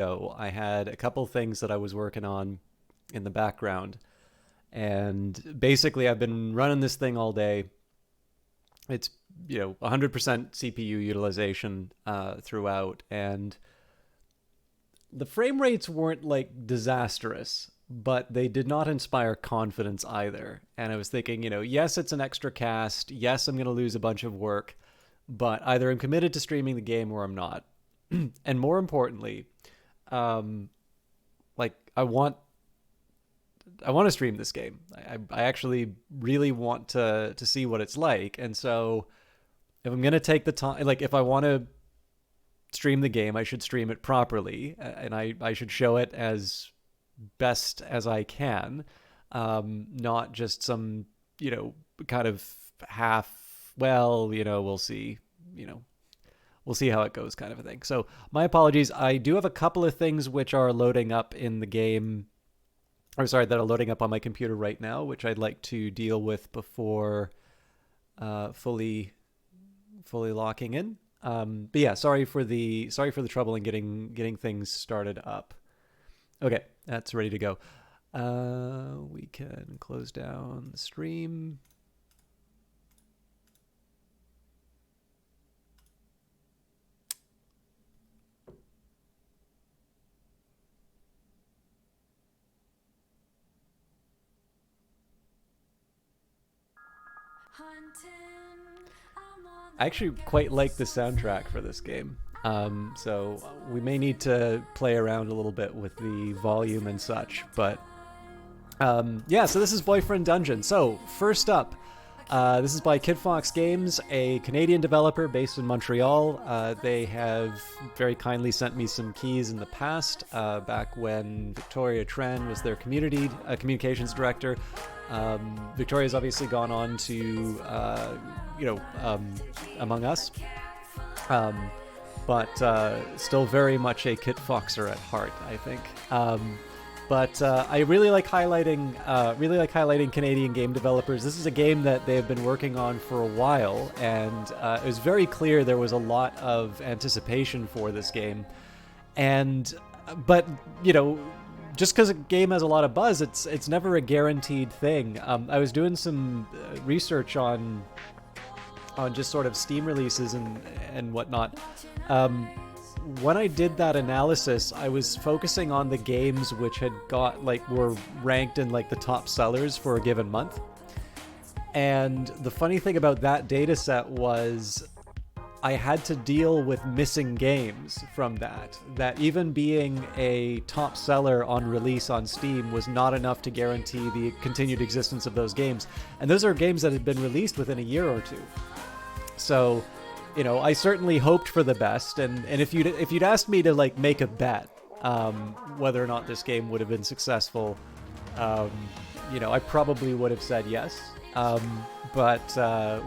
So I had a couple things that I was working on in the background, and basically I've been running this thing all day. It's 100% CPU utilization throughout, and the frame rates weren't like disastrous, but they did not inspire confidence either. And I was thinking, yes, it's an extra cast. Yes, I'm going to lose a bunch of work, but either I'm committed to streaming the game or I'm not. And more importantly, um, like I want to stream this game. I actually really want to see what it's like. And so if I'm gonna take the time, like if I want to stream the game, I should stream it properly, and I should show it as best as I can, not just some kind of half. Well, we'll see. You know, we'll see how it goes, kind of a thing. So my apologies. I do have a couple of things which are loading up in the game, or sorry, that are loading up on my computer right now, which I'd like to deal with before fully locking in. But yeah, sorry for the trouble in getting things started up. Okay, that's ready to go. We can close down the stream. I actually quite like the soundtrack for this game. So we may need to play around a little bit with the volume and such. But yeah, so this is Boyfriend Dungeon. So first up, this is by Kid Fox Games, a Canadian developer based in Montreal. They have very kindly sent me some keys in the past, back when Victoria Tran was their communications director. Victoria's obviously gone on to, Among Us, but still very much a Kit Foxer at heart, I think. But I really like highlighting Canadian game developers. This is a game that they have been working on for a while, and it was very clear there was a lot of anticipation for this game. But just because a game has a lot of buzz, it's never a guaranteed thing. I was doing some research on just sort of Steam releases and whatnot. When I did that analysis, I was focusing on the games which were ranked in like the top sellers for a given month. And the funny thing about that data set was I had to deal with missing games from that even being a top seller on release on Steam was not enough to guarantee the continued existence of those games. And those are games that had been released within a year or two. So, I certainly hoped for the best, and if you'd asked me to like make a bet, whether or not this game would have been successful, I probably would have said yes. But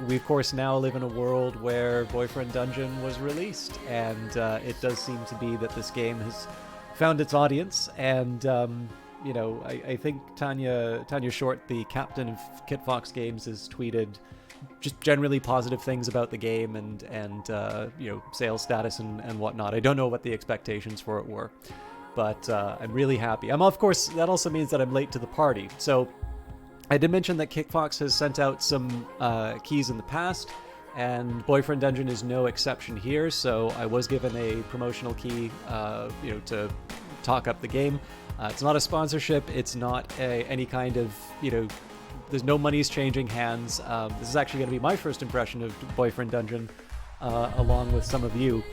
we of course now live in a world where Boyfriend Dungeon was released, and it does seem to be that this game has found its audience. And I think Tanya Short, the captain of Kit Fox Games, has tweeted just generally positive things about the game and sales status and whatnot. I don't know what the expectations for it were, but I'm really happy. Of course, that also means that I'm late to the party. So I did mention that Kit Fox has sent out some keys in the past, and Boyfriend Dungeon is no exception here. So I was given a promotional key, to talk up the game. It's not a sponsorship. It's not any kind of, there's no money's changing hands. This is actually going to be my first impression of Boyfriend Dungeon, along with some of you.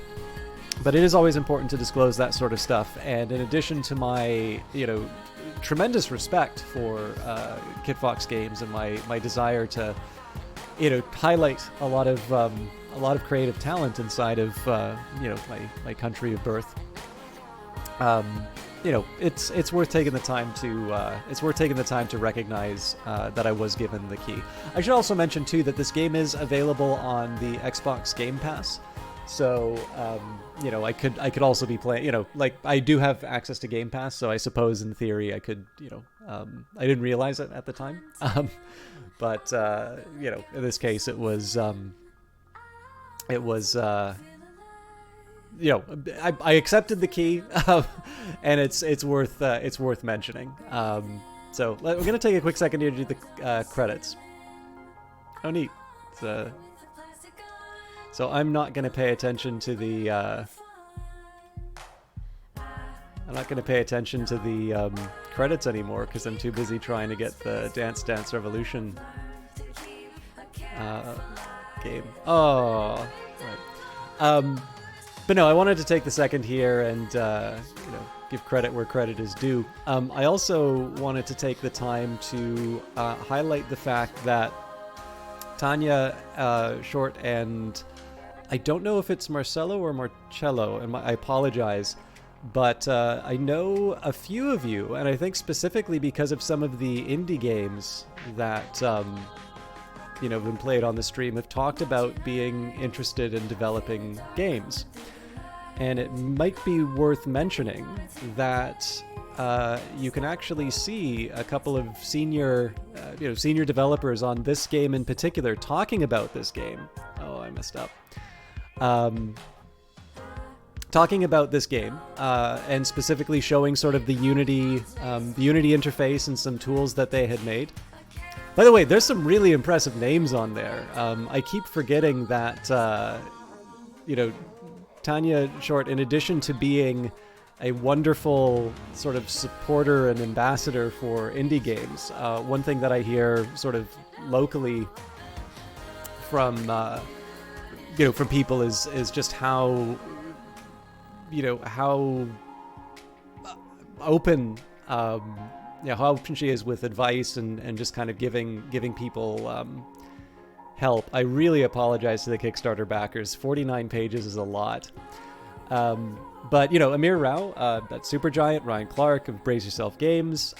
But it is always important to disclose that sort of stuff. And in addition to my, tremendous respect for Kit Fox Games and my desire to, highlight a lot of creative talent inside of, my country of birth. It's worth taking the time to recognize that I was given the key. I should also mention too that this game is available on the Xbox Game Pass, so I could also be playing. I do have access to Game Pass, so I suppose in theory I could. I didn't realize it at the time, but in this case it was I accepted the key, and it's worth mentioning. So we're gonna take a quick second here to do the credits. Oh, neat. So I'm not gonna pay attention to the. I'm not gonna pay attention to the credits anymore because I'm too busy trying to get the Dance Dance Revolution game. Oh, right. But no, I wanted to take the second here and give credit where credit is due. I also wanted to take the time to highlight the fact that Tanya Short and I don't know if it's Marcello or Marcello, and I apologize, but I know a few of you, and I think specifically because of some of the indie games that have been played on the stream, have talked about being interested in developing games. And it might be worth mentioning that you can actually see a couple of senior developers on this game in particular talking about this game. Oh, I messed up. Talking about this game and specifically showing sort of the Unity interface and some tools that they had made. By the way, there's some really impressive names on there. I keep forgetting that Tanya Short, in addition to being a wonderful sort of supporter and ambassador for indie games, one thing that I hear sort of locally from people is just how open how open she is with advice and just kind of giving people help. I really apologize to the Kickstarter backers. 49 pages is a lot. But Amir Rao, that Supergiant, Ryan Clark of Brace Yourself Games,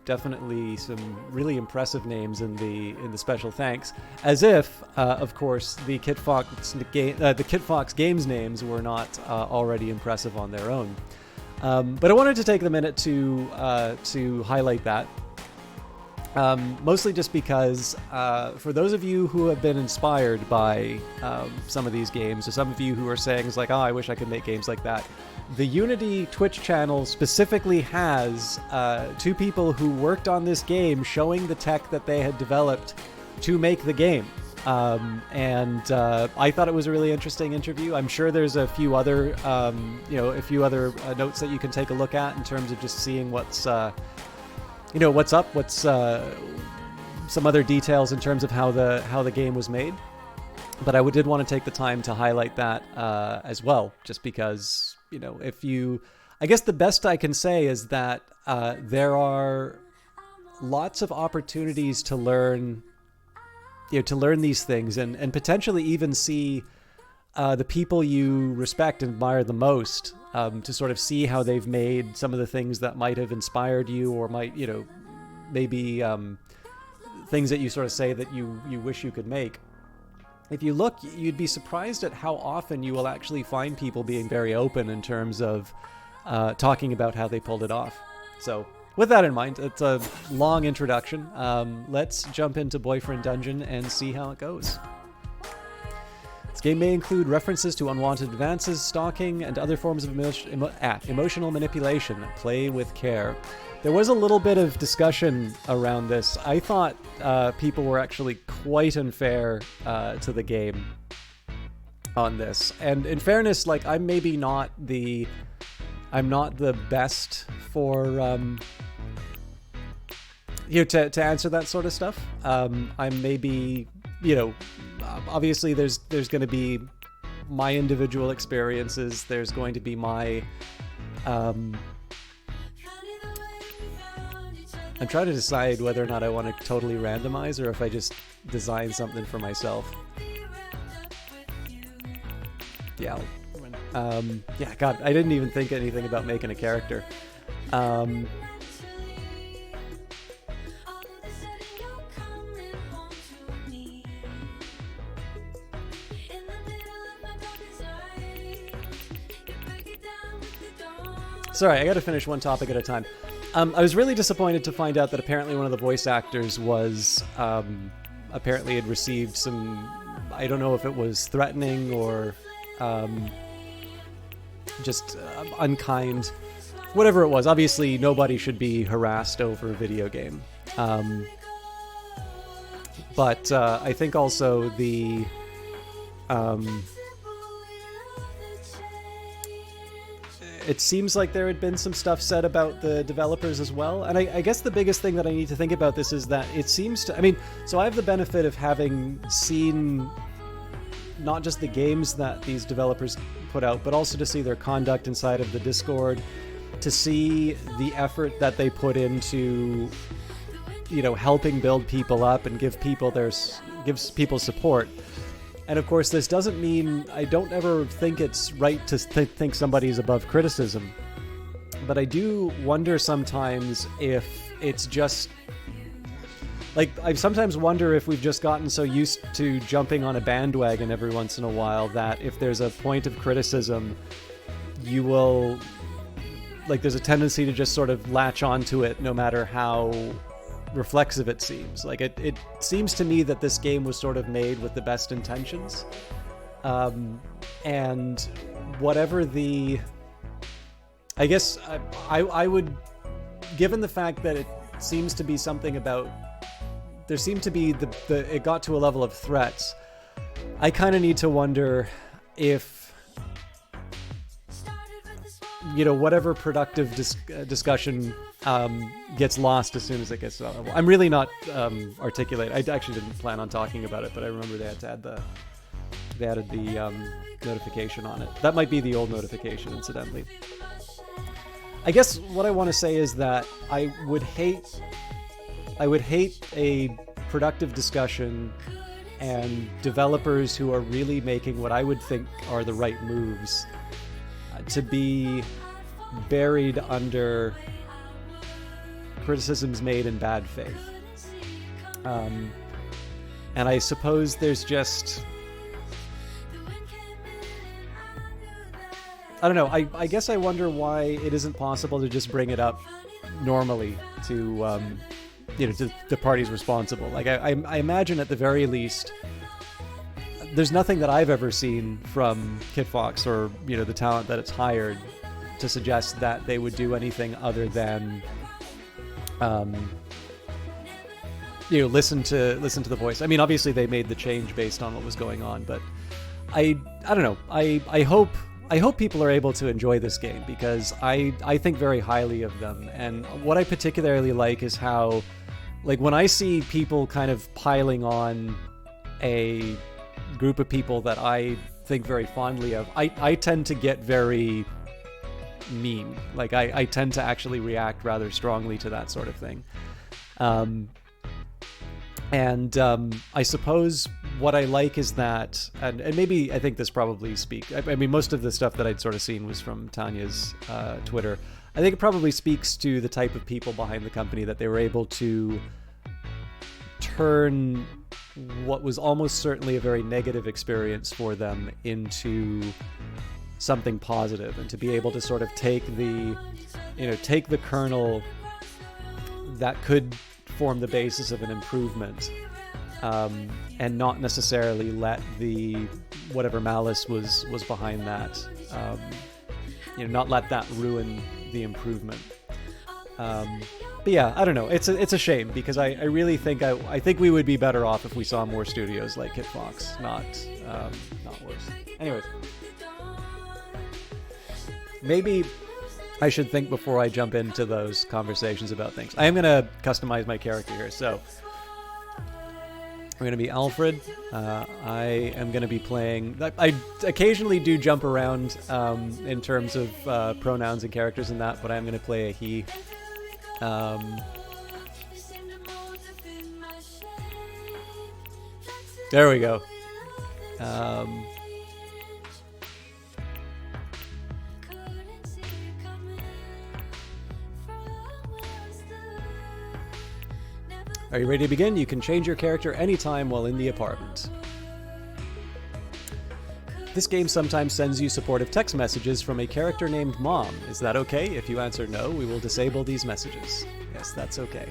definitely some really impressive names in the special thanks. As if, of course, the Kit Fox Games names were not already impressive on their own. But I wanted to take the minute to highlight that. Mostly just because for those of you who have been inspired by some of these games, or some of you who are saying it's like, oh, I wish I could make games like that, the Unity Twitch channel specifically has two people who worked on this game showing the tech that they had developed to make the game. And I thought it was a really interesting interview. I'm sure there's a few other notes that you can take a look at in terms of just seeing what's up, what's some other details in terms of how the game was made. But I did want to take the time to highlight that as well, just because, I guess the best I can say is that there are lots of opportunities to learn these things and potentially even see the people you respect and admire the most, to sort of see how they've made some of the things that might have inspired you, or might, maybe things that you sort of say that you wish you could make. If you look, you'd be surprised at how often you will actually find people being very open in terms of talking about how they pulled it off. So with that in mind, it's a long introduction. Let's jump into Boyfriend Dungeon and see how it goes. This game may include references to unwanted advances, stalking, and other forms of emotional manipulation. Play with care. There was a little bit of discussion around this. I thought people were actually quite unfair to the game on this. And in fairness, like, I'm not the best for to answer that sort of stuff. I'm maybe, obviously there's going to be my individual experiences. There's going to be my I'm trying to decide whether or not I want to totally randomize or if I just design something for myself. Yeah. God, I didn't even think anything about making a character. Sorry, I gotta finish one topic at a time. I was really disappointed to find out that apparently one of the voice actors was, apparently had received some, I don't know if it was threatening or, just unkind, whatever it was. Obviously, nobody should be harassed over a video game. But I think also the... it seems like there had been some stuff said about the developers as well. And I guess the biggest thing that I need to think about this is that it seems to... I mean, so I have the benefit of having seen not just the games that these developers put out, but also to see their conduct inside of the Discord, to see the effort that they put into, you know, helping build people up and gives people support. And of course, this doesn't mean, I don't ever think it's right to think somebody's above criticism. But I do wonder sometimes if it's just... Like, I sometimes wonder if we've just gotten so used to jumping on a bandwagon every once in a while that if there's a point of criticism, you will... Like, there's a tendency to just sort of latch onto it no matter how reflexive it seems. Like, it seems to me that this game was sort of made with the best intentions. And whatever the... I guess I would... Given the fact that it seems to be something about... There seemed to be it got to a level of threats. I kind of need to wonder if, you know, whatever productive discussion gets lost as soon as it gets to that level. I'm really not articulate. I actually didn't plan on talking about it, but I remember they added the notification on it. That might be the old notification, incidentally. I guess what I want to say is that I would hate a productive discussion and developers who are really making what I would think are the right moves to be buried under criticisms made in bad faith. And I suppose there's just... I don't know, I guess I wonder why it isn't possible to just bring it up normally to... you know, to the parties responsible. Like, I imagine at the very least, there's nothing that I've ever seen from Kitfox or, you know, the talent that it's hired to suggest that they would do anything other than, you know, listen to the voice. I mean, obviously they made the change based on what was going on, but I don't know. I hope people are able to enjoy this game because I think very highly of them. And what I particularly like is how, like, when I see people kind of piling on a group of people that I think very fondly of, I tend to get very mean. Like, I tend to actually react rather strongly to that sort of thing. I suppose what I like is that, and maybe I think this probably I mean, most of the stuff that I'd sort of seen was from Tanya's Twitter. I think it probably speaks to the type of people behind the company that they were able to turn what was almost certainly a very negative experience for them into something positive, and to be able to sort of take the kernel that could form the basis of an improvement, and not necessarily let the whatever malice was behind that, you know, not let that ruin the improvement. But yeah, I don't know. It's a shame because I really think I think we would be better off if we saw more studios like Kitfox, not worse. Anyways, maybe I should think before I jump into those conversations about things. I am going to customize my character here. So I'm going to be Alfred. I am going to be playing... I occasionally do jump around in terms of pronouns and characters and that, but I'm going to play a he. There we go. Are you ready to begin? You can change your character anytime while in the apartment. This game sometimes sends you supportive text messages from a character named Mom. Is that okay? If you answer no, we will disable these messages. Yes, that's okay.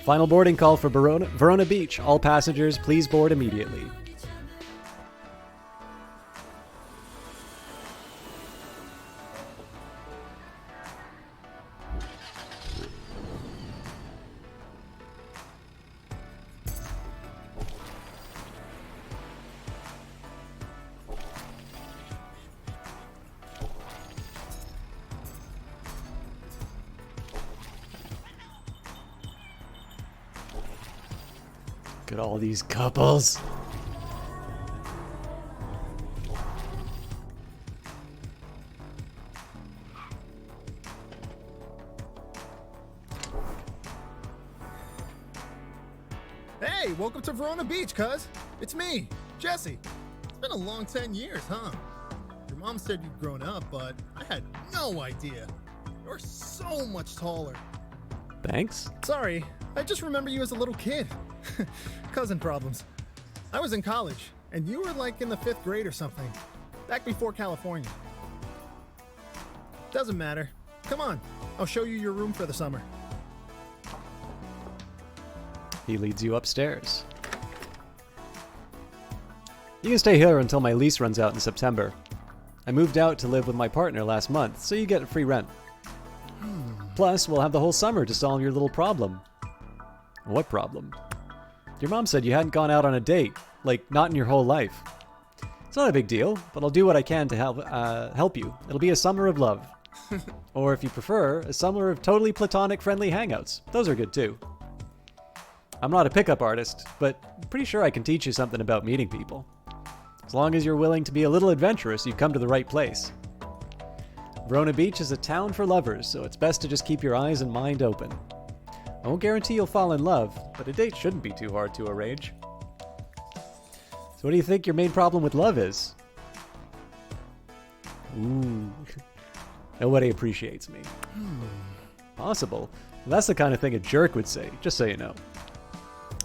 Final boarding call for Verona Beach. All passengers, please board immediately. Look at all these couples. Hey, welcome to Verona Beach, cuz. It's me, Jesse. It's been a long 10 years, huh? Your mom said you'd grown up, but I had no idea. You're so much taller. Thanks. Sorry, I just remember you as a little kid. Cousin problems. I was in college, and you were like in the 5th grade or something. Back before California. Doesn't matter. Come on, I'll show you your room for the summer. He leads you upstairs. You can stay here until my lease runs out in September. I moved out to live with my partner last month, so you get free rent. Plus, we'll have the whole summer to solve your little problem. What problem? Your mom said you hadn't gone out on a date, like not in your whole life. It's not a big deal, but I'll do what I can to help you. It'll be a summer of love. Or if you prefer, a summer of totally platonic friendly hangouts. Those are good too. I'm not a pickup artist, but I'm pretty sure I can teach you something about meeting people. As long as you're willing to be a little adventurous, you've come to the right place. Verona Beach is a town for lovers, so it's best to just keep your eyes and mind open. I won't guarantee you'll fall in love, but a date shouldn't be too hard to arrange. So what do you think your main problem with love is? Ooh. Nobody appreciates me. Possible. That's the kind of thing a jerk would say, just so you know.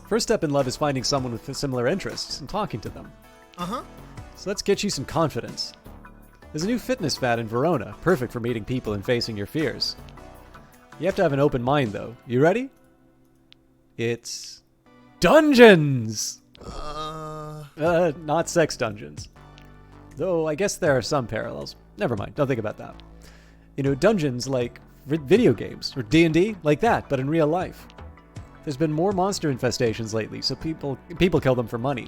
First step in love is finding someone with similar interests and talking to them. Uh-huh. So let's get you some confidence. There's a new fitness fad in Verona, perfect for meeting people and facing your fears. You have to have an open mind, though. You ready? It's dungeons! Not sex dungeons. Though I guess there are some parallels. Never mind, don't think about that. You know, dungeons like video games, or D&D, like that, but in real life. There's been more monster infestations lately, so people kill them for money.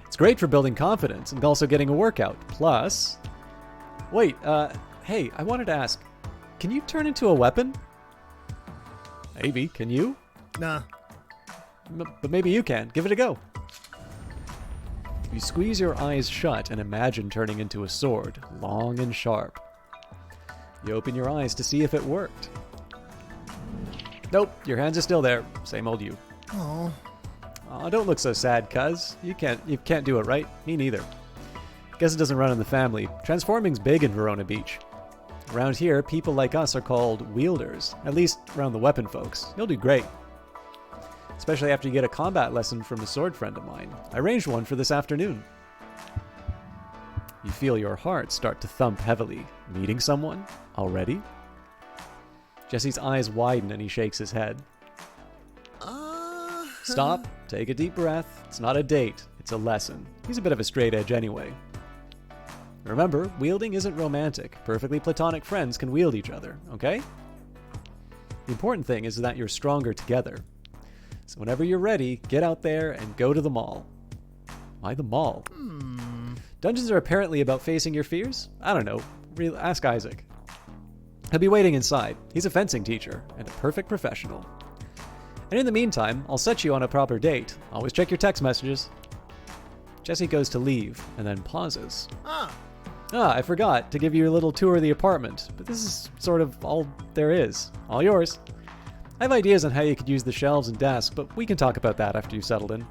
It's great for building confidence and also getting a workout. Plus... Wait, hey, I wanted to ask, can you turn into a weapon? Maybe, can you? Nah. But maybe you can. Give it a go. You squeeze your eyes shut and imagine turning into a sword, long and sharp. You open your eyes to see if it worked. Nope, your hands are still there. Same old you. Oh. Aw, don't look so sad, cuz. You can't do it, right? Me neither. Guess it doesn't run in the family. Transforming's big in Verona Beach. Around here, people like us are called wielders. At least around the weapon folks. You'll do great. Especially after you get a combat lesson from a sword friend of mine. I arranged one for this afternoon. You feel your heart start to thump heavily. Meeting someone? Already? Jesse's eyes widen and he shakes his head. Stop. Take a deep breath. It's not a date. It's a lesson. He's a bit of a straight edge anyway. Remember, wielding isn't romantic. Perfectly platonic friends can wield each other, okay? The important thing is that you're stronger together. So whenever you're ready, get out there and go to the mall. Why the mall? Dungeons are apparently about facing your fears? I don't know. Ask Isaac. He'll be waiting inside. He's a fencing teacher and a perfect professional. And in the meantime, I'll set you on a proper date. Always check your text messages. Jesse goes to leave and then pauses. I forgot to give you a little tour of the apartment, but this is sort of all there is. All yours. I have ideas on how you could use the shelves and desk, but we can talk about that after you've settled in.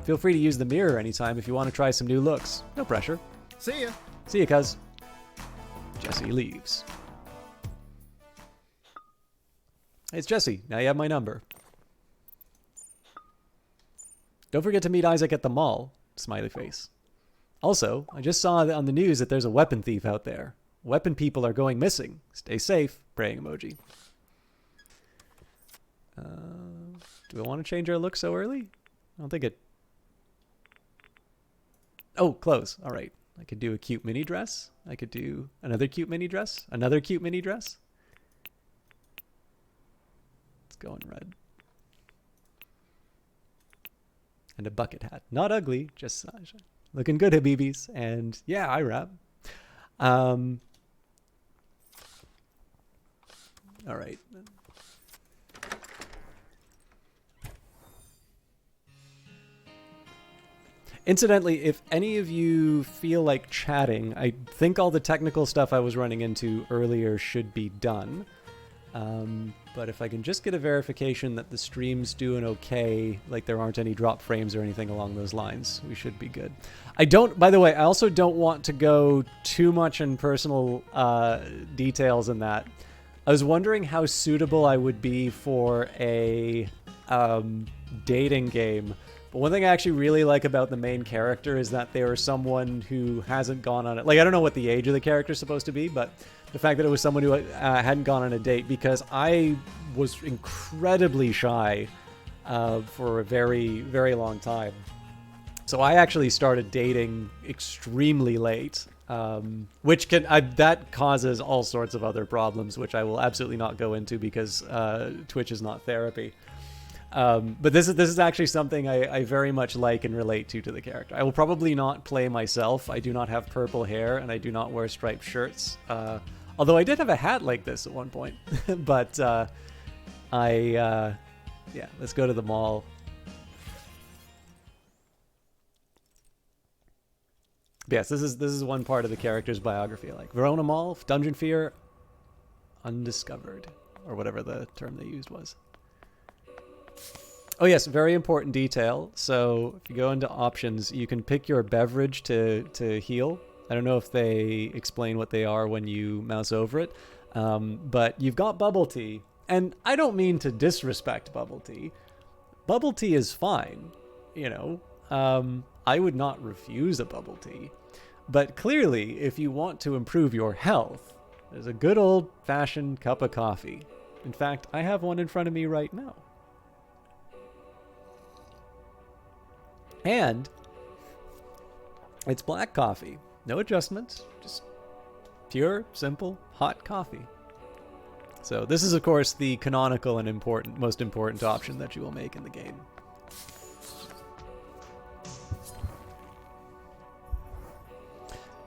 Feel free to use the mirror anytime if you want to try some new looks. No pressure. See ya. See ya, cuz. Jesse leaves. Hey, it's Jesse. Now you have my number. Don't forget to meet Isaac at the mall. Smiley face. Also, I just saw on the news that there's a weapon thief out there. Weapon people are going missing. Stay safe. Praying emoji. Do I want to change our look so early? I don't think it... Oh, clothes. All right. I could do a cute mini dress. I could do another cute mini dress. Another cute mini dress. Let's go in red. And a bucket hat. Not ugly, just looking good, Habibis. And yeah, I rap. All right. Incidentally, if any of you feel like chatting, I think all the technical stuff I was running into earlier should be done. But if I can just get a verification that the stream's doing okay, like there aren't any drop frames or anything along those lines, we should be good. By the way, I also don't want to go too much in personal details in that. I was wondering how suitable I would be for a dating game. But one thing I actually really like about the main character is that they are someone who hasn't gone on it. Like, I don't know what the age of the character is supposed to be, but the fact that it was someone who hadn't gone on a date, because I was incredibly shy for a very, very long time. So I actually started dating extremely late, which that causes all sorts of other problems, which I will absolutely not go into because Twitch is not therapy. But this is actually something I very much like and relate to the character. I will probably not play myself. I do not have purple hair, and I do not wear striped shirts. Although I did have a hat like this at one point. But yeah, let's go to the mall. Yes, this is one part of the character's biography. Like Verona Mall, Dungeon Fear, undiscovered, or whatever the term they used was. Oh yes, very important detail. So if you go into options, you can pick your beverage to heal. I don't know if they explain what they are when you mouse over it, but you've got bubble tea, and I don't mean to disrespect bubble tea. Bubble tea is fine, you know. I would not refuse a bubble tea, but clearly, if you want to improve your health, there's a good old-fashioned cup of coffee. In fact, I have one in front of me right now. And it's black coffee. No adjustments, just pure, simple, hot coffee. So this is, of course, the canonical and most important option that you will make in the game.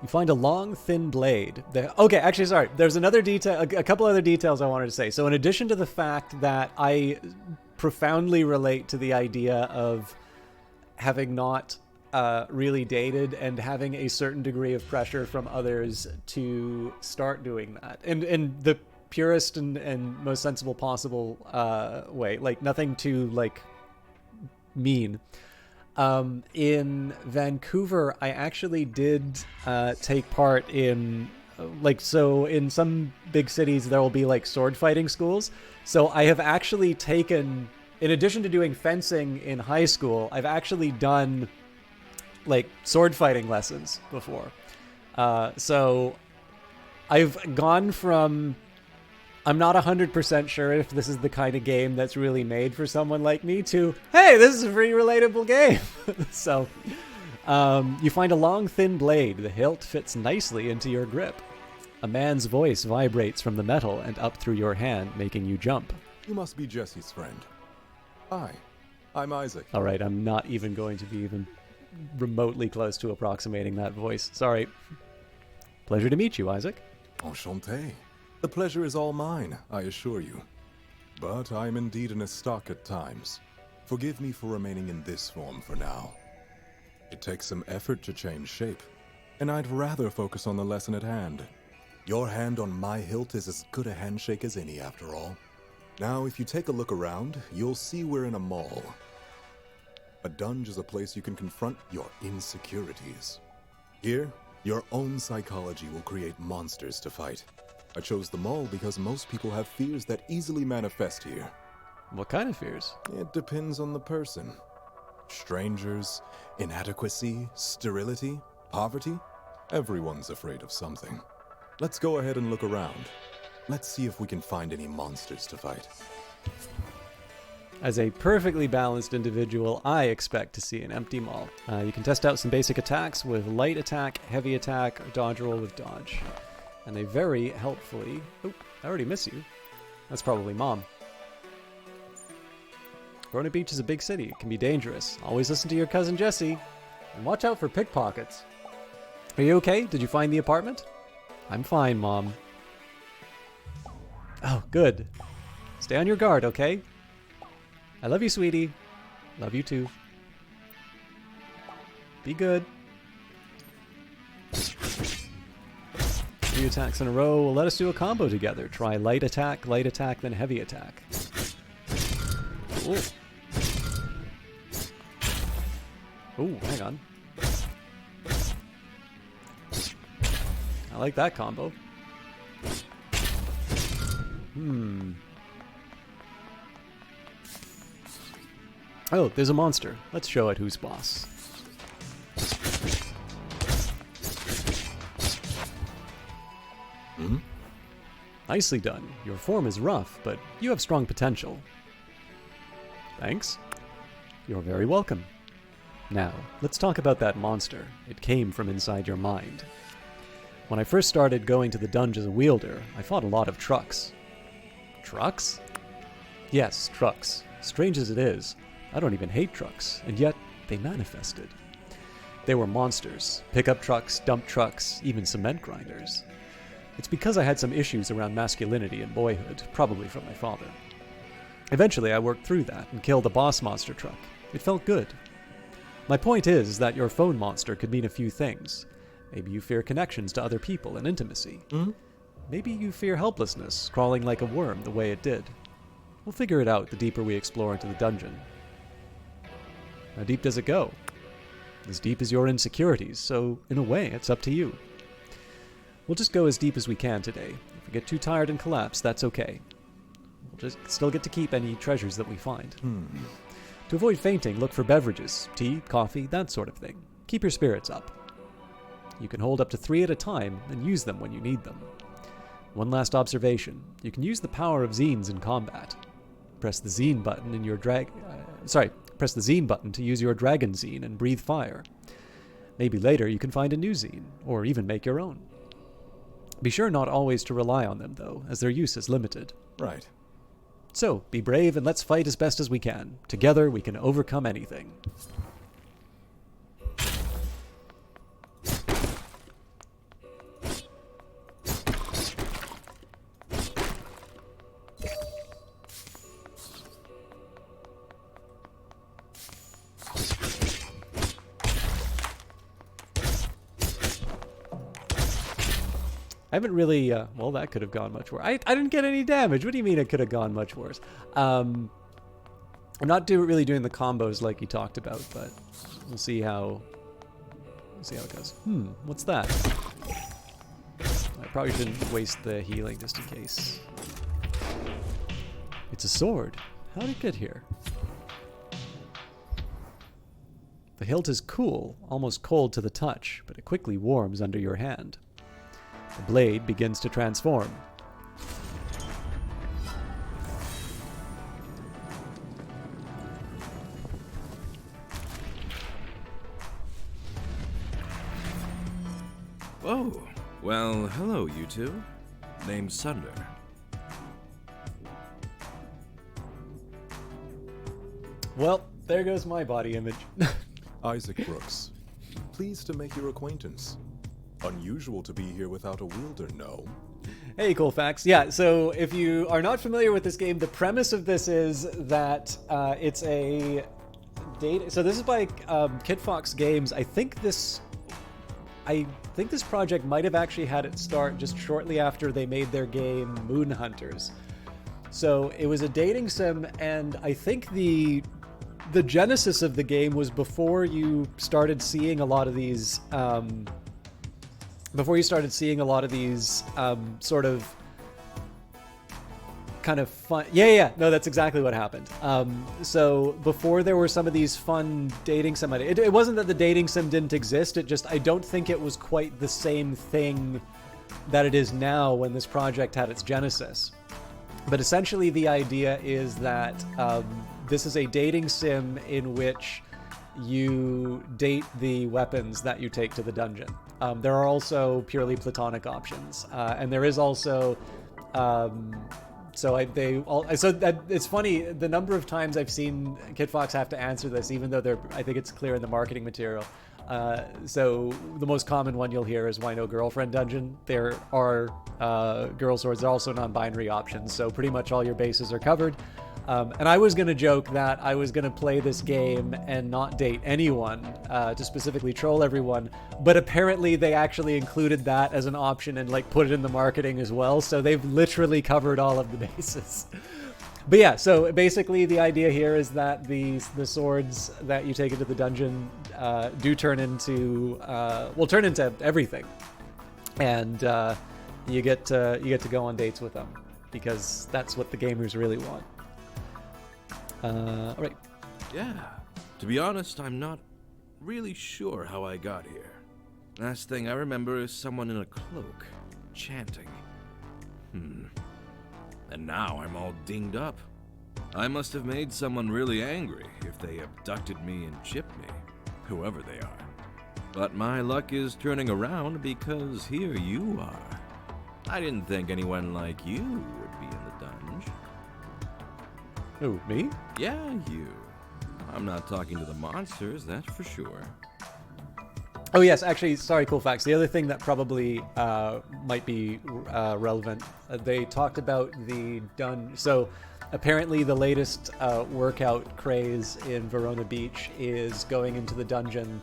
You find a long, thin blade. Okay, actually, sorry. There's another detail, a couple other details I wanted to say. So in addition to the fact that I profoundly relate to the idea of having not really dated and having a certain degree of pressure from others to start doing that, and in the purest and most sensible possible way, like nothing too like mean. In Vancouver, I actually did take part in so in some big cities there will be like sword fighting schools. So I have actually taken, in addition to doing fencing in high school, I've actually done like sword fighting lessons before. So I've gone from, I'm not 100% sure if this is the kind of game that's really made for someone like me, to, hey, this is a pretty relatable game. So you find a long, thin blade. The hilt fits nicely into your grip. A man's voice vibrates from the metal and up through your hand, making you jump. You must be Jesse's friend. Hi, I'm Isaac. All right, I'm not even going to be even remotely close to approximating that voice. Sorry. Pleasure to meet you, Isaac. Enchanté. The pleasure is all mine, I assure you. But I'm indeed in a stock at times. Forgive me for remaining in this form for now. It takes some effort to change shape, and I'd rather focus on the lesson at hand. Your hand on my hilt is as good a handshake as any, after all. Now, if you take a look around, you'll see we're in a mall. A dungeon is a place you can confront your insecurities. Here, your own psychology will create monsters to fight. I chose the mall because most people have fears that easily manifest here. What kind of fears? It depends on the person. Strangers, inadequacy, sterility, poverty. Everyone's afraid of something. Let's go ahead and look around. Let's see if we can find any monsters to fight. As a perfectly balanced individual, I expect to see an empty mall. You can test out some basic attacks with light attack, heavy attack, or dodge roll with dodge. And they very helpfully... Oh, I already miss you. That's probably Mom. Verona Beach is a big city. It can be dangerous. Always listen to your cousin Jesse. And watch out for pickpockets. Are you okay? Did you find the apartment? I'm fine, Mom. Oh, good. Stay on your guard, okay? I love you, sweetie. Love you too. Be good. 3 attacks in a row will let us do a combo together. Try light attack, then heavy attack. Ooh. Ooh, hang on. I like that combo. Oh, there's a monster. Let's show it who's boss. Nicely done. Your form is rough, but you have strong potential. Thanks. You're very welcome. Now, let's talk about that monster. It came from inside your mind. When I first started going to the dungeon as a wielder, I fought a lot of trucks. Trucks? Yes, trucks. Strange as it is, I don't even hate trucks, and yet they manifested. They were monsters. Pickup trucks, dump trucks, even cement grinders. It's because I had some issues around masculinity in boyhood, probably from my father. Eventually, I worked through that and killed a boss monster truck. It felt good. My point is that your phone monster could mean a few things. Maybe you fear connections to other people and intimacy. Maybe you fear helplessness, crawling like a worm the way it did. We'll figure it out the deeper we explore into the dungeon. How deep does it go? As deep as your insecurities, so in a way, it's up to you. We'll just go as deep as we can today. If we get too tired and collapse, that's okay. We'll just still get to keep any treasures that we find. To avoid fainting, look for beverages, tea, coffee, that sort of thing. Keep your spirits up. You can hold up to 3 at a time and use them when you need them. One last observation. You can use the power of zines in combat. Press the zine button in your press the zine button to use your dragon zine and breathe fire. Maybe later you can find a new zine, or even make your own. Be sure not always to rely on them, though, as their use is limited. Right. So, be brave and let's fight as best as we can. Together, we can overcome anything. I haven't really, well, that could have gone much worse. I didn't get any damage. What do you mean it could have gone much worse? I'm not really doing the combos like you talked about, but we'll see how it goes. What's that? I probably shouldn't waste the healing just in case. It's a sword. How did it get here? The hilt is cool, almost cold to the touch, but it quickly warms under your hand. The blade begins to transform. Oh, well, hello, you two. Name's Sunder. Well, there goes my body image. Isaac Brooks. Pleased to make your acquaintance. Unusual to be here without a wielder, no? Hey, Colfax. Yeah, so if you are not familiar with this game, the premise of this is that it's a date. So this is by Kit Fox Games. I think this project might have actually had its start just shortly after they made their game Moon Hunters. So it was a dating sim, and I think the genesis of the game was before you started seeing a lot of these. Sort of kind of fun. Yeah. No, that's exactly what happened. So before there were some of these fun dating sim. It wasn't that the dating sim didn't exist. I don't think it was quite the same thing that it is now when this project had its genesis. But essentially the idea is that this is a dating sim in which you date the weapons that you take to the dungeon. There are also purely platonic options, and there is also. It's funny the number of times I've seen Kit Fox have to answer this, even though I think it's clear in the marketing material. So the most common one you'll hear is "Why no girlfriend dungeon?" There are girl swords. There are also non-binary options, so pretty much all your bases are covered. And I was going to joke that I was going to play this game and not date anyone to specifically troll everyone. But apparently they actually included that as an option and like put it in the marketing as well. So they've literally covered all of the bases. But yeah, so basically the idea here is that the swords that you take into the dungeon do turn into everything, and you get to go on dates with them because that's what the gamers really want. All right. Yeah. To be honest, I'm not really sure how I got here. Last thing I remember is someone in a cloak chanting. And now I'm all dinged up. I must have made someone really angry if they abducted me and chipped me, whoever they are. But my luck is turning around because here you are. I didn't think anyone like you would be in the dungeon. Who, me? Yeah, you. I'm not talking to the monsters, that's for sure. Oh yes, actually, sorry, cool facts. The other thing that probably might be relevant, they talked about the dungeon. So apparently the latest workout craze in Verona Beach is going into the dungeon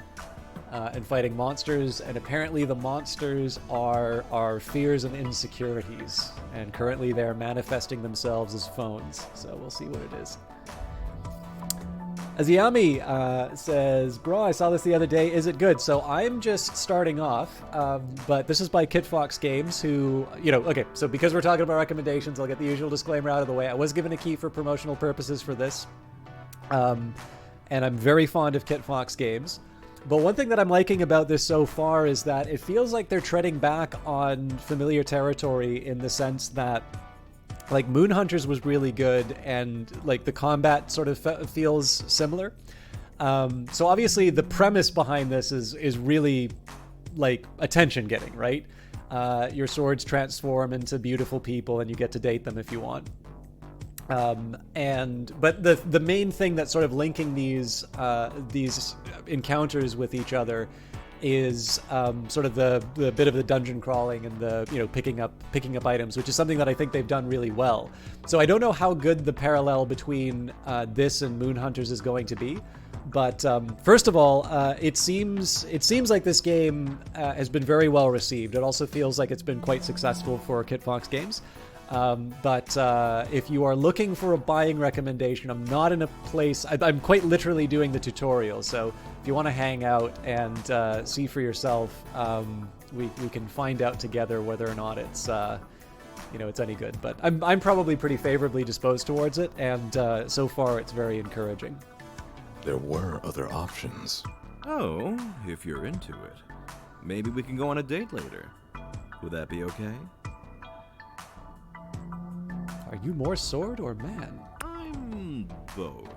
and fighting monsters, and apparently the monsters are fears and insecurities, and currently they're manifesting themselves as phones, so we'll see what it is. Aziyami says, bro, I saw this the other day. Is it good? So I'm just starting off, but this is by Kit Fox Games, who, okay, so because we're talking about recommendations, I'll get the usual disclaimer out of the way. I was given a key for promotional purposes for this, and I'm very fond of Kit Fox Games. But one thing that I'm liking about this so far is that it feels like they're treading back on familiar territory in the sense that like Moon Hunters was really good, and like the combat sort of feels similar. So obviously the premise behind this is really like attention getting, right? Your swords transform into beautiful people and you get to date them if you want. But the main thing that's sort of linking these encounters with each other is sort of the bit of the dungeon crawling and the picking up items, which is something that I think they've done really well. So I don't know how good the parallel between this and Moon Hunters is going to be, but first of all, it seems like this game has been very well received. It also feels like it's been quite successful for Kit Fox Games. But if you are looking for a buying recommendation, I'm not in a place. I'm quite literally doing the tutorial, so if you want to hang out and see for yourself, we can find out together whether or not it's it's any good. But I'm probably pretty favorably disposed towards it, and so far it's very encouraging. There were other options. Oh, if you're into it, maybe we can go on a date later. Would that be okay? Are you more sword or man? I'm both.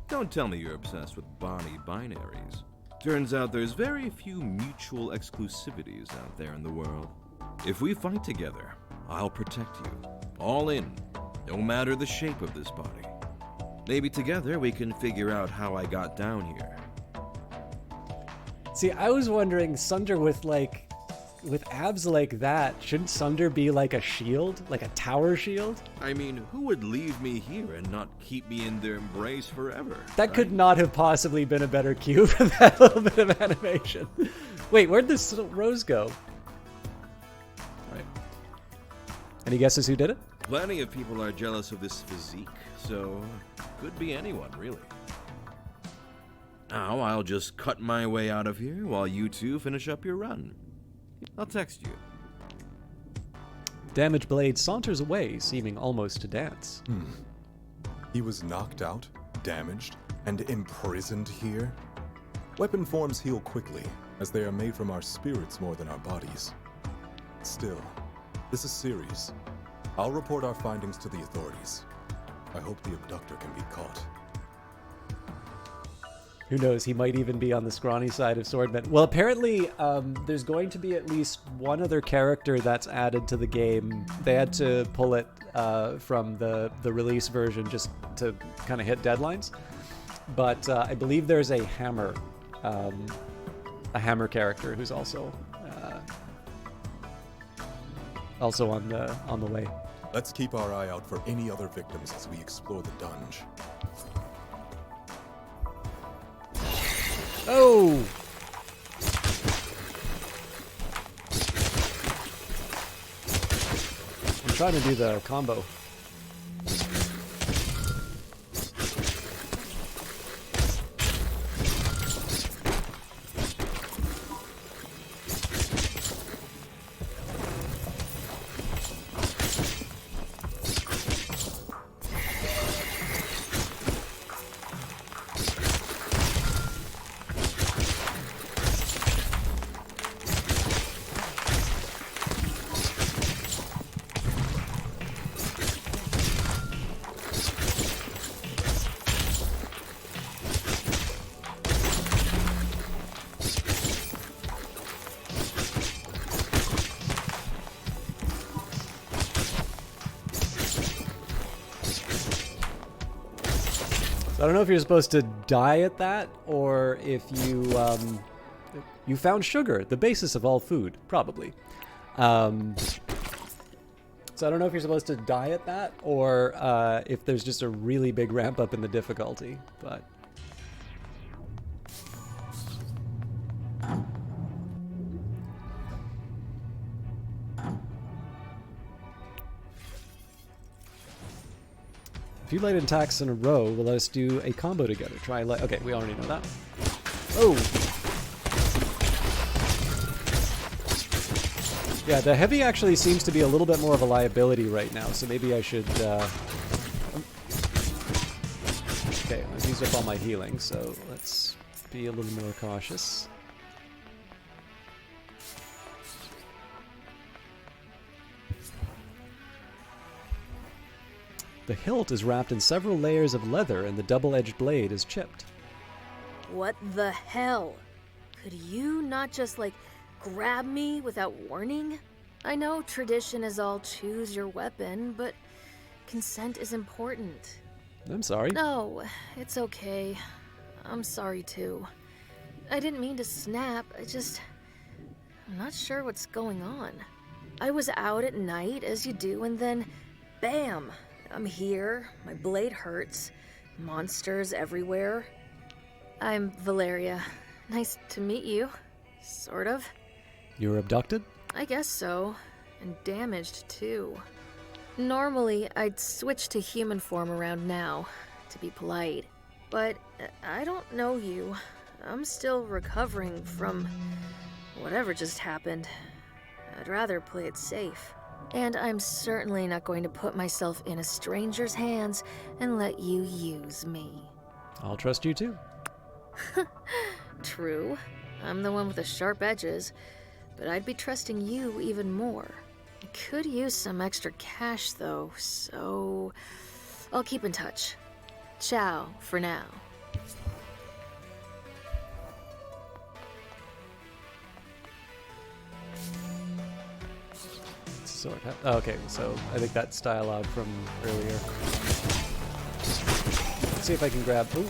Don't tell me you're obsessed with Bonnie binaries. Turns out there's very few mutual exclusivities out there in the world. If we fight together, I'll protect you. All in, no matter the shape of this body. Maybe together we can figure out how I got down here. See, I was wondering, Sunder with abs like that, shouldn't Sunder be like a shield? Like a tower shield? I mean, who would leave me here and not keep me in their embrace forever? That could not have possibly been a better cue for that little bit of animation. Wait, where'd this rose go? Alright. Any guesses who did it? Plenty of people are jealous of this physique, so could be anyone, really. Now I'll just cut my way out of here while you two finish up your run. I'll text you. Damaged Blade saunters away, seeming almost to dance. He was knocked out, damaged, and imprisoned here? Weapon forms heal quickly, as they are made from our spirits more than our bodies. Still, this is serious. I'll report our findings to the authorities. I hope the abductor can be caught. Who knows, he might even be on the scrawny side of swordmen. Well, apparently, there's going to be at least one other character that's added to the game. They had to pull it from the release version just to kind of hit deadlines. But I believe there's a hammer character who's also on the way. Let's keep our eye out for any other victims as we explore the dunge. Oh! I'm trying to do the combo. I don't know if you're supposed to die at that, or if you found sugar, the basis of all food, probably. So I don't know if you're supposed to die at that, or if there's just a really big ramp up in the difficulty, but... A few light attacks in a row will let us do a combo together. Try light. Okay, we already know that. Oh! Yeah, the heavy actually seems to be a little bit more of a liability right now, so maybe I should... Okay, I've used up all my healing, so let's be a little more cautious. The hilt is wrapped in several layers of leather and the double-edged blade is chipped. What the hell? Could you not just, grab me without warning? I know tradition is all choose your weapon, but consent is important. I'm sorry. No, it's okay. I'm sorry too. I didn't mean to snap, I'm not sure what's going on. I was out at night, as you do, and then, bam! I'm here, my blade hurts, monsters everywhere. I'm Valeria. Nice to meet you. Sort of. You were abducted? I guess so. And damaged, too. Normally, I'd switch to human form around now, to be polite. But I don't know you. I'm still recovering from whatever just happened. I'd rather play it safe. And I'm certainly not going to put myself in a stranger's hands and let you use me. I'll trust you too. True. I'm the one with the sharp edges, but I'd be trusting you even more. I could use some extra cash though, so I'll keep in touch. Ciao for now. Sword. Oh, okay, so I think that's dialogue from earlier. Let's see if I can grab. Ooh.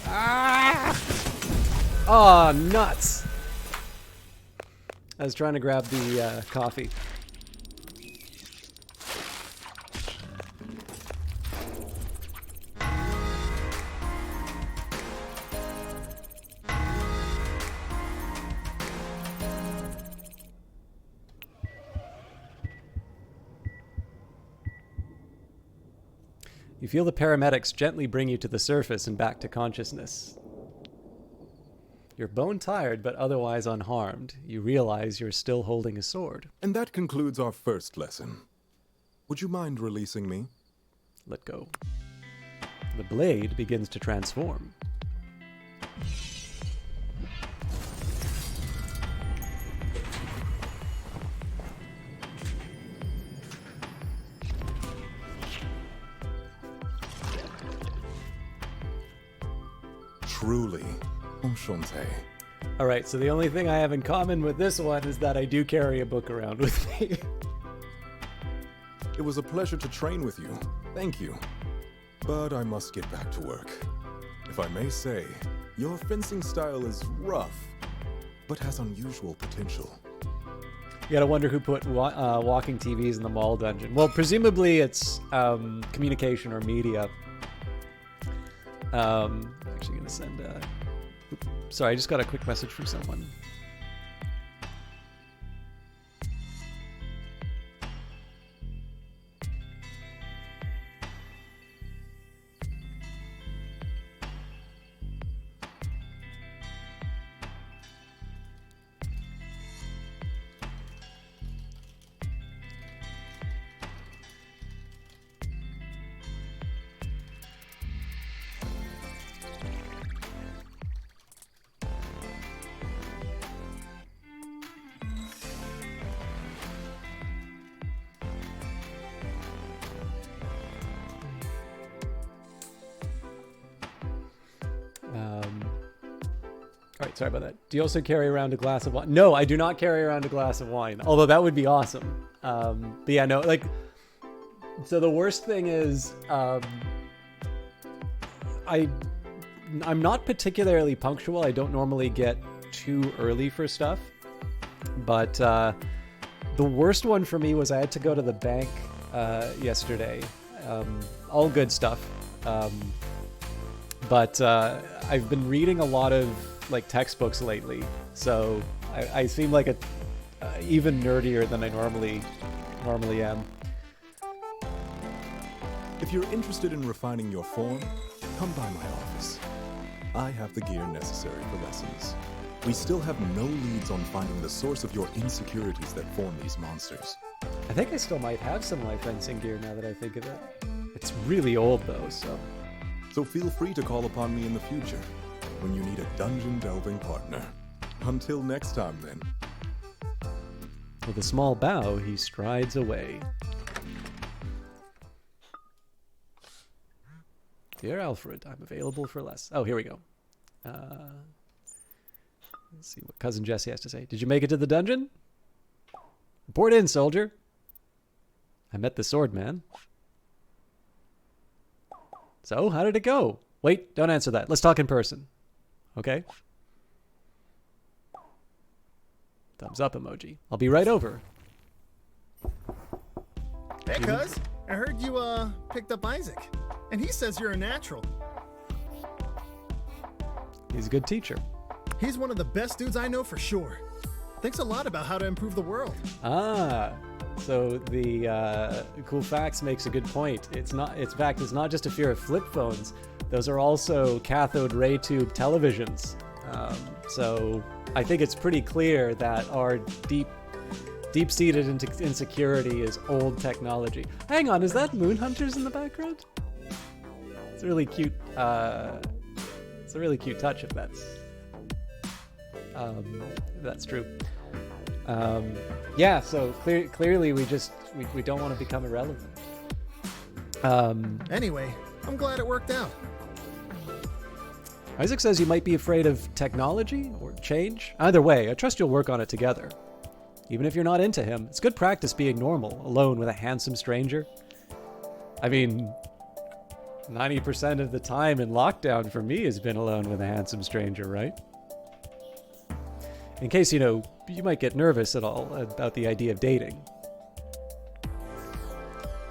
Ah! Oh, nuts! I was trying to grab the coffee. You feel the paramedics gently bring you to the surface and back to consciousness. You're bone tired, but otherwise unharmed. You realize you're still holding a sword. And that concludes our first lesson. Would you mind releasing me? Let go. The blade begins to transform. Truly, enchanté. All right, so the only thing I have in common with this one is that I do carry a book around with me. It was a pleasure to train with you. Thank you. But I must get back to work. If I may say, Your fencing style is rough, but has unusual potential. You gotta wonder who put walking TVs in the mall dungeon. Well, presumably it's communication or media. Actually gonna send sorry, I just got a quick message from someone. All right, sorry about that. Do you also carry around a glass of wine? No, I do not carry around a glass of wine, although that would be awesome. But yeah, no, like, so the worst thing is, I'm not particularly punctual. I don't normally get too early for stuff, but the worst one for me was I had to go to the bank yesterday. All good stuff. But I've been reading a lot of like textbooks lately, so I seem like a even nerdier than I normally am. If you're interested in refining your form, come by my office. I have the gear necessary for lessons. We still have no leads on finding the source of your insecurities that form these monsters. I think I still might have some of my fencing gear now that I think of it. It's really old though, so feel free to call upon me in the future when you need a dungeon delving partner. Until next time, then. With a small bow, he strides away. Dear Alfred, I'm available for less. Oh, here we go. Let's see what Cousin Jesse has to say. Did you make it to the dungeon? Report in, soldier. I met the sword man. So, how did it go? Wait, don't answer that. Let's talk in person. Okay? Thumbs up emoji. I'll be right over. Hey, cuz. I heard you, picked up Isaac. And he says you're a natural. He's a good teacher. He's one of the best dudes I know for sure. Thinks a lot about how to improve the world. Ah, so the Cool Facts makes a good point. It's not just a fear of flip phones. Those are also cathode ray tube televisions. So I think it's pretty clear that our deep-seated insecurity is old technology. Hang on, is that Moon Hunters in the background? It's a really cute. It's a really cute touch if that's true. Yeah. So clearly we don't want to become irrelevant. Anyway, I'm glad it worked out. Isaac says you might be afraid of technology or change. Either way, I trust you'll work on it together. Even if you're not into him, it's good practice being normal, alone with a handsome stranger. I mean, 90% of the time in lockdown for me has been alone with a handsome stranger, right? In case, you might get nervous at all about the idea of dating.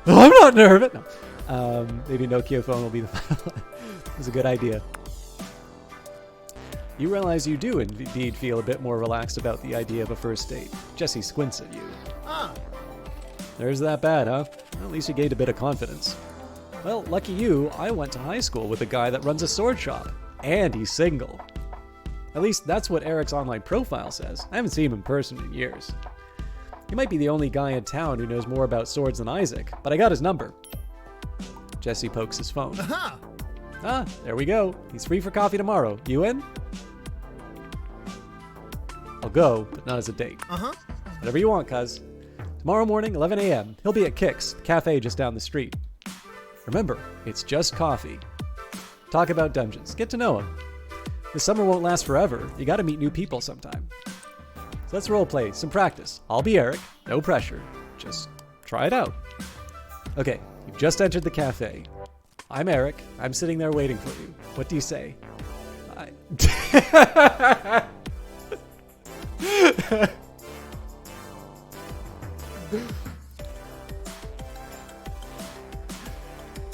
I'm not nervous! No. Maybe Nokia phone will be the final. It's a good idea. You realize you do indeed feel a bit more relaxed about the idea of a first date. Jesse squints at you. Ah. There's that bad, huh? Well, at least you gained a bit of confidence. Well, lucky you, I went to high school with a guy that runs a sword shop. And he's single. At least that's what Eric's online profile says. I haven't seen him in person in years. He might be the only guy in town who knows more about swords than Isaac, but I got his number. Jesse pokes his phone. Aha! Ah, there we go. He's free for coffee tomorrow. You in? I'll go, but not as a date. Uh-huh. Whatever you want, cuz. Tomorrow morning, 11 a.m. He'll be at Kix, the cafe just down the street. Remember, it's just coffee. Talk about dungeons. Get to know him. The summer won't last forever. You gotta meet new people sometime. So let's roleplay, some practice. I'll be Eric. No pressure. Just try it out. Okay, you've just entered the cafe. I'm Eric. I'm sitting there waiting for you. What do you say?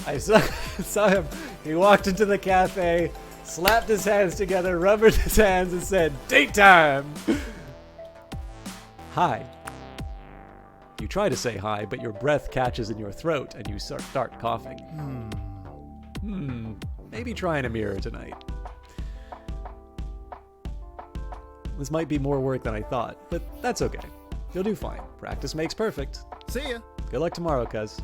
I saw him. He walked into the cafe, slapped his hands together, rubbed his hands, and said, "Date time!" Hi. You try to say hi, but your breath catches in your throat and you start coughing. Maybe try in a mirror tonight. This might be more work than I thought, but that's okay. You'll do fine. Practice makes perfect. See ya. Good luck tomorrow, cuz.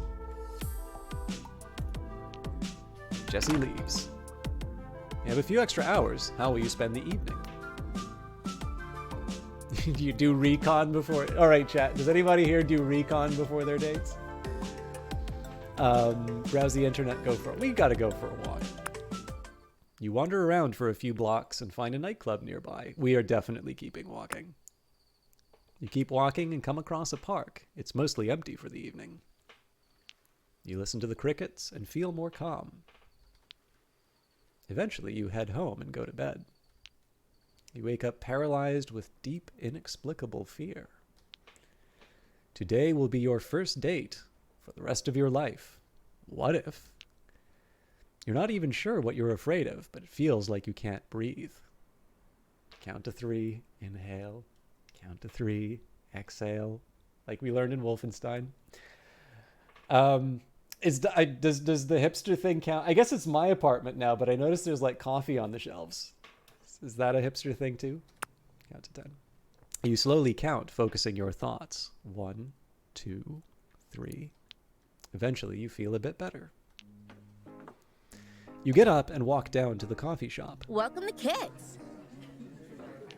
Jesse leaves. You have a few extra hours. How will you spend the evening? Do you do recon before? All right, chat. Does anybody here do recon before their dates? Browse the internet. We gotta go for a walk. You wander around for a few blocks and find a nightclub nearby. We are definitely keeping walking. You keep walking and come across a park. It's mostly empty for the evening. You listen to the crickets and feel more calm. Eventually, you head home and go to bed. You wake up paralyzed with deep, inexplicable fear. Today will be your first date for the rest of your life. What if? You're not even sure what you're afraid of, but it feels like you can't breathe. Count to 3, inhale. Count to 3, exhale. Like we learned in Wolfenstein. Does the hipster thing count? I guess it's my apartment now, but I noticed there's like coffee on the shelves. Is that a hipster thing too? Count to 10. You slowly count, focusing your thoughts. 1, 2, 3. Eventually, you feel a bit better. You get up and walk down to the coffee shop. Welcome to Kids.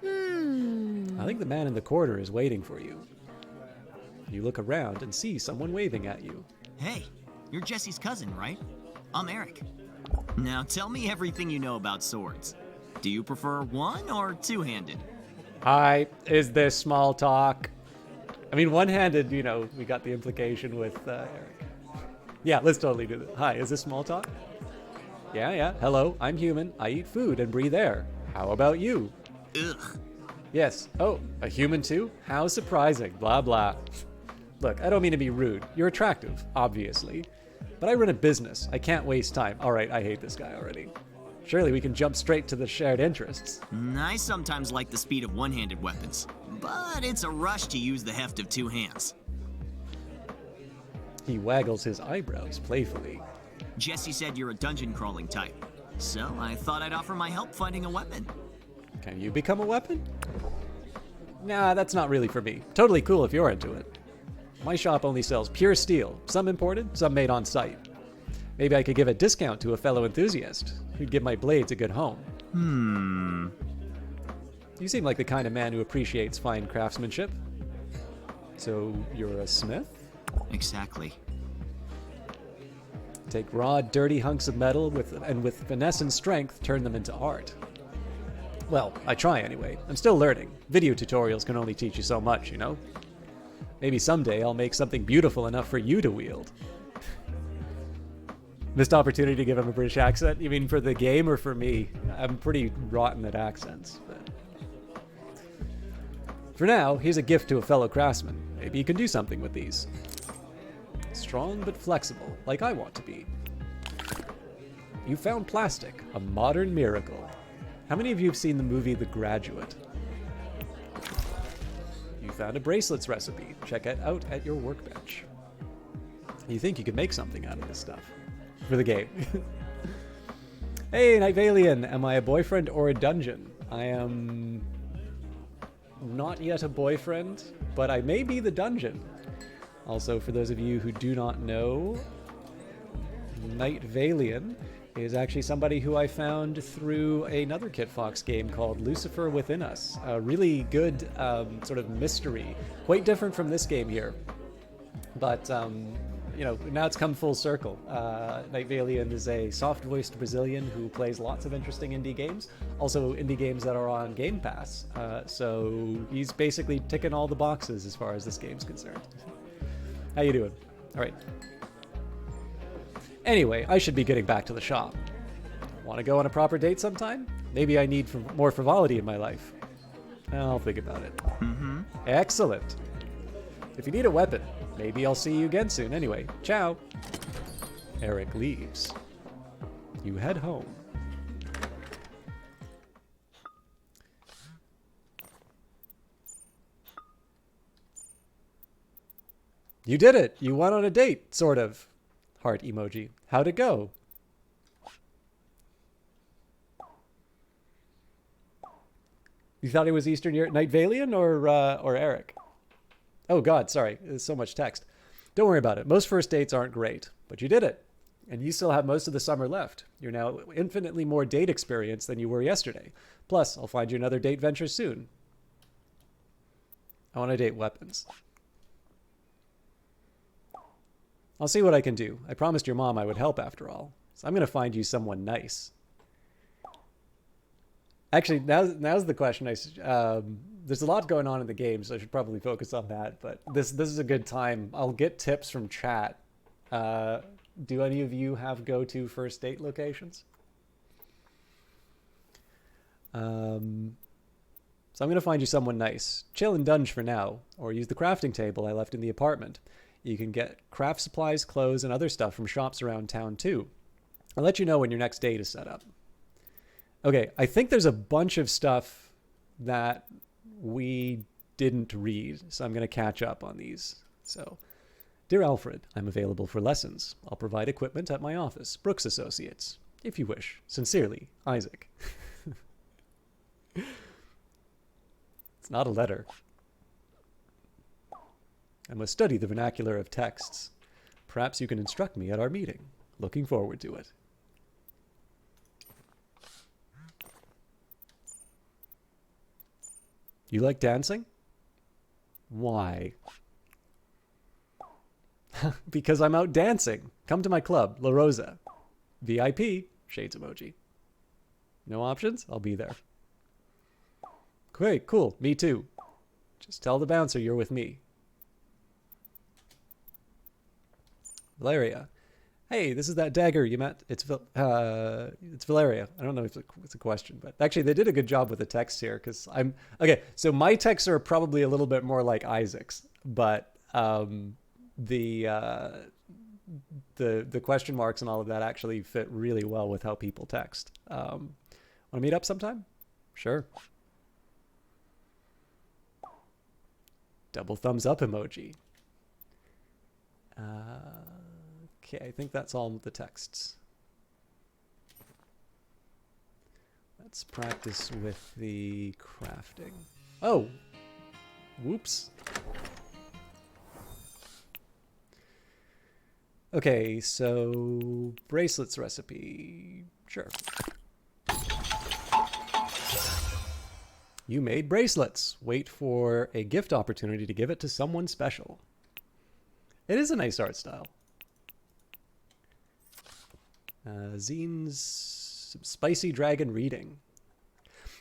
I think the man in the corner is waiting for you. You look around and see someone waving at you. Hey, you're Jesse's cousin, right? I'm Eric. Now tell me everything you know about swords. Do you prefer one or two-handed? Hi, is this small talk? I mean, one-handed, we got the implication with Eric. Yeah, let's totally do this. Hi, is this small talk? Yeah. Hello, I'm human. I eat food and breathe air. How about you? Ugh. Yes. Oh, a human too? How surprising. Blah, blah. Look, I don't mean to be rude. You're attractive, obviously. But I run a business. I can't waste time. All right, I hate this guy already. Surely we can jump straight to the shared interests. I sometimes like the speed of one-handed weapons, but it's a rush to use the heft of two hands. He waggles his eyebrows playfully. Jesse said you're a dungeon crawling type, so I thought I'd offer my help finding a weapon. Can you become a weapon? Nah, that's not really for me. Totally cool if you're into it. My shop only sells pure steel, some imported, some made on site. Maybe I could give a discount to a fellow enthusiast who'd give my blades a good home. You seem like the kind of man who appreciates fine craftsmanship. So you're a smith? Exactly. Take raw, dirty hunks of metal and with finesse and strength, turn them into art. Well, I try anyway. I'm still learning. Video tutorials can only teach you so much, Maybe someday I'll make something beautiful enough for you to wield. Missed opportunity to give him a British accent? You mean for the game or for me? I'm pretty rotten at accents. But for now, here's a gift to a fellow craftsman. Maybe you can do something with these. Strong but flexible, like I want to be. You found plastic, a modern miracle. How many of you have seen the movie The Graduate? You found a bracelets recipe. Check it out at your workbench. You think you could make something out of this stuff for the game. Hey, Nightalian, am I a boyfriend or a dungeon? I am not yet a boyfriend, but I may be the dungeon. Also, for those of you who do not know, Nightalian is actually somebody who I found through another Kit Fox game called Lucifer Within Us. A really good sort of mystery. Quite different from this game here. But, now it's come full circle. Nightalian is a soft-voiced Brazilian who plays lots of interesting indie games. Also indie games that are on Game Pass. So he's basically ticking all the boxes as far as this game's concerned. How you doing? All right. Anyway, I should be getting back to the shop. Want to go on a proper date sometime? Maybe I need more frivolity in my life. I'll think about it. Mm-hmm. Excellent. If you need a weapon, maybe I'll see you again soon. Anyway, ciao. Eric leaves. You head home. You did it! You went on a date, sort of. Heart emoji. How'd it go? You thought it was Eastern Europe, Night Valian or Eric? Oh God, sorry. There's so much text. Don't worry about it. Most first dates aren't great, but you did it. And you still have most of the summer left. You're now infinitely more date experience than you were yesterday. Plus, I'll find you another date venture soon. I want to date weapons. I'll see what I can do. I promised your mom I would help after all. So I'm going to find you someone nice. Actually, now's the question. There's a lot going on in the game, so I should probably focus on that. But this is a good time. I'll get tips from chat. Do any of you have go-to first date locations? So I'm going to find you someone nice. Chill and dunge for now, or use the crafting table I left in the apartment. You can get craft supplies, clothes, and other stuff from shops around town too. I'll let you know when your next date is set up. Okay, I think there's a bunch of stuff that we didn't read, so I'm going to catch up on these. So, Dear Alfred, I'm available for lessons. I'll provide equipment at my office, Brooks Associates. If you wish. Sincerely, Isaac. It's not a letter. I must study the vernacular of texts. Perhaps you can instruct me at our meeting. Looking forward to it. You like dancing? Why? Because I'm out dancing. Come to my club, La Rosa. VIP, shades emoji. No options? I'll be there. Great, cool, me too. Just tell the bouncer you're with me. Valeria. Hey, this is that dagger you met. It's Valeria. I don't know if it's a question, but actually they did a good job with the text here because okay. So my texts are probably a little bit more like Isaac's, but the question marks and all of that actually fit really well with how people text. Want to meet up sometime? Sure. Double thumbs up emoji. Okay, I think that's all the texts. Let's practice with the crafting. Oh! Whoops. Okay, so bracelets recipe. Sure. You made bracelets. Wait for a gift opportunity to give it to someone special. It is a nice art style. Zines, Spicy Dragon Reading.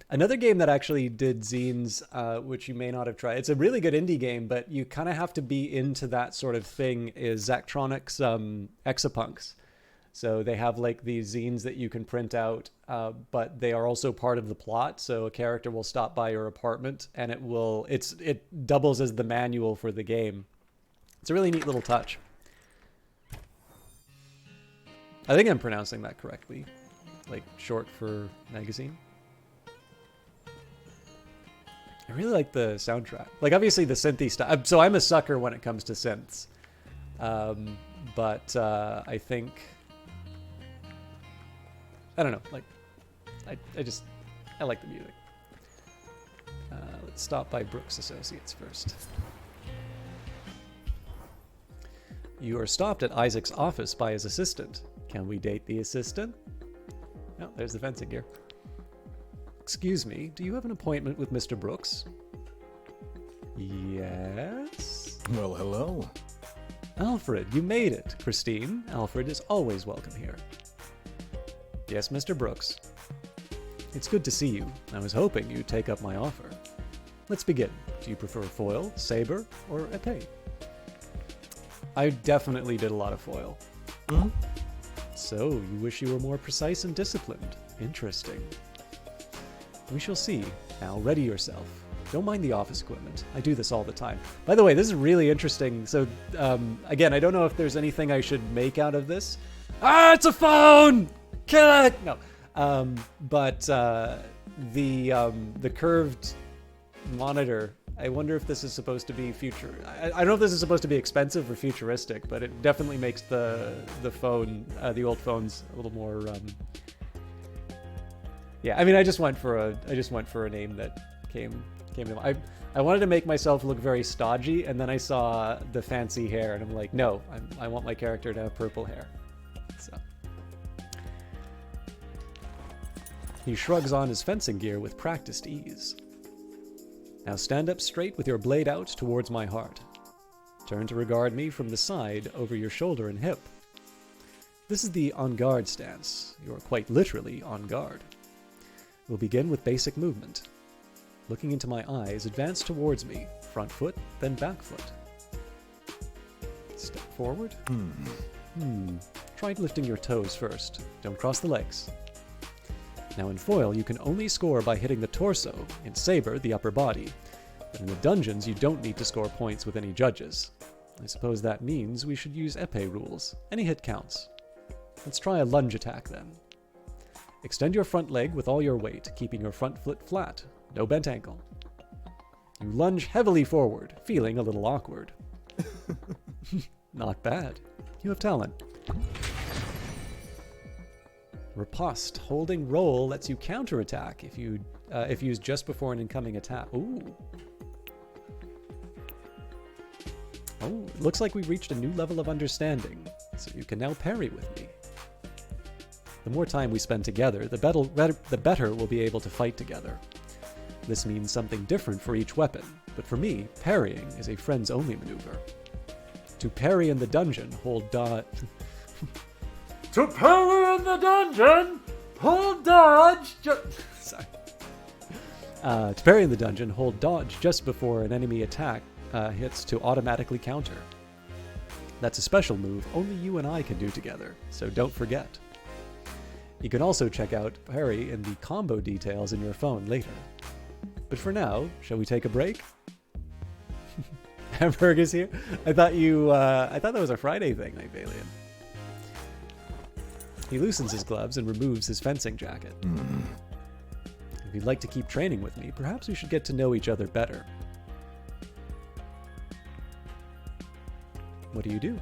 Another game that actually did zines, which you may not have tried. It's a really good indie game, but you kind of have to be into that sort of thing, is Zachtronics Exapunks. So they have like these zines that you can print out, but they are also part of the plot. So a character will stop by your apartment and it doubles as the manual for the game. It's a really neat little touch. I think I'm pronouncing that correctly. Like short for magazine. I really like the soundtrack. Like obviously the synthy stuff. So I'm a sucker when it comes to synths. But I think, I don't know. Like I like the music. Let's stop by Brooks Associates first. You are stopped at Isaac's office by his assistant. Can we date the assistant? Oh, there's the fencing gear. Excuse me, do you have an appointment with Mr. Brooks? Yes? Well, hello. Alfred, you made it. Christine, Alfred is always welcome here. Yes, Mr. Brooks. It's good to see you. I was hoping you'd take up my offer. Let's begin. Do you prefer foil, saber, or épée? I definitely did a lot of foil. So, you wish you were more precise and disciplined. Interesting. We shall see. Now, ready yourself. Don't mind the office equipment. I do this all the time. By the way, this is really interesting. So, again, I don't know if there's anything I should make out of this. Ah, it's a phone! Kill it! No. But the curved monitor, I wonder if this is supposed to be I don't know if this is supposed to be expensive or futuristic, but it definitely makes the phone, the old phones a little more, yeah, I mean, I just went for a name that came to mind. I wanted to make myself look very stodgy, and then I saw the fancy hair, and I'm like, no, I want my character to have purple hair. So he shrugs on his fencing gear with practiced ease. Now stand up straight with your blade out towards my heart. Turn to regard me from the side over your shoulder and hip. This is the on guard stance. You are quite literally on guard. We'll begin with basic movement. Looking into my eyes, advance towards me, front foot, then back foot. Step forward. Try lifting your toes first. Don't cross the legs. Now in foil, you can only score by hitting the torso, in saber, the upper body. But in the dungeons, you don't need to score points with any judges. I suppose that means we should use épée rules. Any hit counts. Let's try a lunge attack then. Extend your front leg with all your weight, keeping your front foot flat. No bent ankle. You lunge heavily forward, feeling a little awkward. Not bad. You have talent. Riposte. Holding roll lets you counterattack if used just before an incoming attack. Ooh. Oh, it looks like we've reached a new level of understanding, so you can now parry with me. The more time we spend together, the better we'll be able to fight together. This means something different for each weapon, but for me, parrying is a friends-only maneuver. To parry in the dungeon, hold dodge... To parry in the dungeon, hold dodge... Sorry. To parry in the dungeon, hold dodge just before an enemy attack hits to automatically counter. That's a special move only you and I can do together, so don't forget. You can also check out parry in the combo details in your phone later. But for now, shall we take a break? Hamburg is here? I thought that was a Friday thing, Ivalian. He loosens his gloves and removes his fencing jacket. If you'd like to keep training with me, perhaps we should get to know each other better. What do you do?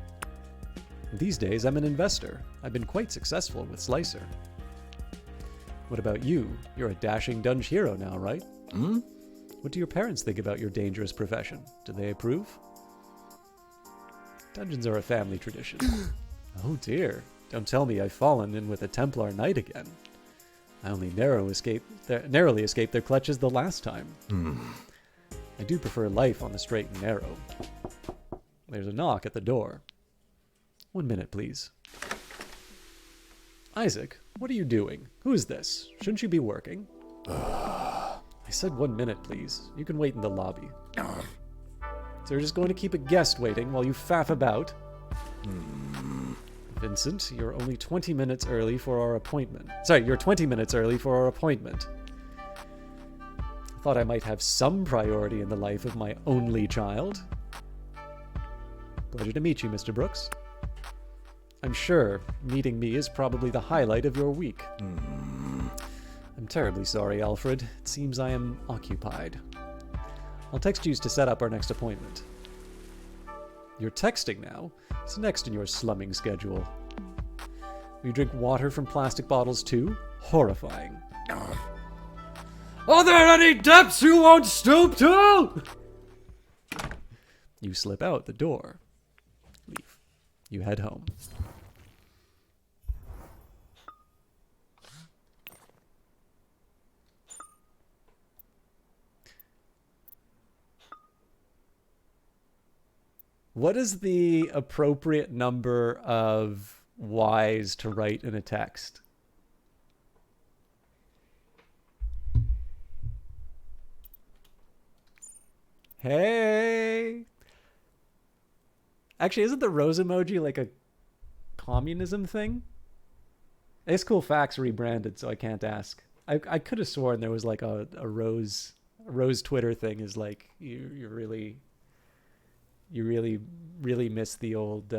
These days, I'm an investor. I've been quite successful with Slicer. What about you? You're a dashing dunge hero now, right? What do your parents think about your dangerous profession? Do they approve? Dungeons are a family tradition. Oh dear. Don't tell me I've fallen in with a Templar Knight again. I only narrowly escaped their clutches the last time. I do prefer life on the straight and narrow. There's a knock at the door. 1 minute, please. Isaac, what are you doing? Who is this? Shouldn't you be working? I said 1 minute, please. You can wait in the lobby. So you're just going to keep a guest waiting while you faff about? Vincent, you're only 20 minutes early for our appointment. Sorry, you're 20 minutes early for our appointment. I thought I might have some priority in the life of my only child. Pleasure to meet you, Mr. Brooks. I'm sure meeting me is probably the highlight of your week. I'm terribly sorry, Alfred. It seems I am occupied. I'll text you to set up our next appointment. You're texting now? It's next in your slumming schedule. You drink water from plastic bottles too? Horrifying. Are there any depths you won't stoop to? You slip out the door. Leave. You head home. What is the appropriate number of Y's to write in a text? Hey! Actually, isn't the rose emoji like a communism thing? Ace Cool Facts rebranded, so I can't ask. I could have sworn there was like a Rose Twitter thing is like you really miss the old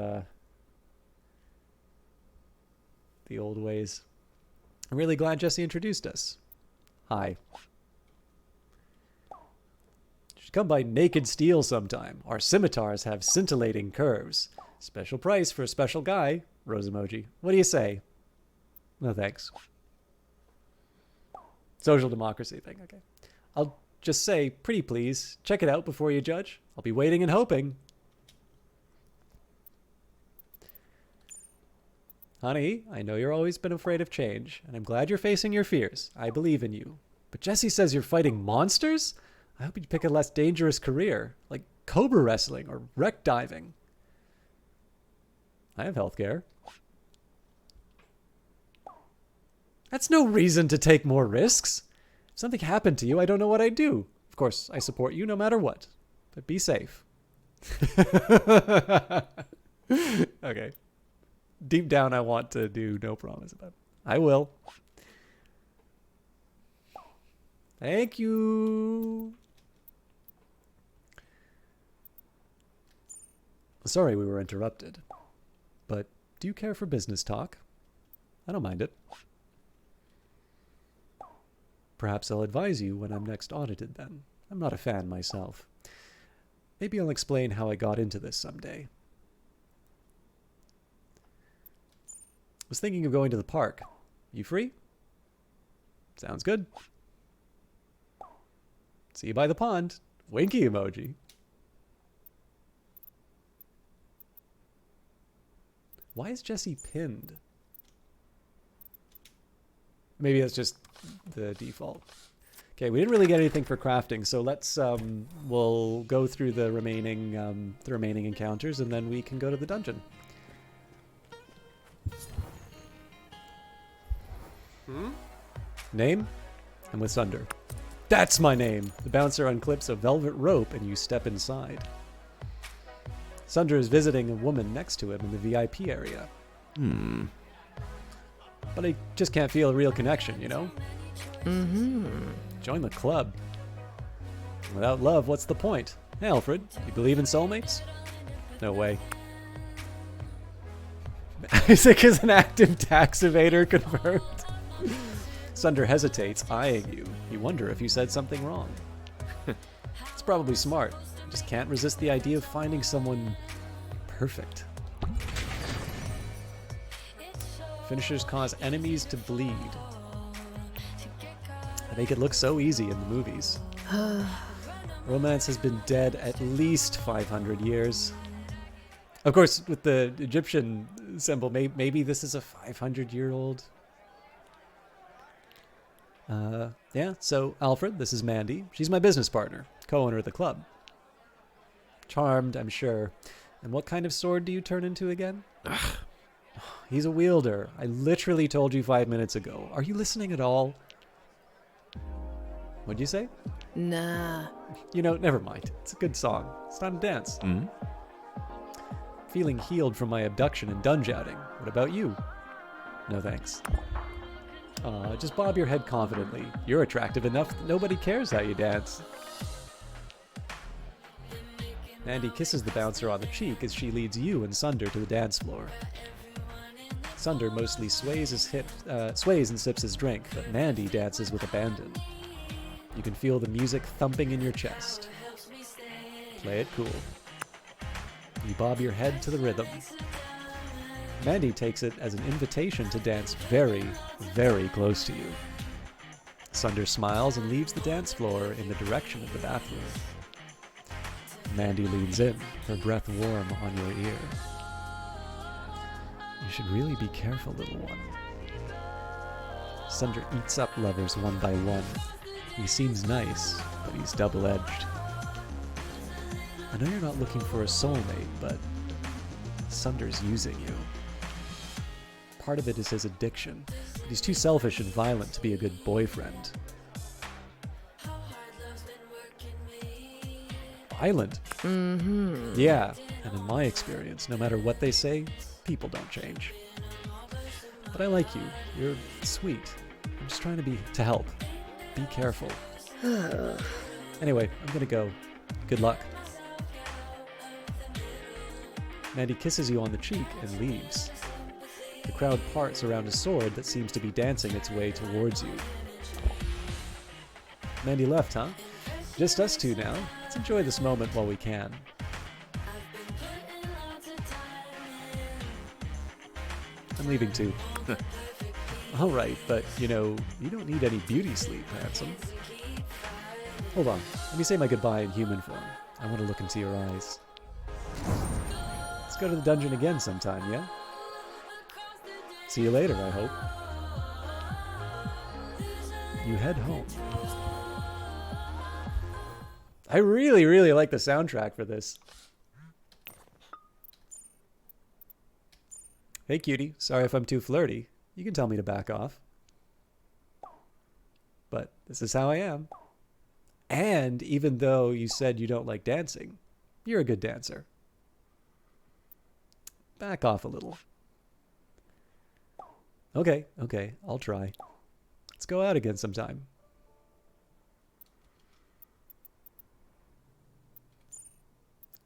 ways. I'm really glad Jesse introduced us. Hi. Should come by Naked Steel sometime. Our scimitars have scintillating curves. Special price for a special guy. Rose emoji. What do you say? No thanks. Social democracy thing. Okay. I'll just say, pretty please, check it out before you judge. I'll be waiting and hoping. Honey, I know you're always been afraid of change, and I'm glad you're facing your fears. I believe in you. But Jesse says you're fighting monsters? I hope you'd pick a less dangerous career, like cobra wrestling or wreck diving. I have healthcare. That's no reason to take more risks. If something happened to you, I don't know what I'd do. Of course, I support you no matter what. But be safe. Okay. Deep down, I want to do no promise about it. I will. Thank you. Sorry we were interrupted. But do you care for business talk? I don't mind it. Perhaps I'll advise you when I'm next audited then. I'm not a fan myself. Maybe I'll explain how I got into this someday. Was thinking of going to the park. You free? Sounds good. See you by the pond. Winky emoji. Why is Jesse pinned? Maybe that's just the default. Okay, we didn't really get anything for crafting, so let's we'll go through the remaining encounters, and then we can go to the dungeon. Name? I'm with Sunder. That's my name! The bouncer unclips a velvet rope and you step inside. Sunder is visiting a woman next to him in the VIP area. But I just can't feel a real connection, you know? Join the club. Without love, what's the point? Hey, Alfred, you believe in soulmates? No way. Isaac is an active tax evader confirmed. Sunder hesitates, eyeing you. You wonder if you said something wrong. It's probably smart. You just can't resist the idea of finding someone perfect. Finishers cause enemies to bleed. They make it look so easy in the movies. Romance has been dead at least 500 years. Of course, with the Egyptian symbol, maybe this is a 500-year-old. Yeah, so Alfred, this is Mandy. She's my business partner, co-owner of the club. Charmed, I'm sure. And what kind of sword do you turn into again? He's a wielder. I literally told you 5 minutes ago. Are you listening at all? What'd you say? Nah. You know, never mind. It's a good song. It's time to dance. Feeling healed from my abduction and dunge outing. What about you? No thanks. Just bob your head confidently. You're attractive enough that nobody cares how you dance. Mandy kisses the bouncer on the cheek as she leads you and Sunder to the dance floor. Sunder mostly sways and sips his drink, but Mandy dances with abandon. You can feel the music thumping in your chest. Play it cool. You bob your head to the rhythm. Mandy takes it as an invitation to dance very, very close to you. Sunder smiles and leaves the dance floor in the direction of the bathroom. Mandy leans in, her breath warm on your ear. You should really be careful, little one. Sunder eats up lovers one by one. He seems nice, but he's double-edged. I know you're not looking for a soulmate, but Sunder's using you. Part of it is his addiction, but he's too selfish and violent to be a good boyfriend. Violent? Yeah, and in my experience, no matter what they say, people don't change. But I like you. You're sweet. I'm just trying to help. Be careful. Anyway, I'm gonna go. Good luck. Mandy kisses you on the cheek and leaves. The crowd parts around a sword that seems to be dancing its way towards you. Mandy left, huh? Just us two now. Let's enjoy this moment while we can. I'm leaving too. Alright, but, you know, you don't need any beauty sleep, handsome. Hold on. Let me say my goodbye in human form. I want to look into your eyes. Let's go to the dungeon again sometime, yeah? See you later, I hope. You head home. I really, really like the soundtrack for this. Hey, cutie. Sorry if I'm too flirty. You can tell me to back off. But this is how I am. And even though you said you don't like dancing, you're a good dancer. Back off a little. Okay, I'll try. Let's go out again sometime.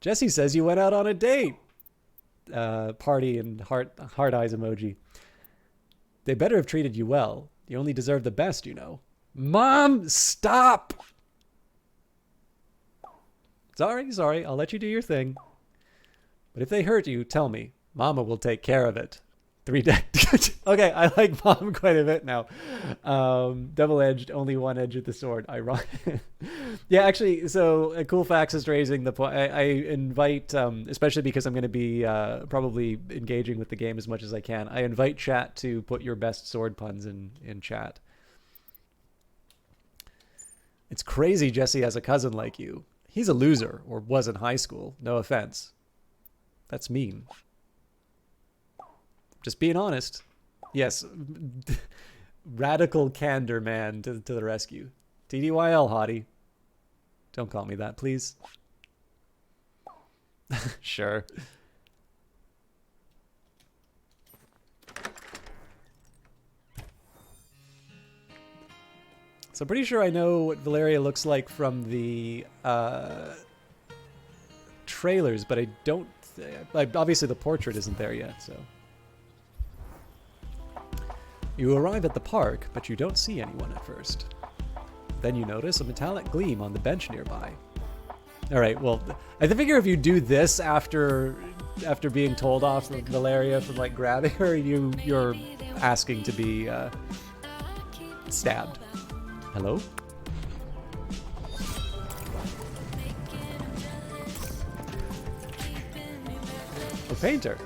Jesse says you went out on a date. Party and heart eyes emoji. They better have treated you well. You only deserve the best, you know. Mom, stop! Sorry, I'll let you do your thing. But if they hurt you, tell me. Mama will take care of it. 3 days. Okay, I like Mom quite a bit now. Double-edged, only one edge of the sword. Ironic. Yeah, actually, so Coolfax is raising the point. I invite, especially because I'm going to be probably engaging with the game as much as I can, I invite chat to put your best sword puns in chat. It's crazy Jesse has a cousin like you. He's a loser, or was in high school. No offense. That's mean. Just being honest. Yes. Radical candor man to the rescue. TDYL, hottie. Don't call me that, please. Sure. So I'm pretty sure I know what Valeria looks like from the trailers, but I don't... obviously the portrait isn't there yet, so... You arrive at the park, but you don't see anyone at first. Then you notice a metallic gleam on the bench nearby. Alright, well, I figure if you do this after being told off from Valeria from, like, grabbing her, you're asking to be, stabbed. Hello? A painter.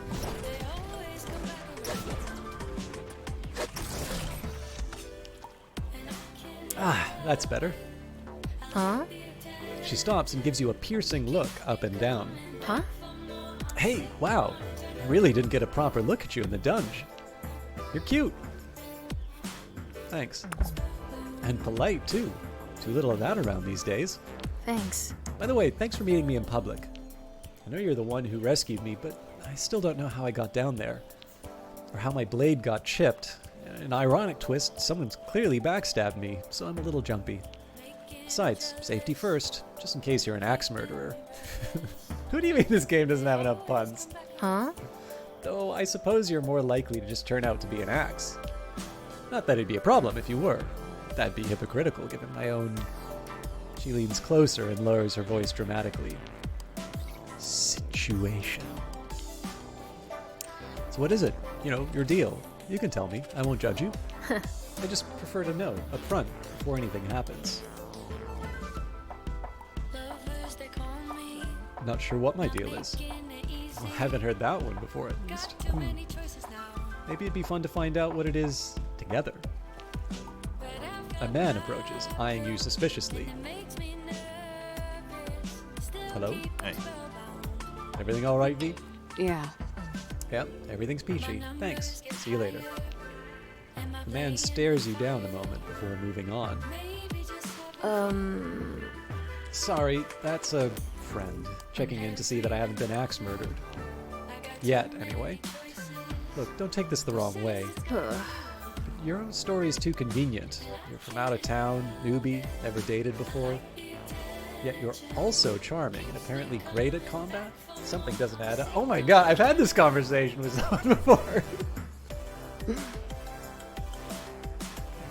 Ah, that's better. Huh? She stops and gives you a piercing look up and down. Huh? Hey, wow. I really didn't get a proper look at you in the dungeon. You're cute. Thanks. And polite, too. Too little of that around these days. Thanks. By the way, thanks for meeting me in public. I know you're the one who rescued me, but I still don't know how I got down there. Or how my blade got chipped. An ironic twist, someone's clearly backstabbed me, so I'm a little jumpy. Besides, safety first, just in case you're an axe murderer. Who do you mean this game doesn't have enough puns? Huh? Though I suppose you're more likely to just turn out to be an axe. Not that it'd be a problem if you were. That'd be hypocritical given my own... She leans closer and lowers her voice dramatically. Situation. So what is it? You know, your deal. You can tell me. I won't judge you. I just prefer to know, up front, before anything happens. Not sure what my deal is. Well, I haven't heard that one before, at least. Maybe it'd be fun to find out what it is together. A man approaches, eyeing you suspiciously. Hello? Hey. Everything all right, V? Yeah. Yep, everything's peachy. Thanks. See you later. The man stares you down a moment before moving on. Sorry, that's a friend. Checking in to see that I haven't been axe murdered. Yet, anyway. Look, don't take this the wrong way. Your own story is too convenient. You're from out of town, newbie, never dated before. Yet you're also charming and apparently great at combat? Something doesn't add up. Oh my god, I've had this conversation with someone before.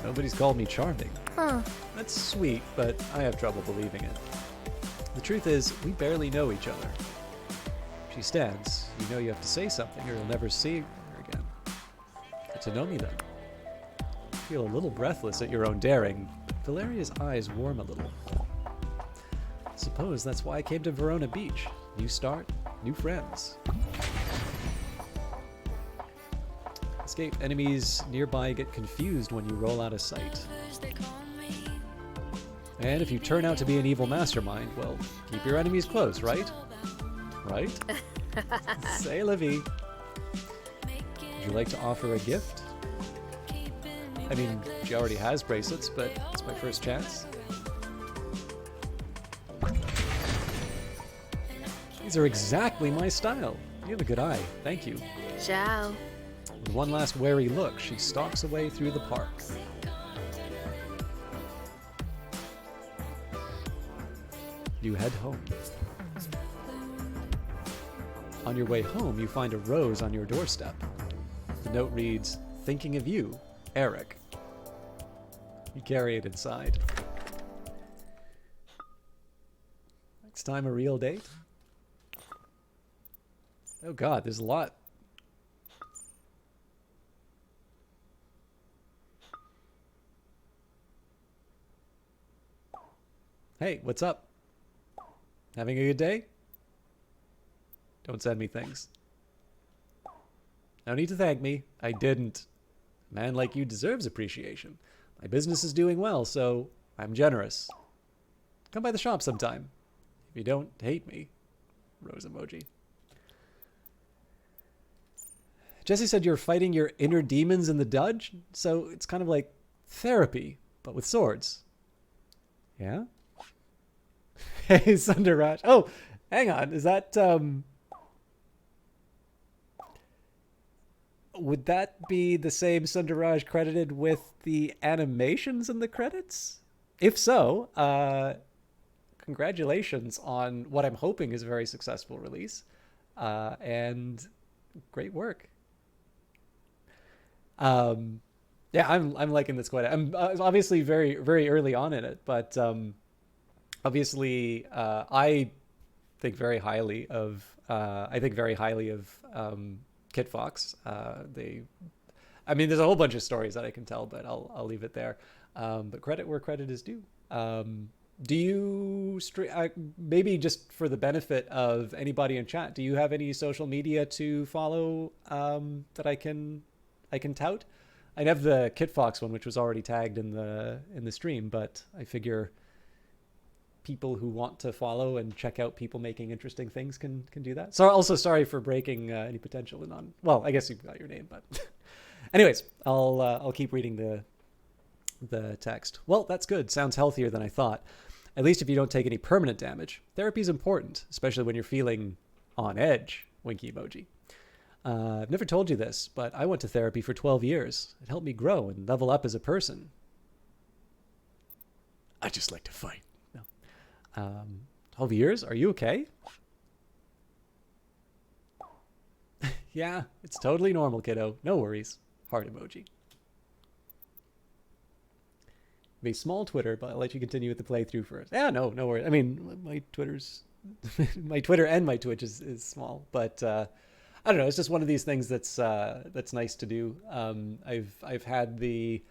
Nobody's called me charming. Huh. That's sweet, but I have trouble believing it. The truth is, we barely know each other. She stands. You know you have to say something or you'll never see her again. Get to know me then. You feel a little breathless at your own daring, but Valeria's eyes warm a little. Suppose that's why I came to Verona Beach. New start, new friends. Escape. Enemies nearby get confused when you roll out of sight. And if you turn out to be an evil mastermind, well, keep your enemies close, right? Right? Say la vie. Would you like to offer a gift? I mean, she already has bracelets, but it's my first chance. These are exactly my style. You have a good eye. Thank you. Ciao. With one last wary look, she stalks away through the park. You head home. On your way home, you find a rose on your doorstep. The note reads, "Thinking of you, Eric." You carry it inside. Next time, a real date? Oh god, there's a lot. Hey, what's up? Having a good day? Don't send me things. No need to thank me. I didn't. A man like you deserves appreciation. My business is doing well, so I'm generous. Come by the shop sometime. If you don't hate me. Rose emoji. Jesse said you're fighting your inner demons in the Dudge, so it's kind of like therapy, but with swords. Yeah? Hey, Sundaraj. Oh, hang on. Is that, would that be the same Sundaraj credited with the animations in the credits? If so, congratulations on what I'm hoping is a very successful release. And great work. Yeah, I'm liking this quite. I'm obviously very, very early on in it, but obviously I think very highly of Kit Fox. I mean, there's a whole bunch of stories that I can tell, but I'll leave it there. But credit where credit is due. Do you maybe just for the benefit of anybody in chat, do you have any social media to follow that I can tout? I have the Kit Fox one, which was already tagged in the stream, but I figure people who want to follow and check out people making interesting things can do that. So also sorry for breaking any potential well, I guess you've got your name, but anyways, I'll keep reading the text. Well, that's good. Sounds healthier than I thought. At least if you don't take any permanent damage. Therapy is important, especially when you're feeling on edge. Winky emoji. I've never told you this, but I went to therapy for 12 years. It helped me grow and level up as a person. I just like to fight. No. 12 years? Are you okay? Yeah, it's totally normal, kiddo. No worries. Heart emoji. A small Twitter, but I'll let you continue with the playthrough first. Yeah, no worries. I mean, my Twitter's... my Twitter and my Twitch is small, but... I don't know. It's just one of these things that's nice to do. I've had the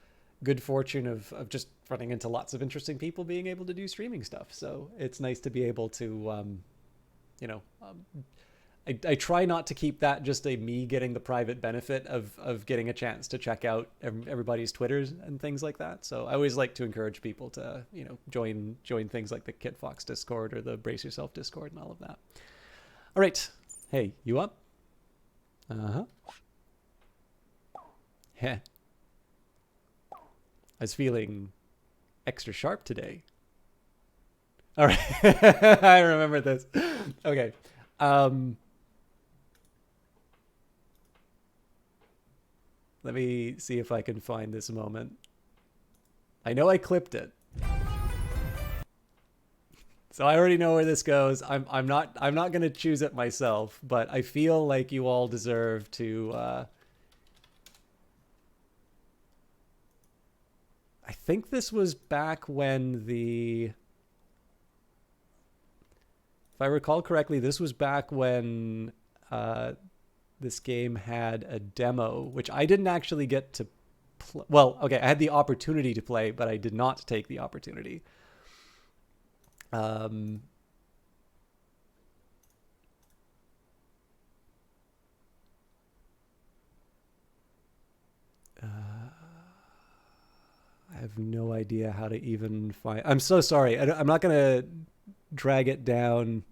good fortune of just running into lots of interesting people being able to do streaming stuff. So it's nice to be able to, I try not to keep that just a me getting the private benefit of getting a chance to check out everybody's Twitters and things like that. So I always like to encourage people to, join things like the Kit Fox Discord or the Brace Yourself Discord and all of that. All right. Hey, you up? Uh-huh. Heh. I was feeling extra sharp today. All right. I remember this. Okay. Let me see if I can find this moment. I know I clipped it. So I already know where this goes. I'm not going to choose it myself, but I feel like you all deserve to I think this was back when if I recall correctly, this was back when this game had a demo, which I didn't actually get to play. Well, okay, I had the opportunity to play, but I did not take the opportunity. I have no idea how to even find. I'm so sorry. I'm not going to drag it down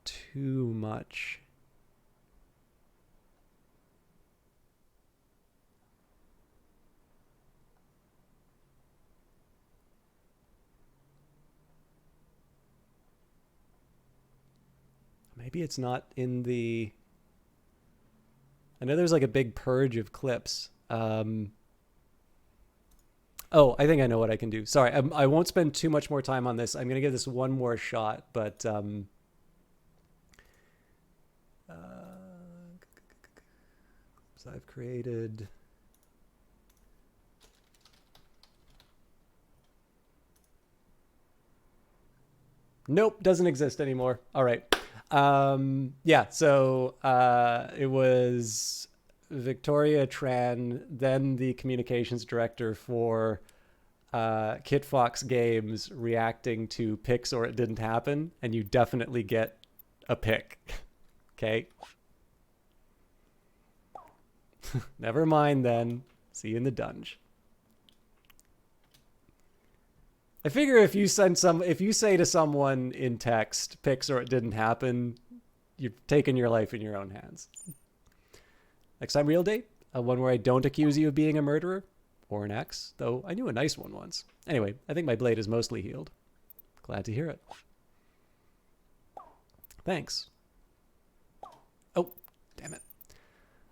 too much. Maybe it's not in the... I know there's like a big purge of clips. Oh, I think I know what I can do. Sorry, I won't spend too much more time on this. I'm going to give this one more shot, but... so I've created... Nope, doesn't exist anymore. All right. Yeah, so it was Victoria Tran, then the communications director for Kit Fox Games, reacting to pics or it didn't happen, and you definitely get a pic. Okay? Never mind then. See you in the dungeon. I figure if you say to someone in text, pics or it didn't happen, you've taken your life in your own hands. Next time, real date, one where I don't accuse you of being a murderer or an ex, though I knew a nice one once. Anyway, I think my blade is mostly healed. Glad to hear it. Thanks. Oh, damn it.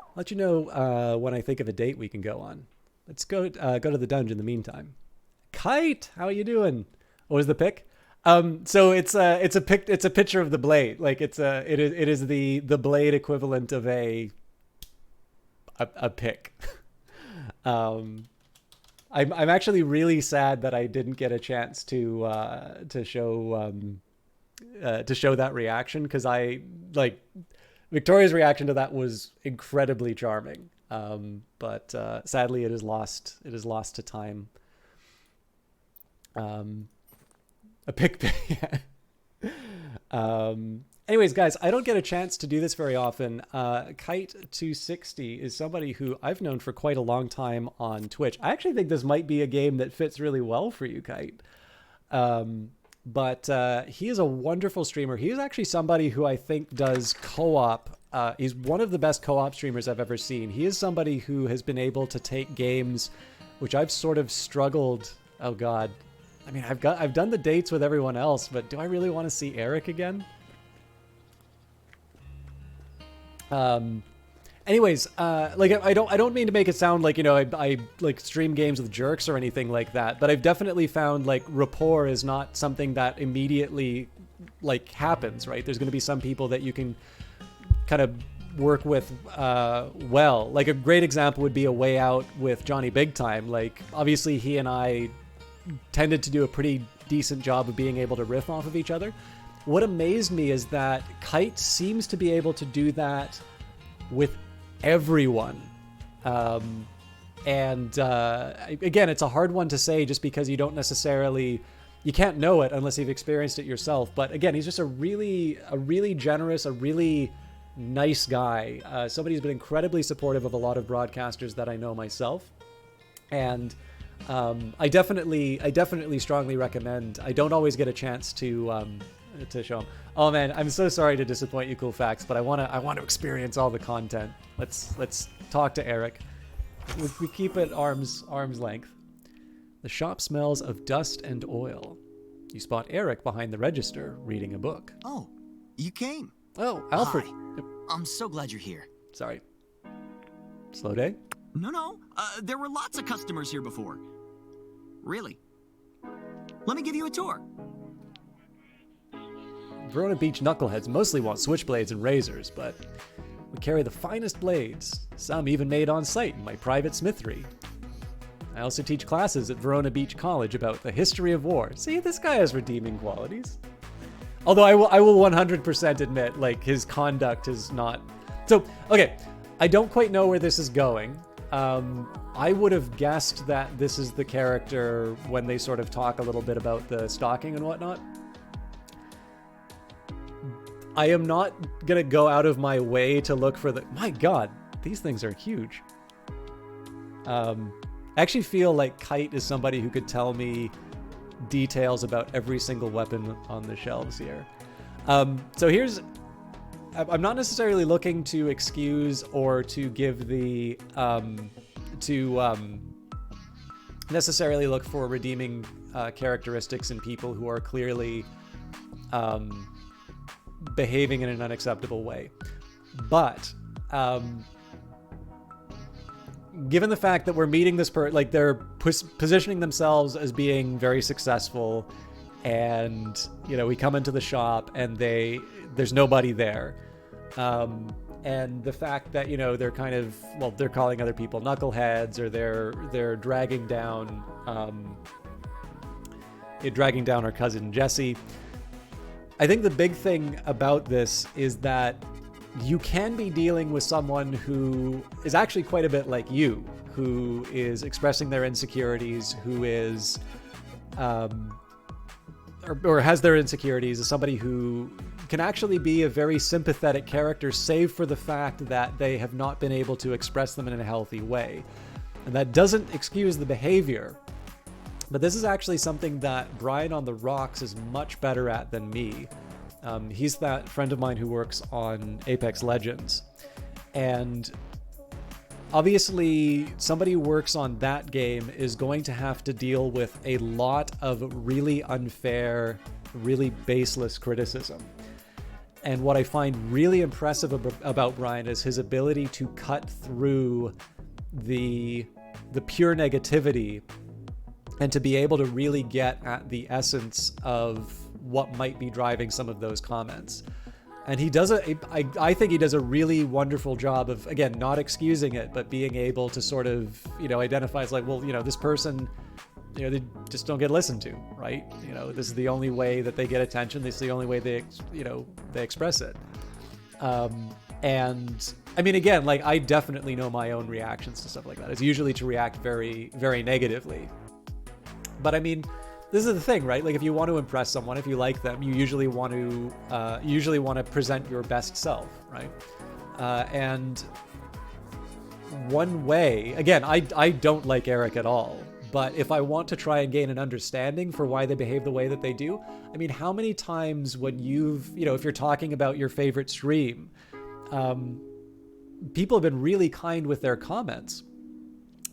I'll let you know when I think of a date we can go on. Let's go to the dungeon in the meantime. Kite, how are you doing? What was the pic? So it's a picture of the blade. Like it is the blade equivalent of a pic. I'm actually really sad that I didn't get a chance to show that reaction, because I like Victoria's reaction to that was incredibly charming. But sadly it is lost to time. A pic. Anyways, guys, I don't get a chance to do this very often. Kite260 is somebody who I've known for quite a long time on Twitch. I actually think this might be a game that fits really well for you, Kite. But he is a wonderful streamer. He is actually somebody who I think does co-op. He's one of the best co-op streamers I've ever seen. He is somebody who has been able to take games which I've sort of struggled. Oh God. I mean, I've done the dates with everyone else, but do I really want to see Eric again? Anyways, like I don't mean to make it sound like, you know, I like stream games with jerks or anything like that, but I've definitely found like rapport is not something that immediately like happens, right? There's going to be some people that you can kind of work with well. Like a great example would be A Way Out with Johnny Big Time. Like obviously he and I tended to do a pretty decent job of being able to riff off of each other. What amazed me is that Kite seems to be able to do that with everyone. Again, it's a hard one to say just because you can't know it unless you've experienced it yourself. But again, he's just a really generous, a really nice guy. Somebody who's been incredibly supportive of a lot of broadcasters that I know myself. And I definitely strongly recommend. I don't always get a chance to show them. Oh man, I'm so sorry to disappoint you, Cool Facts, but I want to experience all the content. Let's talk to Eric. We keep it arm's length. The shop smells of dust and oil. You spot Eric behind the register reading a book. Oh, you came. Oh, Alfred. Hi. I'm so glad you're here. Sorry. Slow day? No. There were lots of customers here before. Really. Let me give you a tour. Verona Beach knuckleheads mostly want switchblades and razors, but we carry the finest blades, some even made on site in my private smithery. I also teach classes at Verona Beach College about the history of war. See, this guy has redeeming qualities. Although I will 100% admit, like, his conduct is not... So, okay, I don't quite know where this is going. I would have guessed that this is the character when they sort of talk a little bit about the stalking and whatnot. I am not gonna go out of my way to look for the... My god, these things are huge. I actually feel like Kite is somebody who could tell me details about every single weapon on the shelves here. So here's... I'm not necessarily looking to excuse or to give the... necessarily look for redeeming characteristics in people who are clearly behaving in an unacceptable way. But given the fact that we're meeting this like they're positioning themselves as being very successful, and you know, we come into the shop and there's nobody there, and the fact that, you know, they're kind of, well, they're calling other people knuckleheads, or they're dragging down our cousin Jesse. I think the big thing about this is that you can be dealing with someone who is actually quite a bit like you, who is expressing their insecurities, who is, or has their insecurities, as somebody who can actually be a very sympathetic character, save for the fact that they have not been able to express them in a healthy way. And that doesn't excuse the behavior. But this is actually something that Brian on the Rocks is much better at than me. He's that friend of mine who works on Apex Legends. And obviously, somebody who works on that game is going to have to deal with a lot of really unfair, really baseless criticism. And what I find really impressive about Brian is his ability to cut through the pure negativity and to be able to really get at the essence of what might be driving some of those comments. And he does I think he does a really wonderful job of, again, not excusing it, but being able to sort of, you know, identify as like, well, you know, this person, you know, they just don't get listened to, right? You know, this is the only way that they get attention. This is the only way they express it. And I mean, again, like, I definitely know my own reactions to stuff like that. It's usually to react very, very negatively. But I mean, this is the thing, right? Like, if you want to impress someone, if you like them, you usually want to present your best self, right? And one way, again, I don't like Eric at all, but if I want to try and gain an understanding for why they behave the way that they do, I mean, how many times when if you're talking about your favorite stream, people have been really kind with their comments.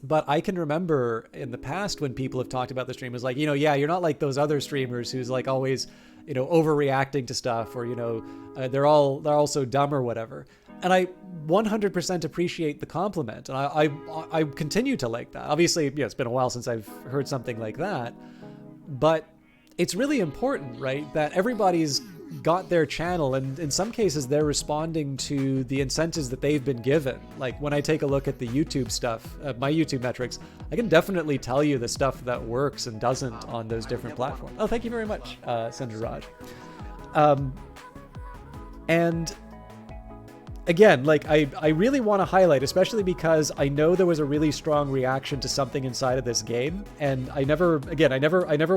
But I can remember in the past when people have talked about the stream as like, you know, yeah, you're not like those other streamers who's like always, you know, overreacting to stuff, or, you know, they're all so dumb or whatever. And I 100% appreciate the compliment. And I continue to like that. Obviously, yeah, it's been a while since I've heard something like that, but it's really important, right? That everybody's got their channel, and in some cases they're responding to the incentives that they've been given. Like, when I take a look at the YouTube stuff, my YouTube metrics, I can definitely tell you the stuff that works and doesn't on those different platforms. Oh, thank you very much, Senator Raj. And again, like, I really want to highlight, especially because I know there was a really strong reaction to something inside of this game, and I never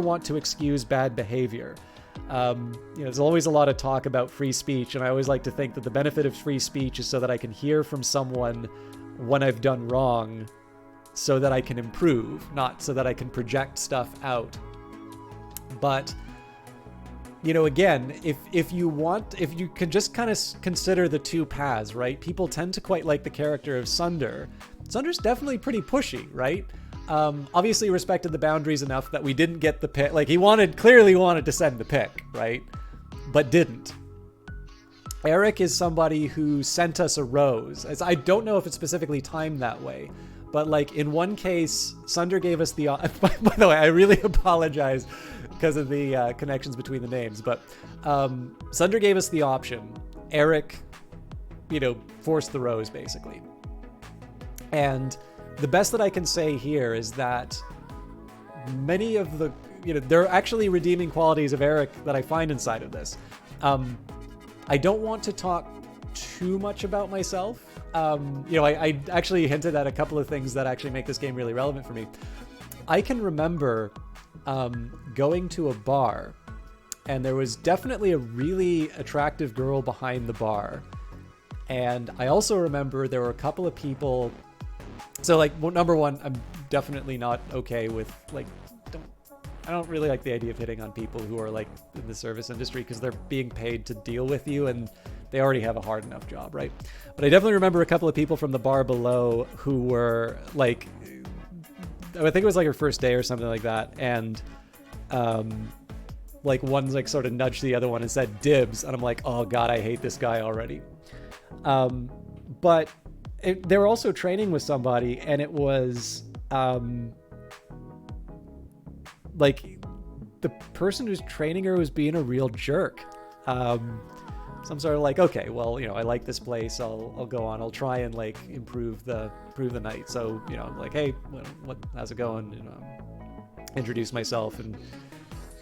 want to excuse bad behavior. There's always a lot of talk about free speech, and I always like to think that the benefit of free speech is so that I can hear from someone when I've done wrong, so that I can improve, not so that I can project stuff out. But, you know, again, if you can just kind of consider the two paths, right? People tend to quite like the character of Sunder. Sunder's definitely pretty pushy, right? Obviously respected the boundaries enough that we didn't get the pick. Like, he clearly wanted to send the pick, right? But didn't. Eric is somebody who sent us a rose. I don't know if it's specifically timed that way, but like in one case, Sunder gave us the. By the way, I really apologize because of the connections between the names, but Sunder gave us the option. Eric, forced the rose basically. And the best that I can say here is that many of the, there are actually redeeming qualities of Eric that I find inside of this. I don't want to talk too much about myself. I actually hinted at a couple of things that actually make this game really relevant for me. I can remember going to a bar, and there was definitely a really attractive girl behind the bar. And I also remember there were a couple of people. So, like, number one, I'm definitely not okay with, like, I don't really like the idea of hitting on people who are, like, in the service industry because they're being paid to deal with you and they already have a hard enough job, right? But I definitely remember a couple of people from the bar below who were, like, I think it was, like, her first day or something like that. And, like, one's, like, sort of nudged the other one and said dibs. And I'm like, oh, God, I hate this guy already. But they were also training with somebody, and it was like the person who's training her was being a real jerk. So I'm sort of like, okay, well, I like this place. I'll go on. I'll try and like improve the night. So like, hey, how's it going? Introduce myself and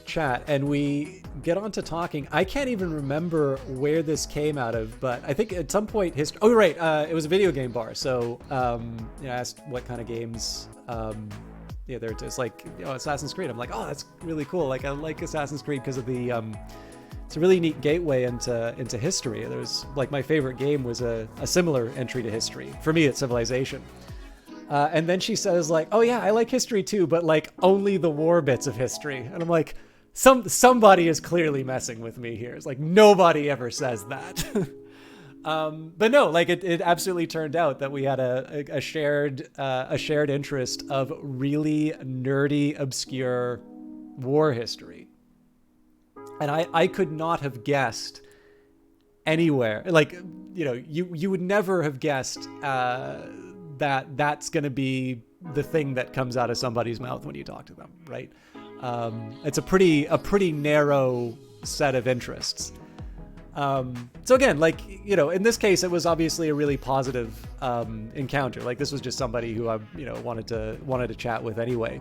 chat, and we get on to talking. I can't even remember where this came out of, but I think at some point oh right, it was a video game bar. So I asked what kind of games it's like Assassin's Creed. I'm like, oh, that's really cool. Like, I like Assassin's Creed because of the it's a really neat gateway into history. There's like, my favorite game was a similar entry to history. For me, it's Civilization. And then she says like, oh yeah, I like history too, but like only the war bits of history. And I'm like, somebody is clearly messing with me here. It's like, nobody ever says that. But no, like it absolutely turned out that we had a shared interest of really nerdy, obscure war history. And I could not have guessed anywhere. Like, you would never have guessed that's going to be the thing that comes out of somebody's mouth when you talk to them, right? It's a pretty narrow set of interests. So again, like, in this case, it was obviously a really positive encounter. Like, this was just somebody who I wanted to chat with anyway.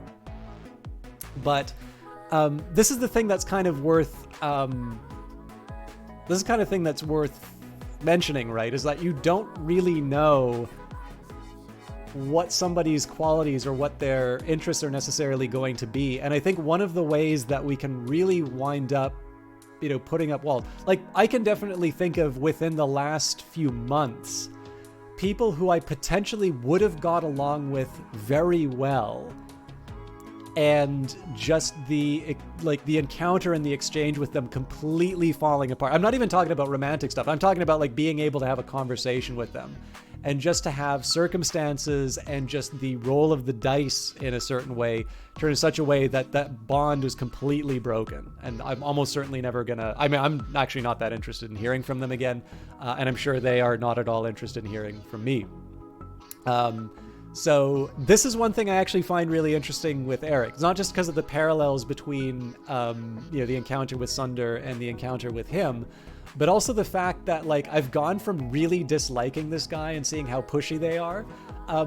But this is the thing that's kind of worth this is the kind of thing that's worth mentioning, right? Is that you don't really know what somebody's qualities or what their interests are necessarily going to be. And I think one of the ways that we can really wind up, putting up walls, like, I can definitely think of within the last few months, people who I potentially would have got along with very well, and just the encounter and the exchange with them completely falling apart. I'm not even talking about romantic stuff. I'm talking about like being able to have a conversation with them, and just to have circumstances and just the roll of the dice in a certain way turn in such a way that that bond is completely broken. And I'm almost certainly never gonna, I'm actually not that interested in hearing from them again. And I'm sure they are not at all interested in hearing from me. So this is one thing I actually find really interesting with Eric. It's not just because of the parallels between, the encounter with Sunder and the encounter with him, but also the fact that, like, I've gone from really disliking this guy and seeing how pushy they are,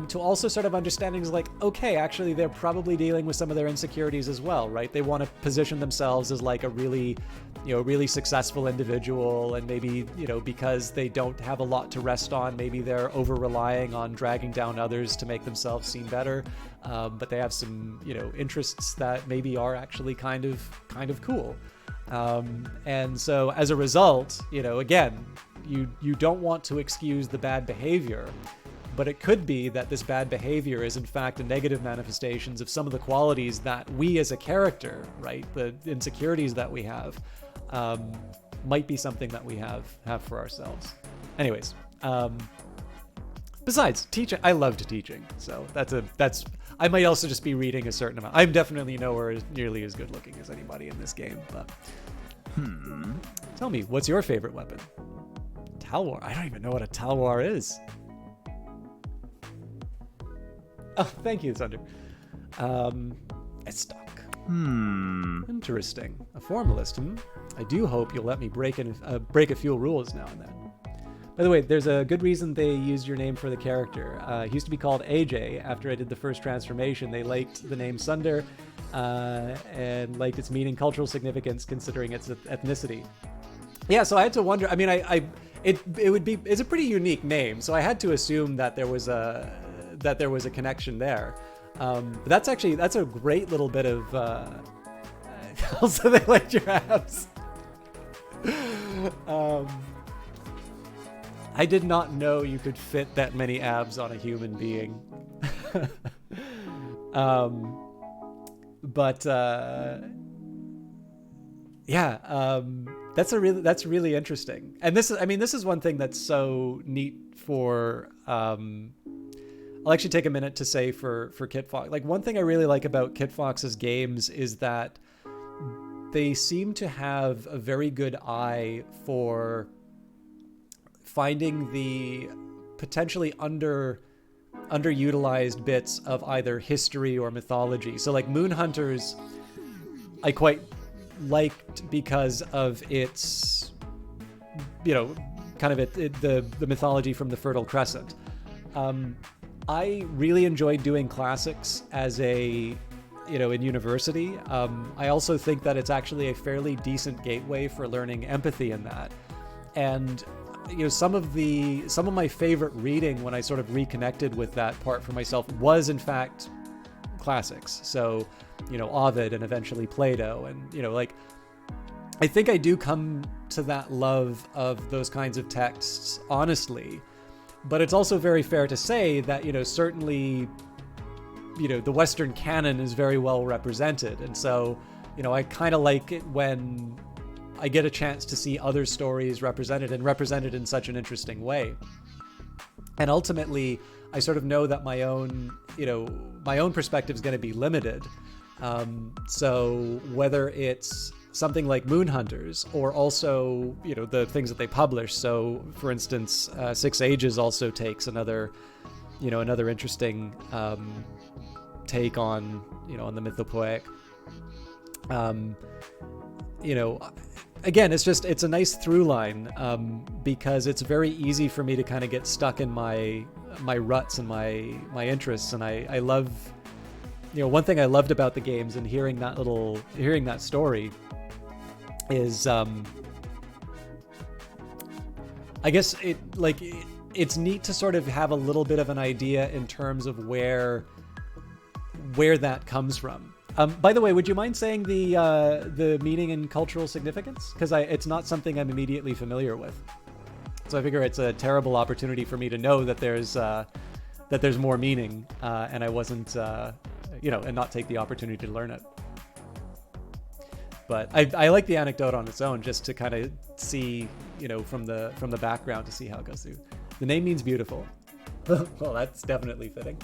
to also sort of understanding, like, okay, actually they're probably dealing with some of their insecurities as well, right? They want to position themselves as like a really, really successful individual, and maybe, because they don't have a lot to rest on, maybe they're over relying on dragging down others to make themselves seem better. But they have some, interests that maybe are actually kind of cool. And so as a result, again, you don't want to excuse the bad behavior, but it could be that this bad behavior is in fact a negative manifestations of some of the qualities that we as a character, right, the insecurities that we have, might be something that we have for ourselves. Anyways, besides teaching, I loved teaching, so that's I might also just be reading a certain amount. I'm definitely nowhere nearly as good looking as anybody in this game, but tell me, what's your favorite weapon? Talwar? I don't even know what a Talwar is. Oh, thank you, Thunder. Estoc. Interesting. A formalist, I do hope you'll let me break a few rules now and then. By the way, there's a good reason they used your name for the character. He used to be called AJ. After I did the first transformation, they liked the name Sunder and liked its meaning, cultural significance, considering its ethnicity. Yeah, so I had to wonder. I mean, it's a pretty unique name, so I had to assume that there was a connection there. But that's a great little bit of. Also, they liked your abs. I did not know you could fit that many abs on a human being. That's really interesting. And this is one thing that's so neat for. I'll actually take a minute to say for Kitfox. Like, one thing I really like about Kitfox's games is that they seem to have a very good eye for finding the potentially underutilized bits of either history or mythology. So like Moon Hunters, I quite liked because of its, kind of the mythology from the Fertile Crescent. I really enjoyed doing classics as in university. I also think that it's actually a fairly decent gateway for learning empathy in that. And some of my favorite reading when I sort of reconnected with that part for myself was in fact classics. So, Ovid and eventually Plato, and I think I do come to that love of those kinds of texts honestly, but it's also very fair to say that, certainly, the Western canon is very well represented. And so, I kind of like it when I get a chance to see other stories represented in such an interesting way. And ultimately, I sort of know that my own perspective is going to be limited. So whether it's something like Moon Hunters or also, the things that they publish. So for instance, Six Ages also takes another interesting take on the mythopoeic. Again, it's a nice through line because it's very easy for me to kind of get stuck in my ruts and my interests. And I love, one thing I loved about the games and hearing that story is, I guess it's neat to sort of have a little bit of an idea in terms of where that comes from. By the way, would you mind saying the meaning and cultural significance? Because it's not something I'm immediately familiar with. So I figure it's a terrible opportunity for me to know that there's more meaning, and I wasn't, and not take the opportunity to learn it. But I like the anecdote on its own, just to kind of see, from the background, to see how it goes through. The name means beautiful. Well, that's definitely fitting.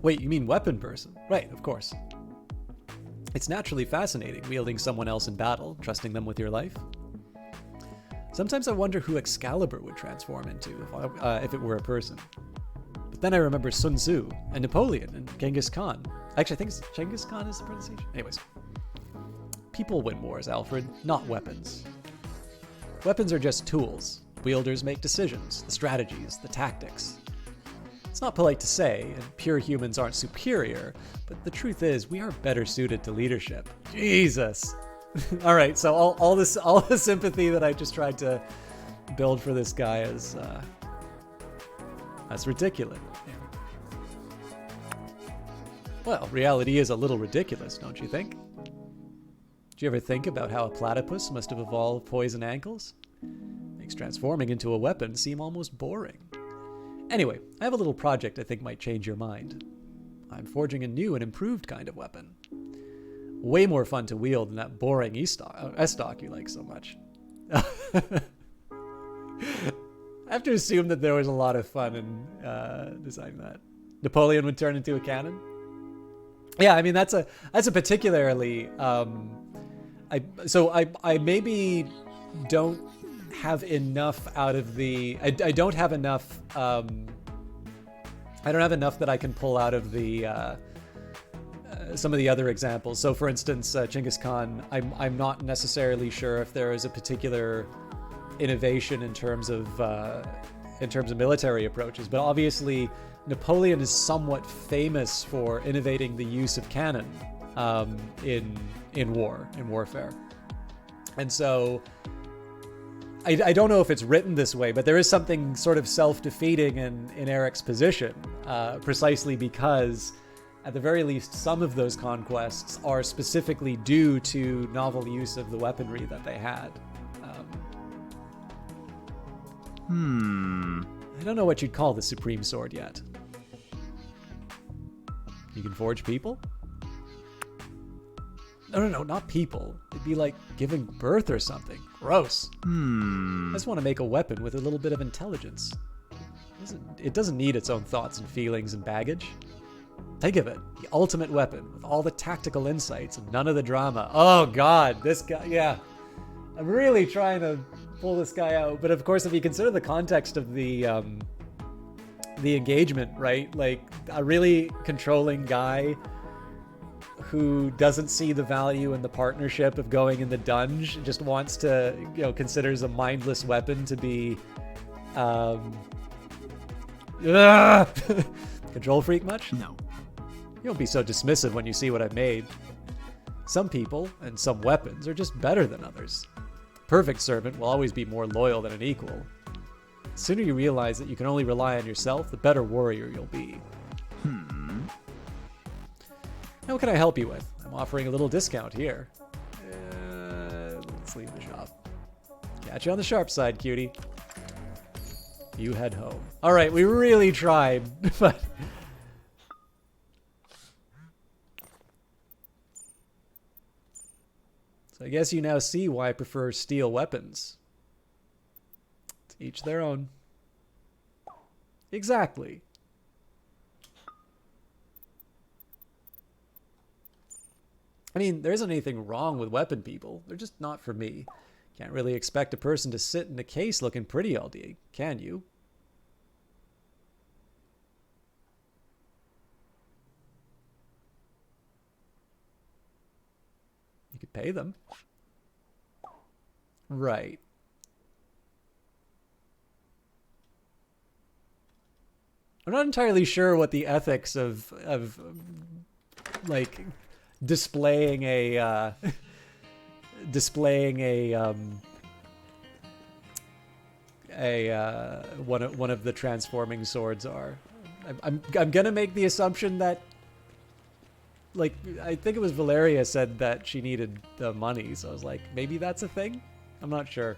Wait, you mean weapon person? Right, of course. It's naturally fascinating, wielding someone else in battle, trusting them with your life. Sometimes I wonder who Excalibur would transform into if it were a person. But then I remember Sun Tzu and Napoleon and Genghis Khan. Actually, I think it's Genghis Khan is the pronunciation. Anyways. People win wars, Alfred, not weapons. Weapons are just tools. Wielders make decisions, the strategies, the tactics. It's not polite to say, and pure humans aren't superior, but the truth is, we are better suited to leadership. Jesus. All right, so all the sympathy that I just tried to build for this guy is that's ridiculous. Yeah. Well, reality is a little ridiculous, don't you think? Do you ever think about how a platypus must have evolved poison ankles? Makes transforming into a weapon seem almost boring. Anyway, I have a little project I think might change your mind. I'm forging a new and improved kind of weapon. Way more fun to wield than that boring S-stock you like so much. I have to assume that there was a lot of fun in designing that. Napoleon would turn into a cannon? Yeah, I mean that's a particularly I maybe don't have enough out of the I don't have enough I don't have enough that I can pull out of the some of the other examples. So for instance, Genghis Khan, I'm not necessarily sure if there is a particular innovation in terms of military approaches, but obviously Napoleon is somewhat famous for innovating the use of cannon in warfare. And so I don't know if it's written this way, but there is something sort of self-defeating in Eric's position, precisely because at the very least some of those conquests are specifically due to novel use of the weaponry that they had. I don't know what you'd call the Supreme Sword yet. You can forge people? No, not people. It'd be like giving birth or something. Gross. I just want to make a weapon with a little bit of intelligence. It doesn't need its own thoughts and feelings and baggage. Think of it. The ultimate weapon with all the tactical insights and none of the drama. Oh god, this guy, yeah. I'm really trying to pull this guy out, but of course if you consider the context of the engagement, right? Like a really controlling guy who doesn't see the value in the partnership of going in the dungeon, just wants to, considers a mindless weapon to be control freak much? No. You don't be so dismissive when you see what I've made. Some people and some weapons are just better than others. Perfect servant will always be more loyal than an equal. The sooner you realize that you can only rely on yourself, the better warrior you'll be. Now, what can I help you with? I'm offering a little discount here. Let's leave the shop. Catch you on the sharp side, cutie. You head home. All right, we really tried, but... So I guess you now see why I prefer steel weapons. To each their own. Exactly. I mean, there isn't anything wrong with weapon people. They're just not for me. Can't really expect a person to sit in a case looking pretty all day, can you? You could pay them. Right. I'm not entirely sure what the ethics of like displaying a one of the transforming swords are. I'm gonna make the assumption that, like, I think it was Valeria said that she needed the money, so I was like, maybe that's a thing? I'm not sure.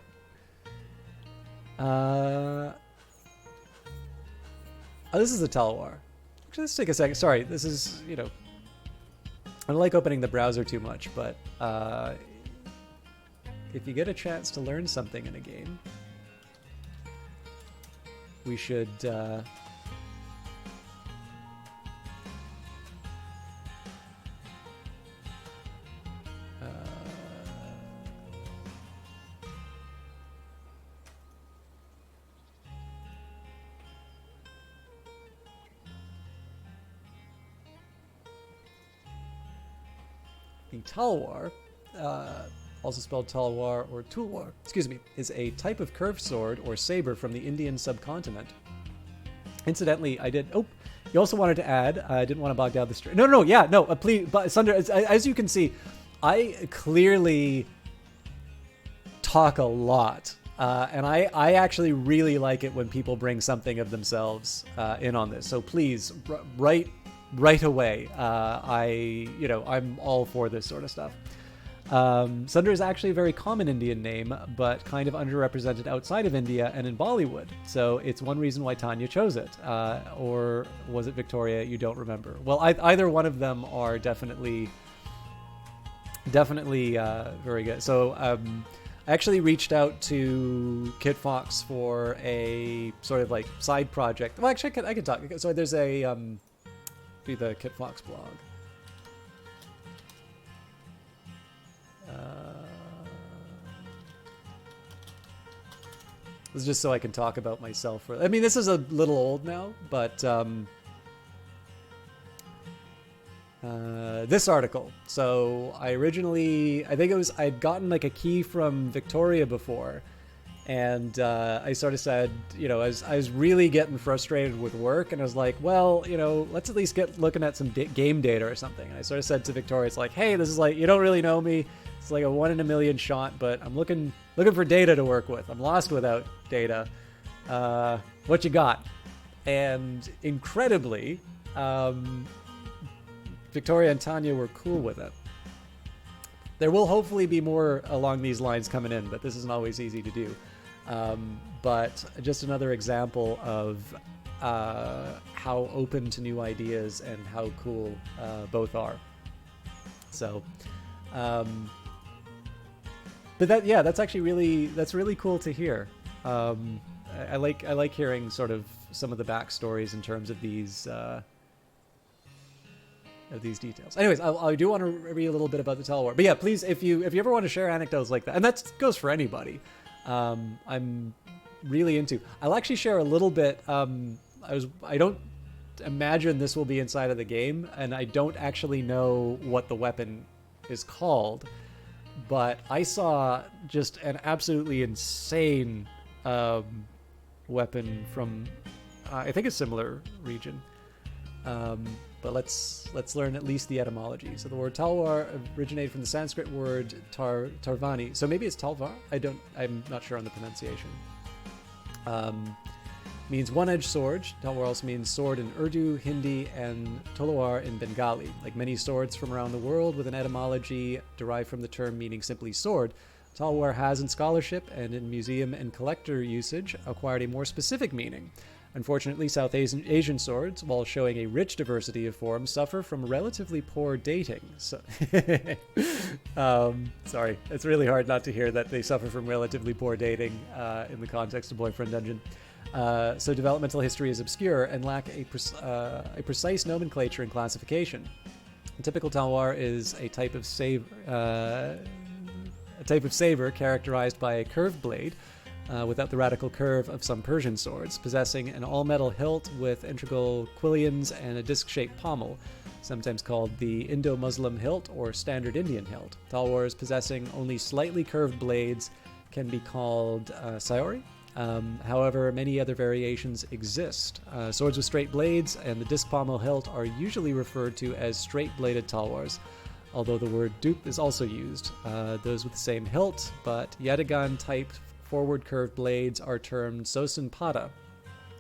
Oh, this is a Talwar. Actually, let's take a second. Sorry, this is, I don't like opening the browser too much, but if you get a chance to learn something in a game, we should... The Talwar, also spelled Talwar or Tulwar, excuse me, is a type of curved sword or saber from the Indian subcontinent. Incidentally, you also wanted to add, I didn't want to bog down the stream. No, please, but Sunder, as you can see, I clearly talk a lot. And I actually really like it when people bring something of themselves in on this. So please, right away. I'm all for this sort of stuff. Sundar is actually a very common Indian name, but kind of underrepresented outside of India and in Bollywood. So it's one reason why Tanya chose it. Or was it Victoria? You don't remember. Well, either one of them are definitely very good. So I actually reached out to Kit Fox for a sort of like side project. Well, actually, I could talk. So there's a... be the Kit Fox blog. It's just so I can talk about myself. I mean, this is a little old now, but this article. So I think I'd gotten like a key from Victoria before, and I sort of said, I was really getting frustrated with work, and I was like, well, let's at least get looking at some game data or something. And I sort of said to Victoria, it's like, hey, this is like, you don't really know me. It's like a 1 in a million shot, but I'm looking for data to work with. I'm lost without data. What you got? And incredibly, Victoria and Tanya were cool with it. There will hopefully be more along these lines coming in, but this isn't always easy to do. But just another example of how open to new ideas and how cool both are. So, but that's actually really cool to hear. I like hearing sort of some of the backstories in terms of these details. Anyways, I do want to read a little bit about the Tall War. But yeah, please, if you ever want to share anecdotes like that, and that goes for anybody, I'm really into. I'll actually share a little bit. I don't imagine this will be inside of the game, and I don't actually know what the weapon is called, but I saw just an absolutely insane weapon from I think a similar region. But let's learn at least the etymology. So the word talwar originated from the Sanskrit word tarvani. So maybe it's talvar. I'm not sure on the pronunciation. Means one-edged sword. Talwar also means sword in Urdu, Hindi, and tolwar in Bengali. Like many swords from around the world with an etymology derived from the term meaning simply sword, talwar has in scholarship and in museum and collector usage acquired a more specific meaning. Unfortunately, South Asian swords, while showing a rich diversity of forms, suffer from relatively poor dating. So, sorry, it's really hard not to hear that they suffer from relatively poor dating in the context of Boyfriend Dungeon. So developmental history is obscure and lack a precise nomenclature and classification. A typical talwar is a type of saber characterized by a curved blade, without the radical curve of some Persian swords, possessing an all-metal hilt with integral quillions and a disc-shaped pommel, sometimes called the Indo-Muslim hilt or standard Indian hilt. Talwars possessing only slightly curved blades can be called sayori. However, many other variations exist. Swords with straight blades and the disc pommel hilt are usually referred to as straight-bladed talwars, although the word dupe is also used. Those with the same hilt, but yatagan-type forward curved blades are termed sosan pada.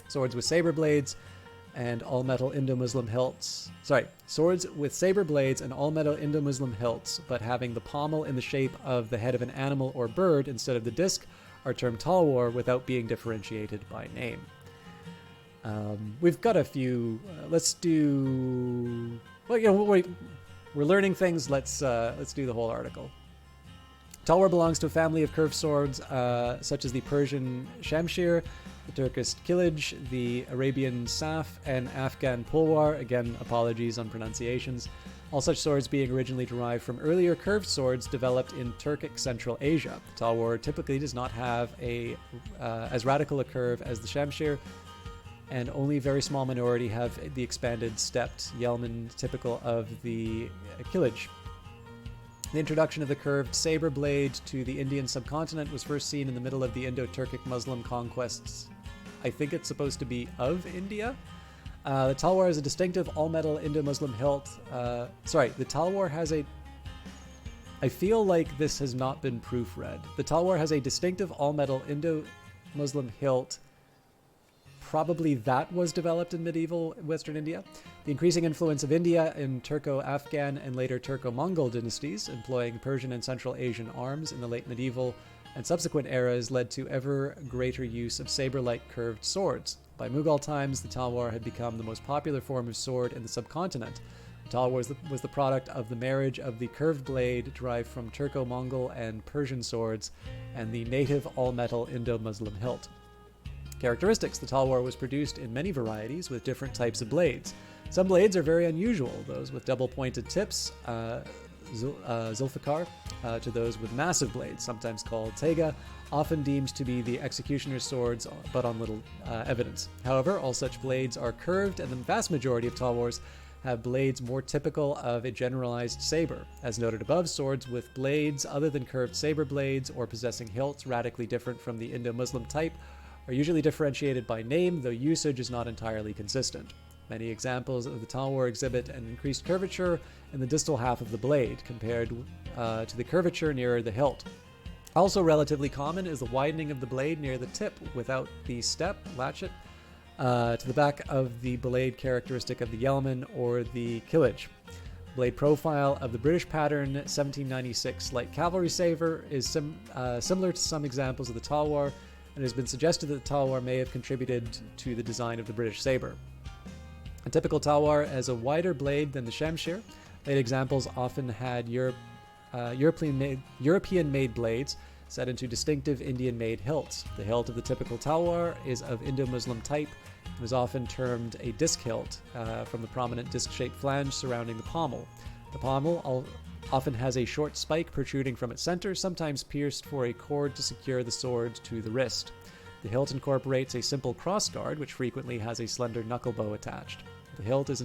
Swords with saber blades and all-metal Indo-Muslim hilts. Swords with saber blades and all-metal Indo-Muslim hilts, but having the pommel in the shape of the head of an animal or bird instead of the disc, are termed talwar without being differentiated by name. We've got a few. Let's do. Well, wait. We're learning things. Let's do the whole article. Talwar belongs to a family of curved swords, such as the Persian shamshir, the Turkish kilij, the Arabian saf, and Afghan pulwar. Again, apologies on pronunciations. All such swords being originally derived from earlier curved swords developed in Turkic Central Asia. The talwar typically does not have as radical a curve as the shamshir, and only a very small minority have the expanded stepped yelman typical of the kilij. The introduction of the curved saber blade to the Indian subcontinent was first seen in the middle of the Indo-Turkic Muslim conquests. I think it's supposed to be of India. The talwar is a distinctive all-metal Indo-Muslim hilt. The talwar has a... I feel like this has not been proofread. The talwar has a distinctive all-metal Indo-Muslim hilt. Probably that was developed in medieval Western India. The increasing influence of India in Turco-Afghan and later Turco-Mongol dynasties, employing Persian and Central Asian arms in the late medieval and subsequent eras, led to ever greater use of saber-like curved swords. By Mughal times, the talwar had become the most popular form of sword in the subcontinent. The talwar was the product of the marriage of the curved blade derived from Turco-Mongol and Persian swords and the native all-metal Indo-Muslim hilt. Characteristics: the talwar was produced in many varieties with different types of blades. Some blades are very unusual, those with double-pointed tips, Zulfikar, to those with massive blades, sometimes called tega, often deemed to be the executioner's swords, but on little evidence. However, all such blades are curved, and the vast majority of Talwars have blades more typical of a generalized saber. As noted above, swords with blades other than curved saber blades or possessing hilts radically different from the Indo-Muslim type are usually differentiated by name, though usage is not entirely consistent. Many examples of the Talwar exhibit an increased curvature in the distal half of the blade compared to the curvature nearer the hilt. Also relatively common is the widening of the blade near the tip without the step, latchet, to the back of the blade characteristic of the Yeoman or the Killage. Blade profile of the British pattern 1796 light cavalry saber is similar to some examples of the Talwar, and it has been suggested that the Talwar may have contributed to the design of the British saber. A typical Talwar has a wider blade than the Shamshir. Late examples often had European-made blades set into distinctive Indian-made hilts. The hilt of the typical Talwar is of Indo-Muslim type and is often termed a disc hilt from the prominent disc-shaped flange surrounding the pommel. The pommel often has a short spike protruding from its center, sometimes pierced for a cord to secure the sword to the wrist. The hilt incorporates a simple crossguard, which frequently has a slender knuckle bow attached. The hilt is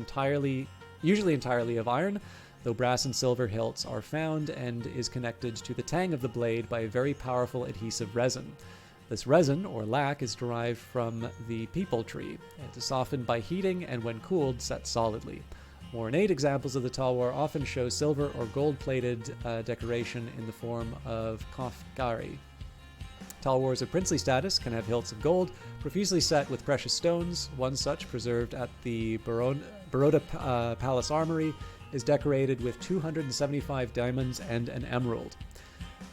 usually entirely of iron, though brass and silver hilts are found, and is connected to the tang of the blade by a very powerful adhesive resin. This resin, or lac, is derived from the peepal tree. It is softened by heating, and when cooled, set solidly. More ornate examples of the Talwar often show silver or gold-plated decoration in the form of kafgari. Talwars of princely status can have hilts of gold, profusely set with precious stones. One such, preserved at the Baroda Palace Armory, is decorated with 275 diamonds and an emerald.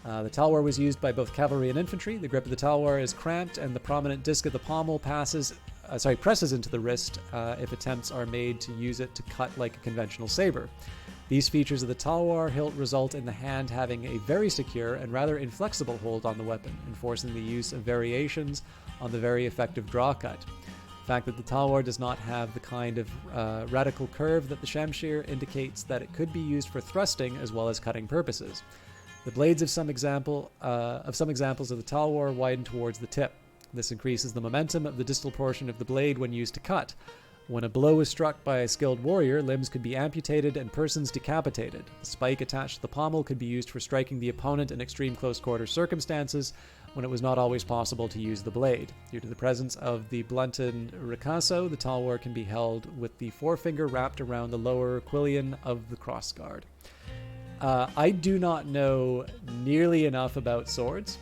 The Talwar was used by both cavalry and infantry. The grip of the Talwar is cramped, and the prominent disc of the pommel presses into the wrist if attempts are made to use it to cut like a conventional saber. These features of the Talwar hilt result in the hand having a very secure and rather inflexible hold on the weapon, enforcing the use of variations on the very effective draw cut. The fact that the Talwar does not have the kind of radical curve that the Shamshir indicates that it could be used for thrusting as well as cutting purposes. The blades of some examples of the Talwar widen towards the tip. This increases the momentum of the distal portion of the blade when used to cut. When a blow is struck by a skilled warrior, limbs could be amputated and persons decapitated. The spike attached to the pommel could be used for striking the opponent in extreme close-quarter circumstances when it was not always possible to use the blade. Due to the presence of the blunted ricasso, the Talwar can be held with the forefinger wrapped around the lower quillion of the crossguard. I do not know nearly enough about swords,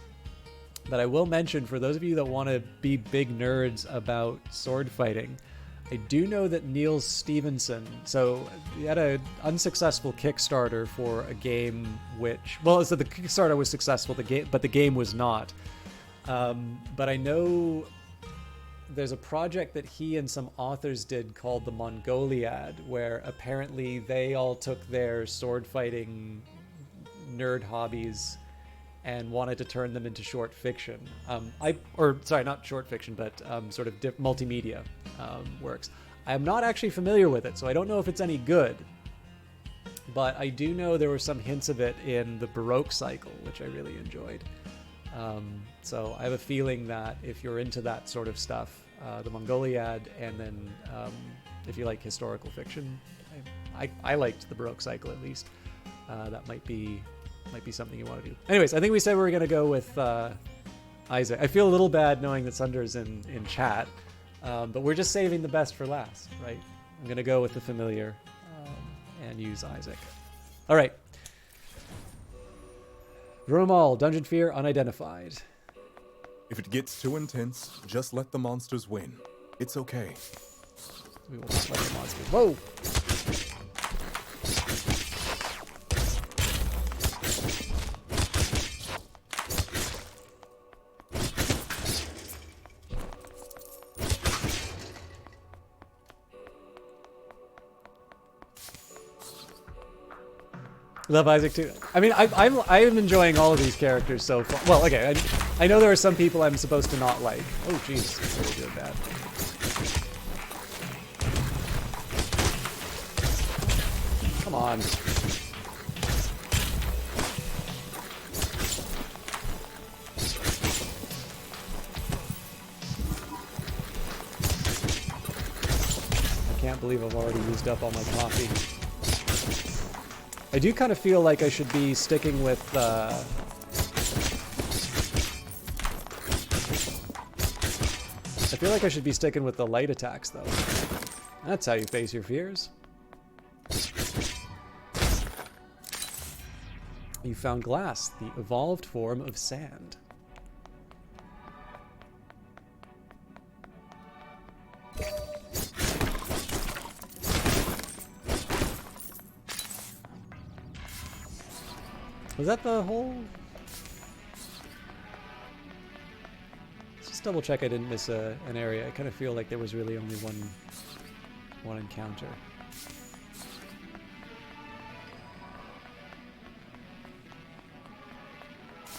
but I will mention, for those of you that want to be big nerds about sword fighting, I do know that Neil Stevenson, so he had an unsuccessful Kickstarter for a game which, well, so the Kickstarter was successful, but the game was not. But I know there's a project that he and some authors did called the Mongoliad, where apparently they all took their sword fighting nerd hobbies and wanted to turn them into short fiction. Not short fiction, but sort of multimedia works. I am not actually familiar with it, so I don't know if it's any good. But I do know there were some hints of it in the Baroque cycle, which I really enjoyed. So I have a feeling that if you're into that sort of stuff, the Mongoliad, and then if you like historical fiction, I liked the Baroque cycle at least. That might be something you want to do. Anyways, I think we said we were going to go with Isaac. I feel a little bad knowing that Sunder's in chat, but we're just saving the best for last, right? I'm going to go with the familiar and use Isaac. All right. Rumal, Dungeon Fear, Unidentified. If it gets too intense, just let the monsters win. It's okay. We will just let the monsters. Whoa! Love Isaac too. I mean, I'm enjoying all of these characters so far. Well, okay, I know there are some people I'm supposed to not like. Oh, jeez, really good bad. Come on. believe I've already used up all my coffee. I do kind of feel like I should be sticking with... I feel like I should be sticking with the light attacks, though. That's how you face your fears. You found glass, the evolved form of sand. Was that the whole... Let's just double check I didn't miss an area. I kind of feel like there was really only one encounter.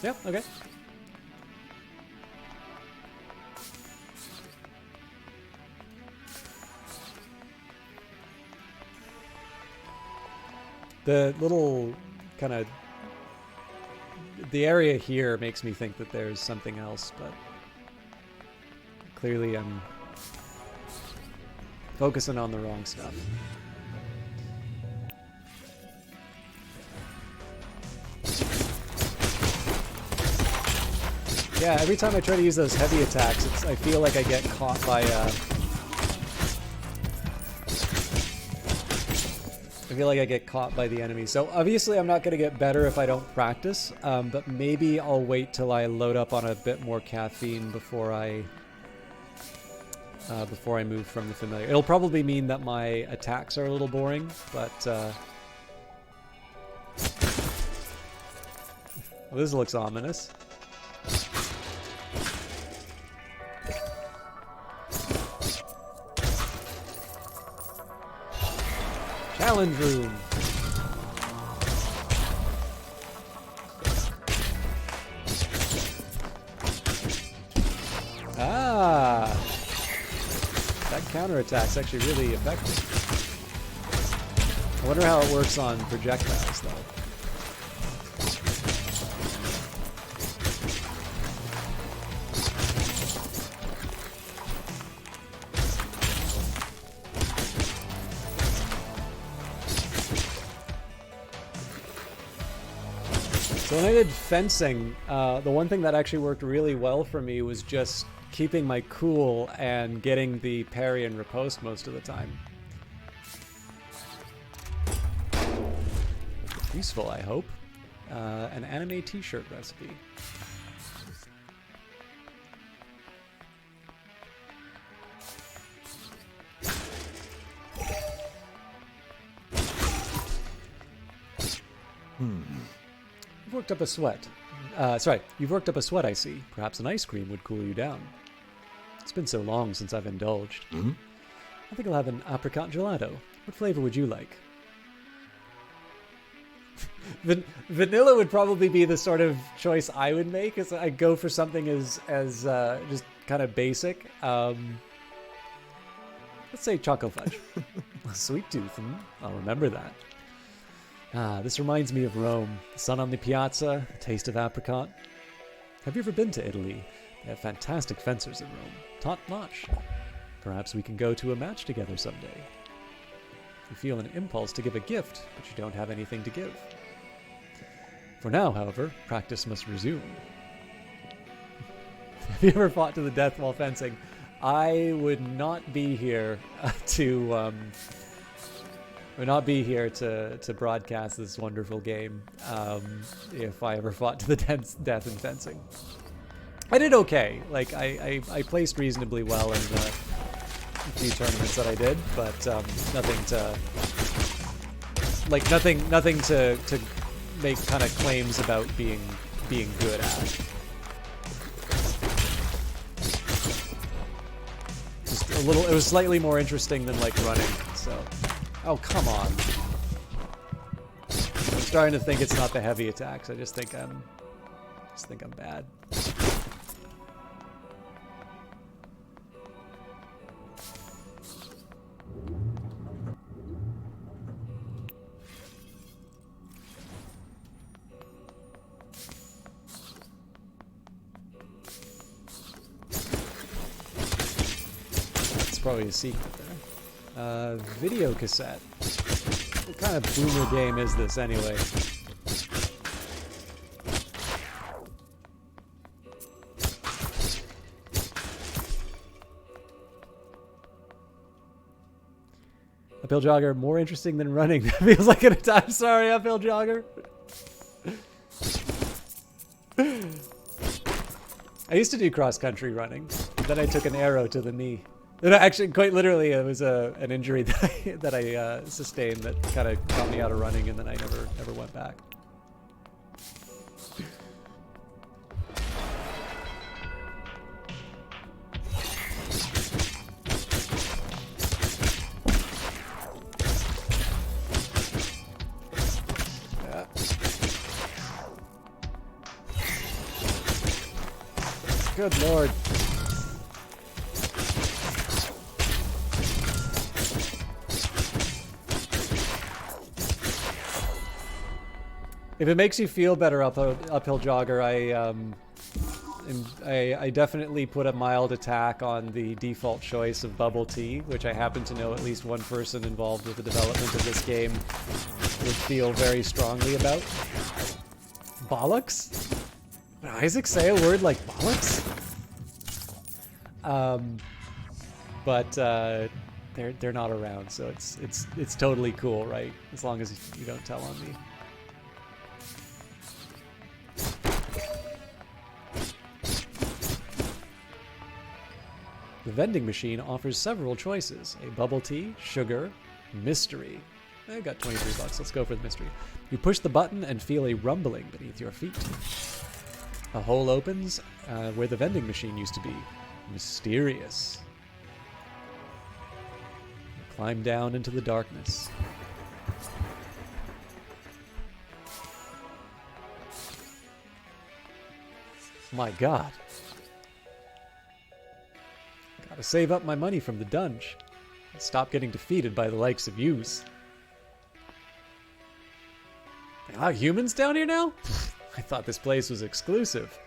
Yep, okay. The little kind of... The area here makes me think that there's something else, but clearly I'm focusing on the wrong stuff. Yeah, every time I try to use those heavy attacks, I feel like I get caught by the enemy. So obviously I'm not going to get better if I don't practice, but maybe I'll wait till I load up on a bit more caffeine before I move from the familiar. It'll probably mean that my attacks are a little boring, but well, this looks ominous. Challenge room. Ah, that counterattack's actually really effective. I wonder how it works on projectiles, though. So when I did fencing, the one thing that actually worked really well for me was just keeping my cool and getting the parry and riposte most of the time. Useful, I hope. An anime t-shirt recipe. You've worked up a sweat. You've worked up a sweat, I see. Perhaps an ice cream would cool you down. It's been so long since I've indulged. Hmm? I think I'll have an apricot gelato. What flavor would you like? Vanilla would probably be the sort of choice I would make, as I'd go for something as just kind of basic. Let's say choco fudge. Sweet tooth. I'll remember that. This reminds me of Rome. The sun on the piazza, the taste of apricot. Have you ever been to Italy? They have fantastic fencers in Rome. Top-notch. Perhaps we can go to a match together someday. You feel an impulse to give a gift, but you don't have anything to give. For now, however, practice must resume. Have you ever fought to the death while fencing? I would not be here to broadcast this wonderful game if I ever fought to the death in fencing. I did okay. Like I placed reasonably well in the few tournaments that I did, but nothing to make kind of claims about being good at. Just a little. It was slightly more interesting than like running. So, oh come on! I'm starting to think it's not the heavy attacks. I just think I'm bad. Probably a secret there. Video cassette. What kind of boomer game is this anyway? Uphill jogger, more interesting than running. That feels like an attack. Sorry, uphill jogger. I used to do cross-country running. Then I took an arrow to the knee. And actually, quite literally, it was an injury that I sustained that kind of got me out of running, and then I never went back. Good lord. If it makes you feel better, uphill jogger, I definitely put a mild attack on the default choice of bubble tea, which I happen to know at least one person involved with the development of this game would feel very strongly about. Bollocks? Would Isaac say a word like bollocks? But they're not around, so it's totally cool, right? As long as you don't tell on me. The vending machine offers several choices: a bubble tea, sugar, mystery. I got 23 bucks. Let's go for the mystery. You push the button and feel a rumbling beneath your feet. A hole opens where the vending machine used to be. Mysterious. You climb down into the darkness. My god. Gotta save up my money from the dunge. Stop getting defeated by the likes of yous. They allow humans down here now? I thought this place was exclusive.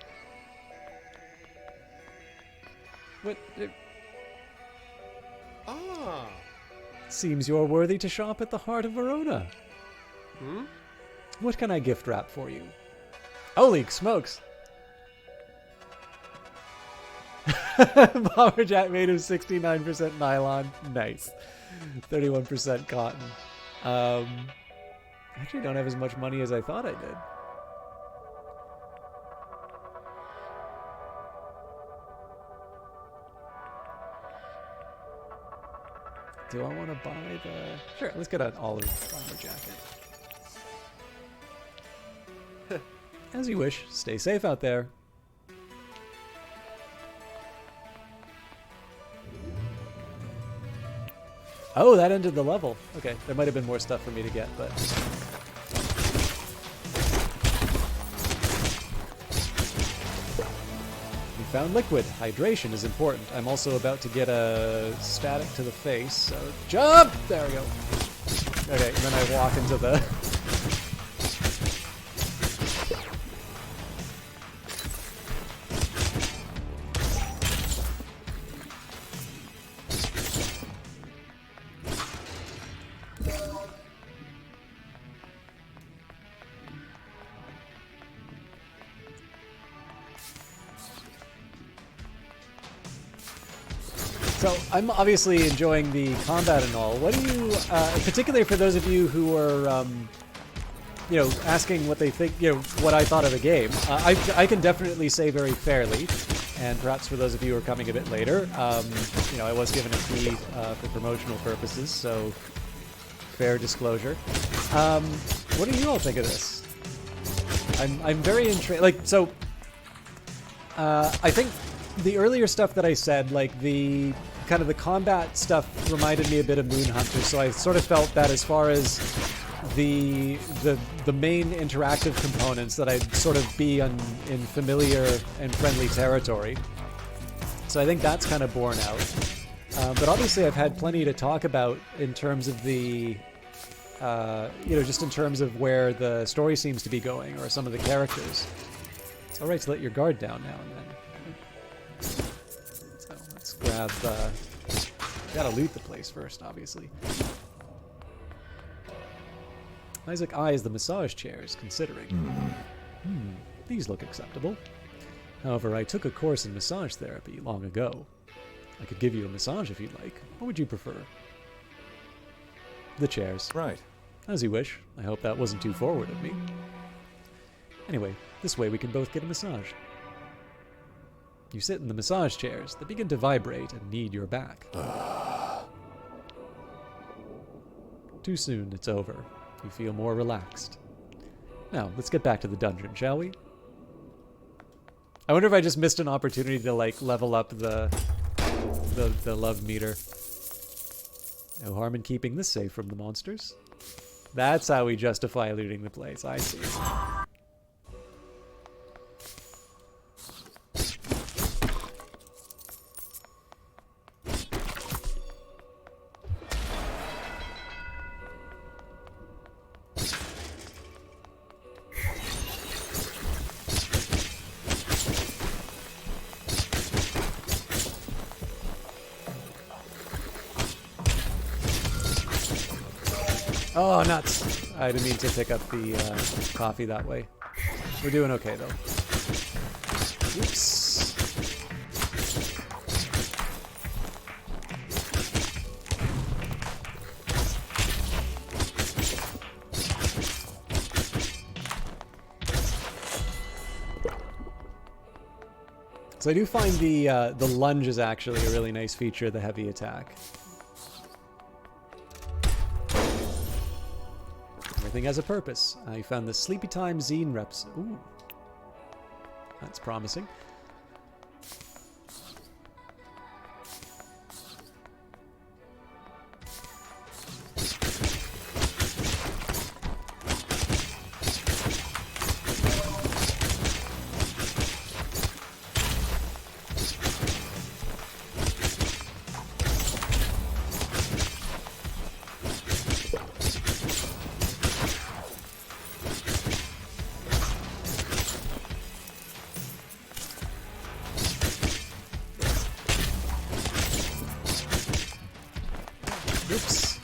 What? Ah. Seems you're worthy to shop at the heart of Verona. Hmm? What can I gift wrap for you? Holy smokes! Bomber jack made of 69% nylon. Nice. 31% cotton. I actually don't have as much money as I thought I did. Do I want to buy the... Sure, let's get an olive bomber jacket. As you wish. Stay safe out there. Oh, that ended the level. Okay, there might have been more stuff for me to get, but... We found liquid. Hydration is important. I'm also about to get a static to the face, so... Jump! There we go. Okay, and then I walk into the... So I'm obviously enjoying the combat and all. What do you, particularly for those of you who are, you know, asking what they think, you know, what I thought of the game, I can definitely say very fairly, and perhaps for those of you who are coming a bit later, you know, I was given a fee for promotional purposes, so fair disclosure. What do you all think of this? I'm very intrigued. Like, so, I think the earlier stuff that I said, like the kind of the combat stuff reminded me a bit of Moon Hunter, so I sort of felt that as far as the main interactive components that I'd sort of be in familiar and friendly territory. So I think that's kind of borne out. But obviously I've had plenty to talk about in terms of the, you know, just in terms of where the story seems to be going, or some of the characters. It's alright to let your guard down now and then. So let's grab Gotta loot the place first, obviously. Isaac eyes the massage chairs, considering. These look acceptable. However, I took a course in massage therapy long ago. I could give you a massage if you'd like. What would you prefer? The chairs. Right. As you wish. I hope that wasn't too forward of me. Anyway, this way we can both get a massage. You sit in the massage chairs. They begin to vibrate and knead your back. Too soon, it's over. You feel more relaxed. Now, let's get back to the dungeon, shall we? I wonder if I just missed an opportunity to, like, level up the love meter. No harm in keeping this safe from the monsters. That's how we justify looting the place, I see. Oh, nuts. I didn't mean to pick up the coffee that way. We're doing okay, though. Oops. So I do find the lunge is actually a really nice feature of the heavy attack. Everything has a purpose. I found the Sleepy Time Zine reps. Ooh. That's promising. Oops.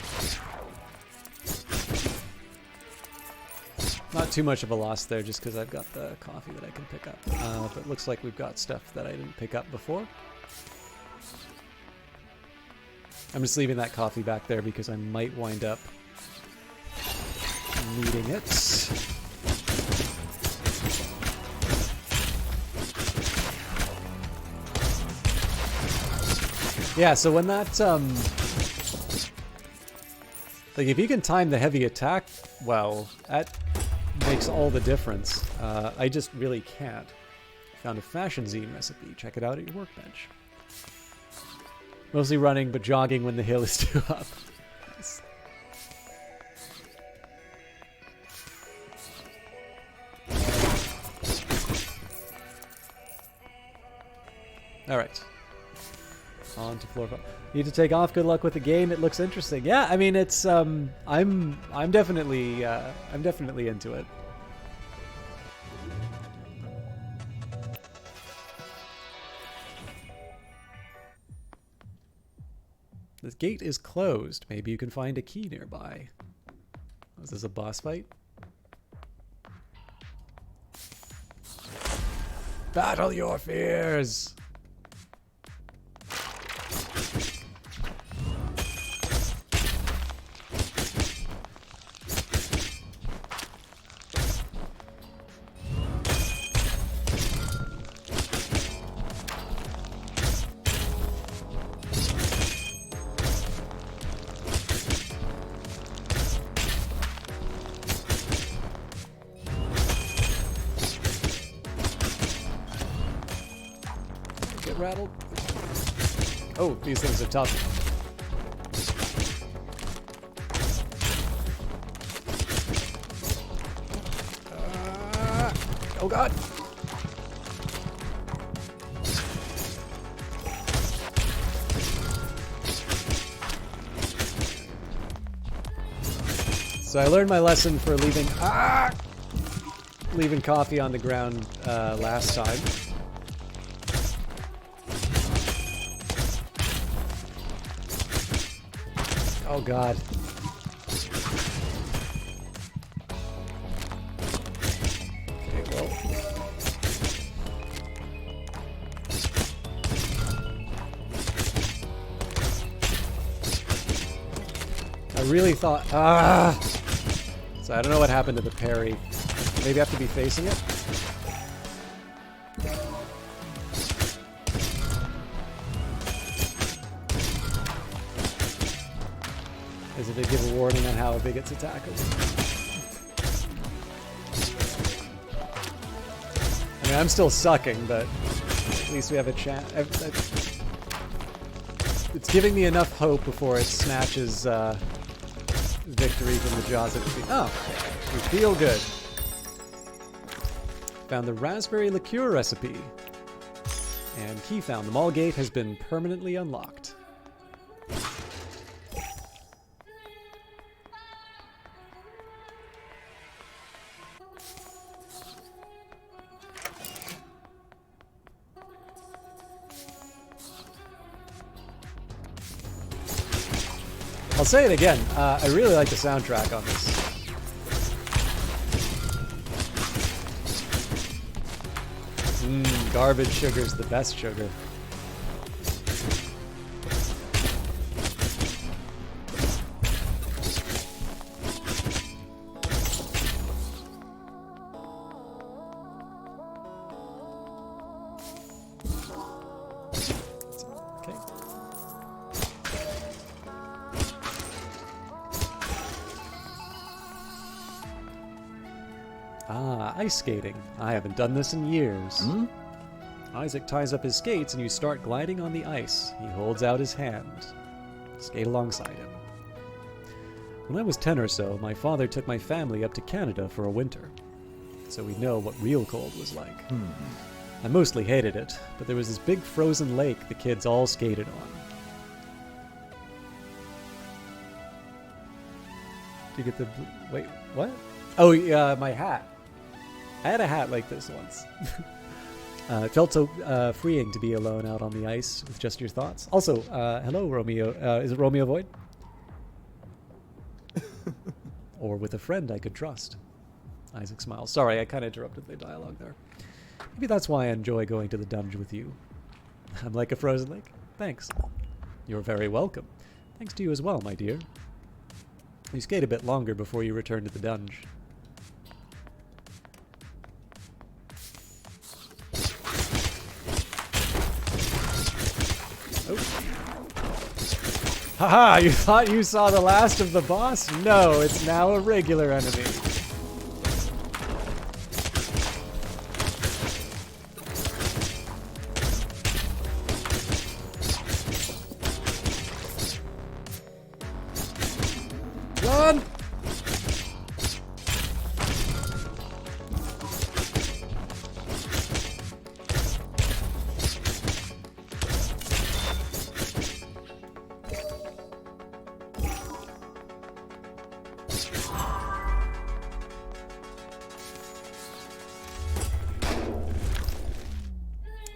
Not too much of a loss there, just because I've got the coffee that I can pick up. But it looks like we've got stuff that I didn't pick up before. I'm just leaving that coffee back there because I might wind up needing it. Yeah, so when that, like, if you can time the heavy attack well, that makes all the difference. I just really can't. Found a fashion zine recipe. Check it out at your workbench. Mostly running, but jogging when the hill is too up. Nice. All right. On to floor 5. Need to take off. Good luck with the game. It looks interesting. Yeah, I mean, it's I'm definitely into it. The gate is closed. Maybe you can find a key nearby. Is this a boss fight? Battle your fears. Get rattled. Oh, these things are tough. Oh god. So I learned my lesson for leaving coffee on the ground last time. Oh god. Okay, well. I really thought, so I don't know what happened to the parry. Maybe I have to be facing it? Is it to give a warning on how big its attack is? I mean, I'm still sucking, but at least we have a chance. It's giving me enough hope before it snatches victory from the jaws of defeat. Oh, we feel good. Found the raspberry liqueur recipe. And key found. The mall gate has been permanently unlocked. I'll say it again, I really like the soundtrack on this. Garbage sugar's the best sugar. Okay. Ah, ice skating. I haven't done this in years. Isaac ties up his skates and you start gliding on the ice. He holds out his hand. Skate alongside him. When I was 10 or so, my father took my family up to Canada for a winter. So we know what real cold was like. I mostly hated it, but there was this big frozen lake the kids all skated on. Do you get the... Wait, what? Oh, yeah, my hat. I had a hat like this once. It felt so freeing to be alone out on the ice with just your thoughts. Also, hello, Romeo. Is it Romeo Void? Or with a friend I could trust. Isaac smiles. Sorry, I kind of interrupted the dialogue there. Maybe that's why I enjoy going to the dungeon with you. I'm like a frozen lake. Thanks. You're very welcome. Thanks to you as well, my dear. You skate a bit longer before you return to the dungeon. Haha, you thought you saw the last of the boss? No, it's now a regular enemy. Run!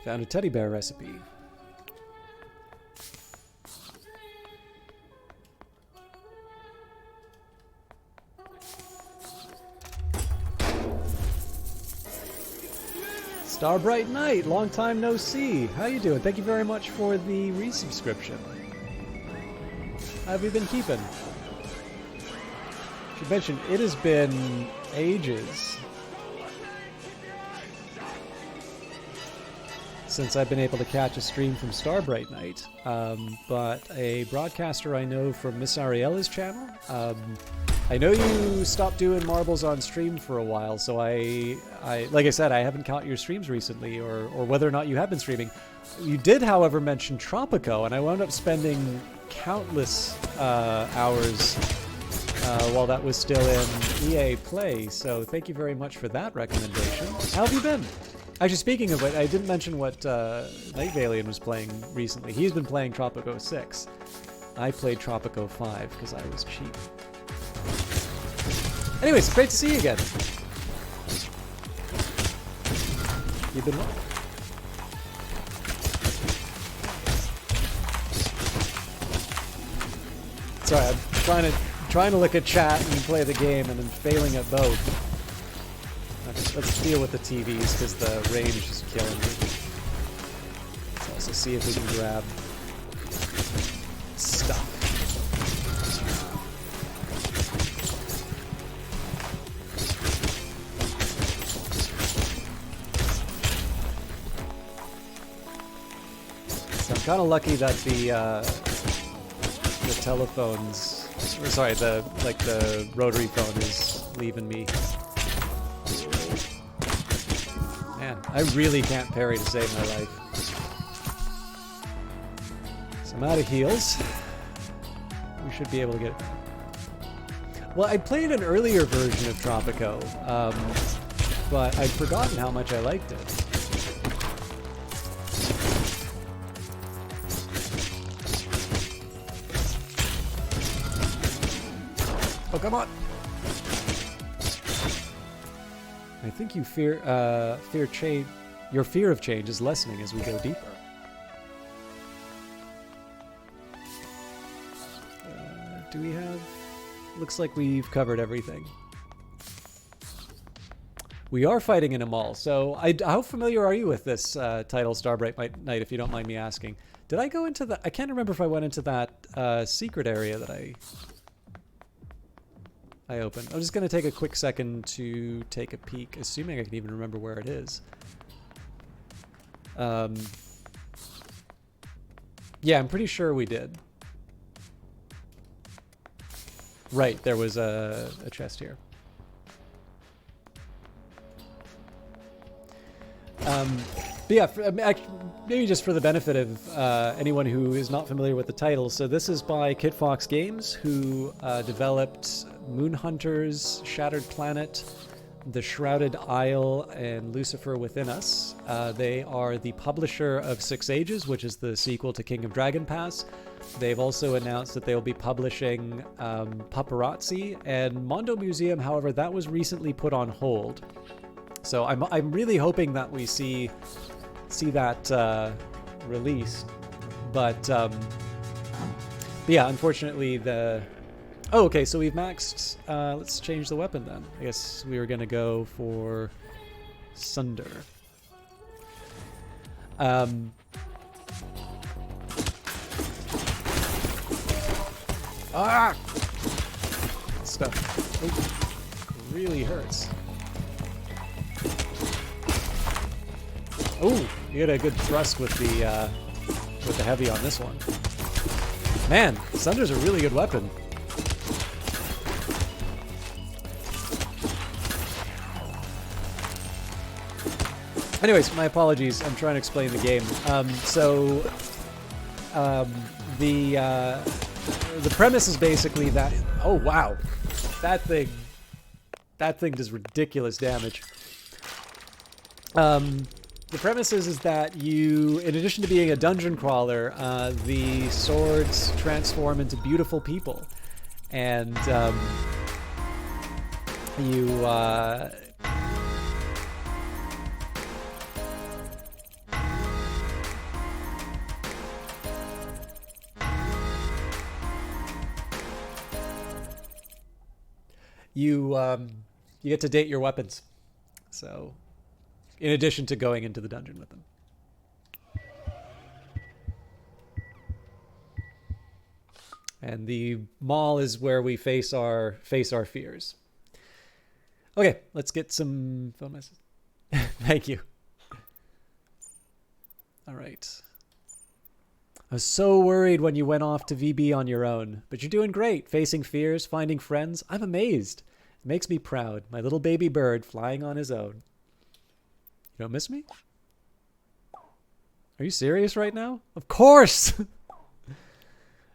Found a teddy bear recipe. Star Bright Knight, long time no see. How you doing? Thank you very much for the resubscription. How have you been keeping? Should mention, it has been ages since I've been able to catch a stream from Star Bright Knight, but a broadcaster I know from Miss Ariella's channel, I know you stopped doing marbles on stream for a while, so I like I said, I haven't caught your streams recently, or whether or not you have been streaming. You did, however, mention Tropico, and I wound up spending countless hours while that was still in EA Play, so thank you very much for that recommendation. How have you been? Actually, speaking of it, I didn't mention what Night Valian was playing recently. He's been playing Tropico 6. I played Tropico 5 because I was cheap. Anyways, great to see you again. You've been well. Sorry, I'm trying to look at chat and play the game, and I'm failing at both. Let's deal with the TVs because the range is killing me. Let's also see if we can grab stuff. So I'm kind of lucky that the telephones, or sorry, the rotary phone is leaving me. Man, I really can't parry to save my life. So I'm out of heals. We should be able to get it. Well, I played an earlier version of Tropico, but I'd forgotten how much I liked it. Oh, come on! I think you fear change. Your fear of change is lessening as we go deeper. Do we have? Looks like we've covered everything. We are fighting in a mall. So, how familiar are you with this title, Starbright Knight? If you don't mind me asking, did I go into the? I can't remember if I went into that secret area that I opened. I'm just going to take a quick second to take a peek, assuming I can even remember where it is. Yeah, I'm pretty sure we did. Right, there was a chest here. But yeah, maybe just for the benefit of anyone who is not familiar with the title, so this is by Kit Fox Games, who developed Moon Hunters, Shattered Planet, The Shrouded Isle, and Lucifer Within Us. They are the publisher of Six Ages, which is the sequel to King of Dragon Pass. They've also announced that they'll be publishing Paparazzi and Mondo Museum. However, that was recently put on hold. So I'm really hoping that we see that released. But yeah, unfortunately the... Oh, okay, so we've maxed... let's change the weapon then. I guess we were going to go for Sunder. Ah! Stuff. Oh, really hurts. Oh, you get a good thrust with the heavy on this one. Man, Sunder's a really good weapon. Anyways, my apologies. I'm trying to explain the game. The premise is basically that. Oh wow, that thing does ridiculous damage. The premise is that you, in addition to being a dungeon crawler, the swords transform into beautiful people, and you get to date your weapons. So, in addition to going into the dungeon with them. And the mall is where we face our fears. Okay, let's get some phone messages. Thank you. All right. I was so worried when you went off to VB on your own, but you're doing great. Facing fears, finding friends. I'm amazed. It makes me proud. My little baby bird flying on his own. You don't miss me? Are you serious right now? Of course!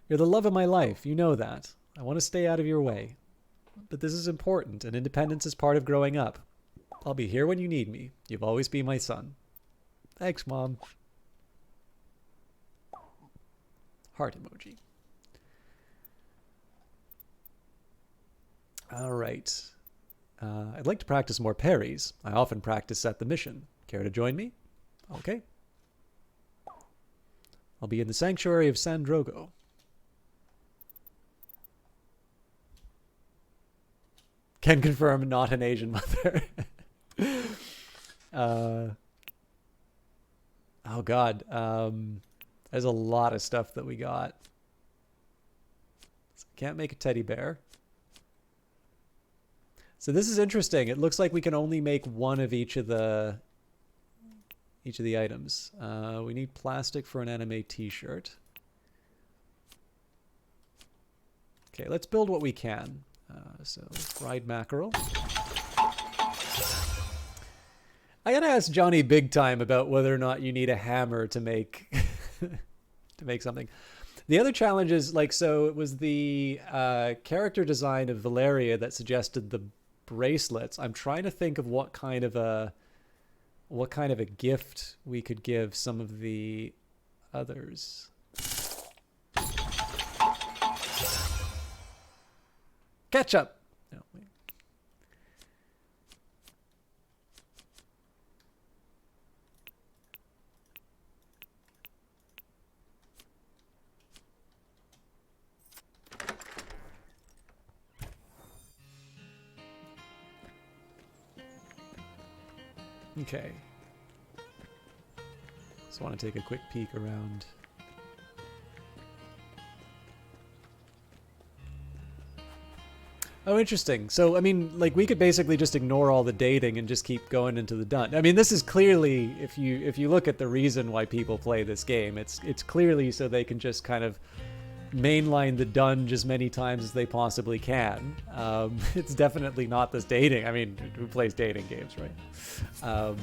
You're the love of my life. You know that. I want to stay out of your way. But this is important, and independence is part of growing up. I'll be here when you need me. You've always been my son. Thanks, Mom. Heart emoji. All right. I'd like to practice more parries. I often practice at the mission. Care to join me? Okay. I'll be in the sanctuary of San Drogo. Can confirm, not an Asian mother. Oh God. There's a lot of stuff that we got. Can't make a teddy bear. So this is interesting. It looks like we can only make one of each of the items. We need plastic for an anime t-shirt. Okay, let's build what we can. So fried mackerel. I gotta ask Johnny big time about whether or not you need a hammer to make to make something. The other challenge is so it was the character design of Valeria that suggested the bracelets. I'm trying to think of what kind of a gift we could give some of the others. Ketchup. No, wait. Okay. Just want to take a quick peek around. Oh, interesting. So, I mean, we could basically just ignore all the dating and just keep going into the dun. I mean, this is clearly, if you look at the reason why people play this game, it's clearly so they can just kind of mainline the dunge as many times as they possibly can. It's definitely not this dating. I mean, who plays dating games, right?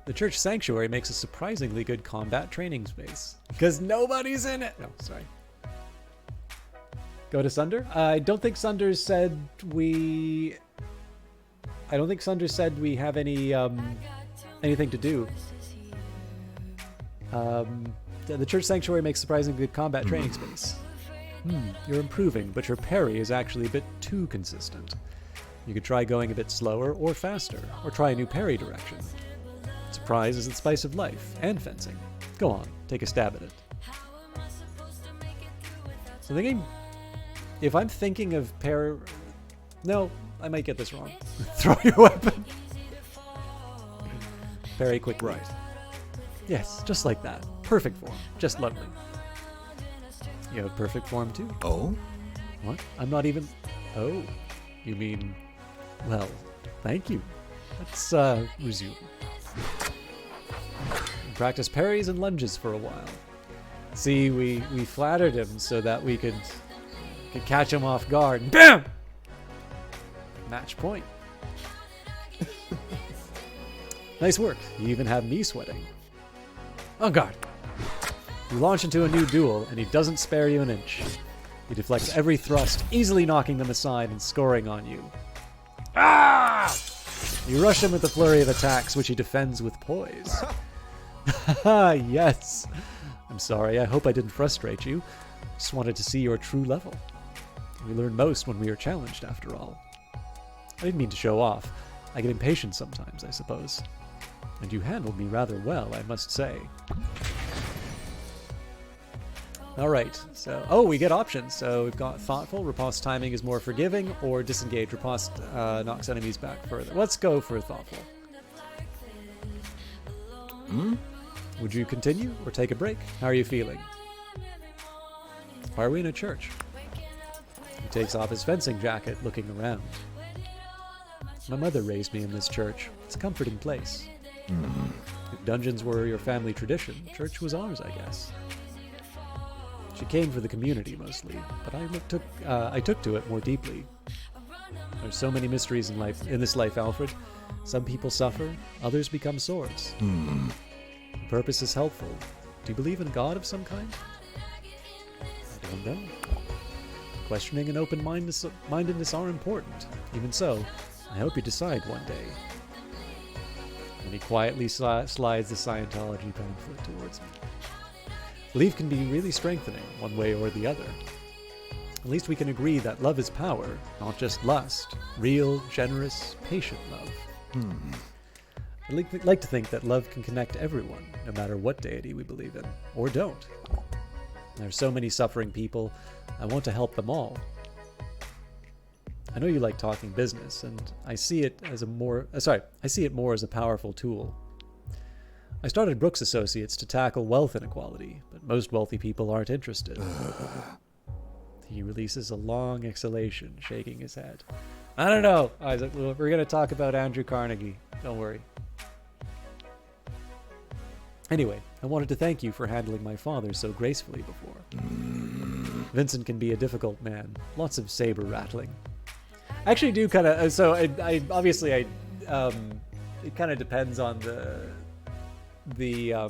The church sanctuary makes a surprisingly good combat training space because nobody's in it. No, sorry. Go to Sunder? I don't think Sunder said we have any anything to do. The church sanctuary makes surprisingly good combat training space. You're improving, but your parry is actually a bit too consistent. You could try going a bit slower or faster, or try a new parry direction. Surprise is the spice of life, and fencing. Go on, take a stab at it. So thinking, if I'm thinking of no, I might get this wrong. Throw your weapon. Parry quickly. Right. Yes, just like that. Perfect form. Just lovely. You have perfect form too. Oh? What? I'm not even... Oh. You mean... Well, thank you. Let's resume. Practice parries and lunges for a while. See, we flattered him so that we could catch him off guard. BAM! Match point. Nice work. You even have me sweating. Oh God. You launch into a new duel, and he doesn't spare you an inch. He deflects every thrust, easily knocking them aside and scoring on you. Ah! You rush him with a flurry of attacks, which he defends with poise. Haha, yes. I'm sorry, I hope I didn't frustrate you. Just wanted to see your true level. We learn most when we are challenged, after all. I didn't mean to show off. I get impatient sometimes, I suppose. And you handled me rather well, I must say. Alright, so... Oh, we get options. So we've got Thoughtful, riposte timing is more forgiving, or Disengage, riposte knocks enemies back further. Let's go for Thoughtful. Would you continue, or take a break? How are you feeling? Why are we in a church? He takes off his fencing jacket, looking around. My mother raised me in this church. It's a comforting place. If dungeons were your family tradition, church was ours, I guess. She came for the community mostly, but I took to it more deeply. There's so many mysteries in this life, Alfred. Some people suffer, others become swords. Purpose is helpful. Do you believe in God of some kind? I don't know. Questioning and open-mindedness are important. Even so, I hope you decide one day. And he quietly slides the Scientology pamphlet towards me. Belief can be really strengthening, one way or the other. At least we can agree that love is power, not just lust. Real, generous, patient love. I'd like to think that love can connect everyone, no matter what deity we believe in, or don't. There are so many suffering people. I want to help them all. I know you like talking business, and I see it as more as a powerful tool. I started Brooks Associates to tackle wealth inequality, but most wealthy people aren't interested. He releases a long exhalation, shaking his head. I don't know, Isaac. We're going to talk about Andrew Carnegie. Don't worry. Anyway, I wanted to thank you for handling my father so gracefully before. Vincent can be a difficult man. Lots of saber rattling. I actually do kind of... So, I obviously, it kind of depends on the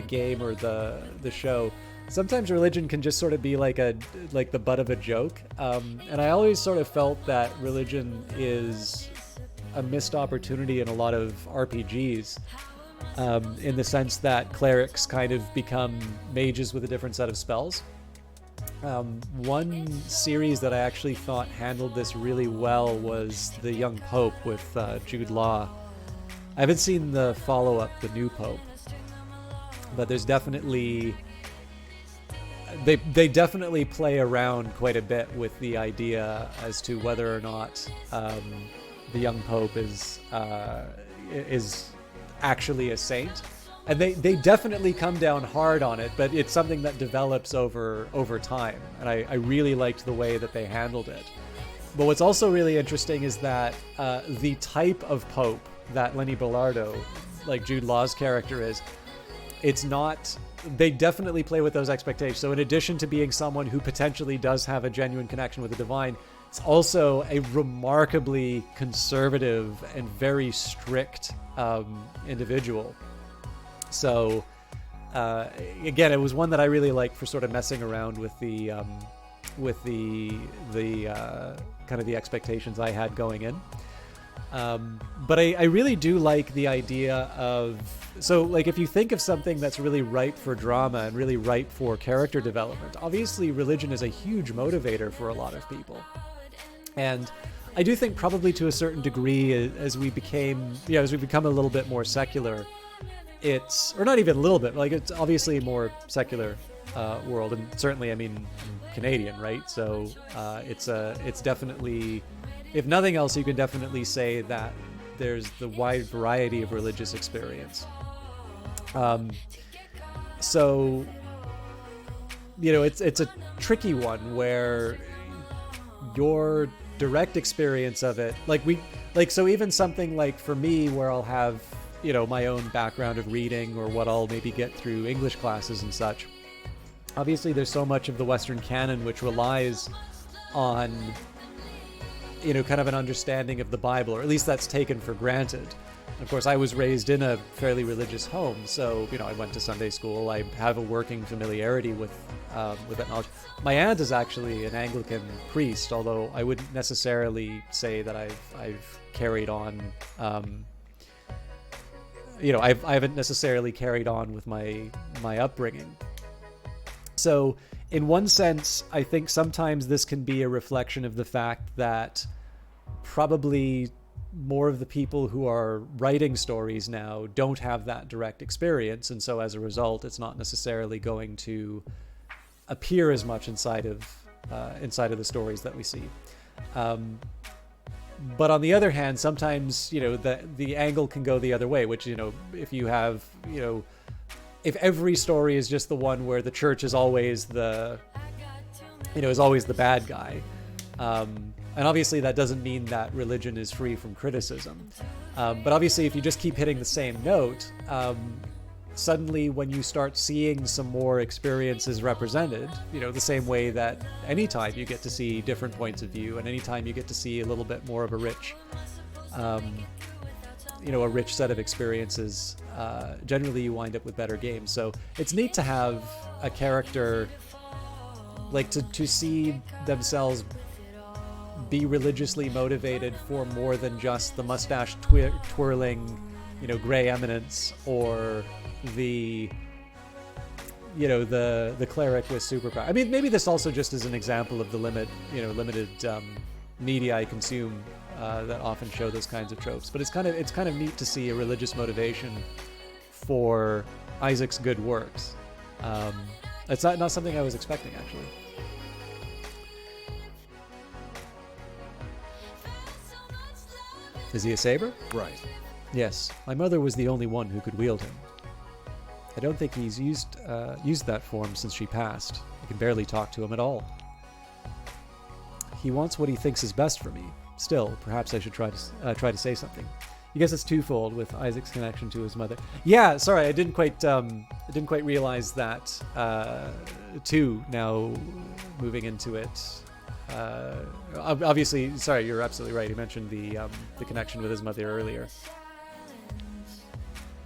game or the show. Sometimes religion can just sort of be like the butt of a joke, and I always sort of felt that religion is a missed opportunity in a lot of RPGs, in the sense that clerics kind of become mages with a different set of spells. One series that I actually thought handled this really well was The Young Pope with Jude Law. I haven't seen the follow-up, The New Pope, but there's definitely... They definitely play around quite a bit with the idea as to whether or not the young pope is actually a saint, and they definitely come down hard on it, but it's something that develops over time, and I really liked the way that they handled it. But what's also really interesting is that the type of pope that Lenny Belardo, like Jude Law's character, is, it's not... They definitely play with those expectations. So in addition to being someone who potentially does have a genuine connection with the divine, it's also a remarkably conservative and very strict individual. So again, it was one that I really liked for sort of messing around with the kind of the expectations I had going in. But I really do like the idea of, so like if you think of something that's really ripe for drama and really ripe for character development, obviously religion is a huge motivator for a lot of people. And I do think probably to a certain degree, as we become a little bit more secular, or not even a little bit, like it's obviously a more secular world, and certainly, I mean, I'm Canadian, right? So it's definitely, if nothing else, you can definitely say that there's the wide variety of religious experience. So, it's a tricky one where your direct experience of it, so even something like for me where I'll have, my own background of reading or what I'll maybe get through English classes and such. Obviously, there's so much of the Western canon which relies on, kind of an understanding of the Bible, or at least that's taken for granted. Of course, I was raised in a fairly religious home, so, I went to Sunday school. I have a working familiarity with that knowledge. My aunt is actually an Anglican priest, although I wouldn't necessarily say that I've carried on, I haven't necessarily carried on with my upbringing. So, in one sense, I think sometimes this can be a reflection of the fact that probably more of the people who are writing stories now don't have that direct experience, and so as a result, it's not necessarily going to appear as much inside of the stories that we see. But on the other hand, sometimes the angle can go the other way, which if you have if every story is just the one where the church is always the bad guy. And obviously that doesn't mean that religion is free from criticism. But obviously if you just keep hitting the same note, suddenly when you start seeing some more experiences represented, the same way that anytime you get to see different points of view and anytime you get to see a little bit more of a rich set of experiences, generally you wind up with better games. So it's neat to have a character, like to see themselves be religiously motivated for more than just the mustache twirling, gray eminence, or the cleric with superpower. I mean, maybe this also just is an example of the limited media I consume that often show those kinds of tropes. But it's kind of neat to see a religious motivation for Isaac's good works. It's not something I was expecting, actually. Is he a saber? Right. Yes. My mother was the only one who could wield him. I don't think he's used that form since she passed. I can barely talk to him at all. He wants what he thinks is best for me. Still, perhaps I should try to say something. I guess it's twofold with Isaac's connection to his mother. Yeah, sorry, I didn't quite realize that too. Now, moving into it, obviously, sorry, you're absolutely right. He mentioned the connection with his mother earlier.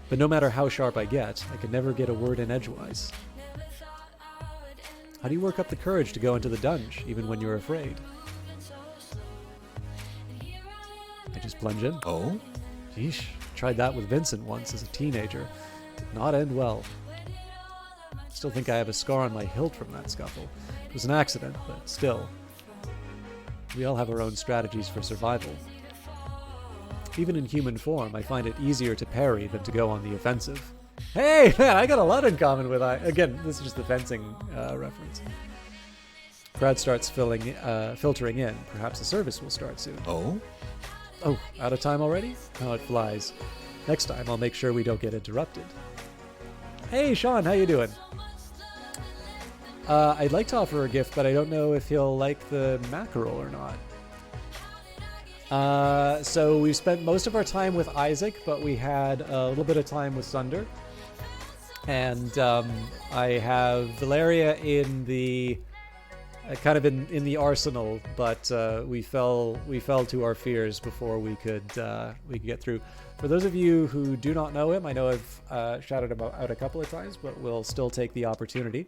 But no matter how sharp I get, I can never get a word in edgewise. How do you work up the courage to go into the dungeon, even when you're afraid? I just plunge in. Oh? Yeesh. Tried that with Vincent once as a teenager. Did not end well. Still think I have a scar on my hilt from that scuffle. It was an accident, but still. We all have our own strategies for survival. Even in human form, I find it easier to parry than to go on the offensive. Hey, man, I got a lot in common with again, this is just the fencing reference. Crowd starts filtering in. Perhaps the service will start soon. Oh? Oh, out of time already? Oh, it flies. Next time, I'll make sure we don't get interrupted. Hey, Sean, how you doing? I'd like to offer a gift, but I don't know if he'll like the mackerel or not. So we spent most of our time with Isaac, but we had a little bit of time with Sunder. And I have Valeria in the kind of in the arsenal, but we fell to our fears before we could get through. For those of you who do not know him, I know I've shouted him out a couple of times, but we'll still take the opportunity.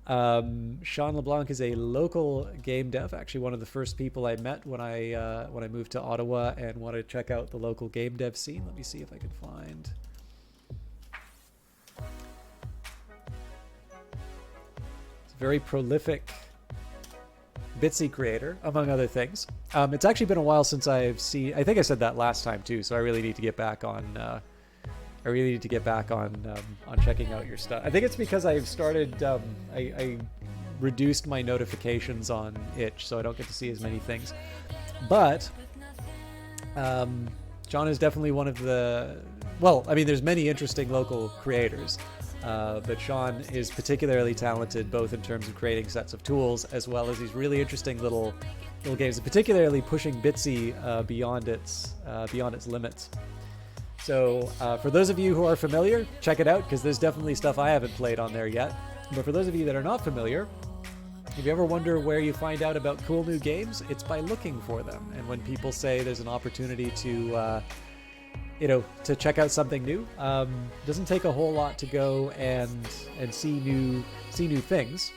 Sean LeBlanc is a local game dev, actually one of the first people I met when I moved to Ottawa and wanted to check out the local game dev scene. Let me see if I can find. It's a very prolific Bitsy creator, among other things. It's actually been a while since I've seen. I think I said that last time too, so I really need to get back on. On checking out your stuff. I think it's because I've started. I reduced my notifications on itch, so I don't get to see as many things. But John is definitely one of the. Well, I mean, there's many interesting local creators. But Sean is particularly talented both in terms of creating sets of tools as well as these really interesting little games, and particularly pushing Bitsy beyond its limits. So for those of you who are familiar, check it out because there's definitely stuff I haven't played on there yet. But for those of you that are not familiar, if you ever wonder where you find out about cool new games, it's by looking for them. And when people say there's an opportunity to to check out something new, doesn't take a whole lot to go and see new things.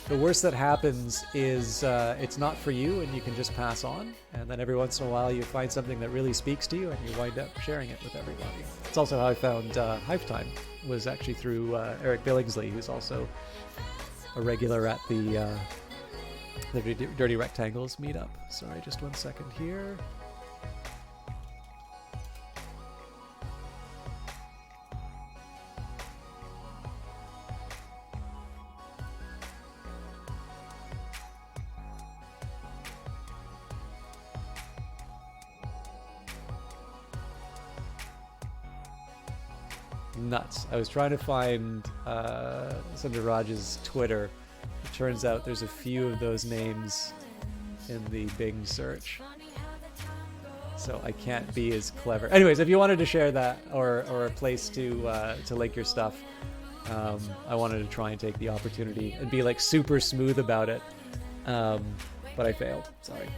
The worst that happens is it's not for you and you can just pass on, and then every once in a while you find something that really speaks to you and you wind up sharing it with everybody. It's also how I found Hive Time, was actually through Eric Billingsley, who's also a regular at the Dirty Rectangles meetup. Sorry, just 1 second here. Nuts. I was trying to find Sundaraj's Twitter. It turns out there's a few of those names in the Bing search. So I can't be as clever. Anyways, if you wanted to share that or a place to link your stuff, I wanted to try and take the opportunity and be like super smooth about it. But I failed. Sorry.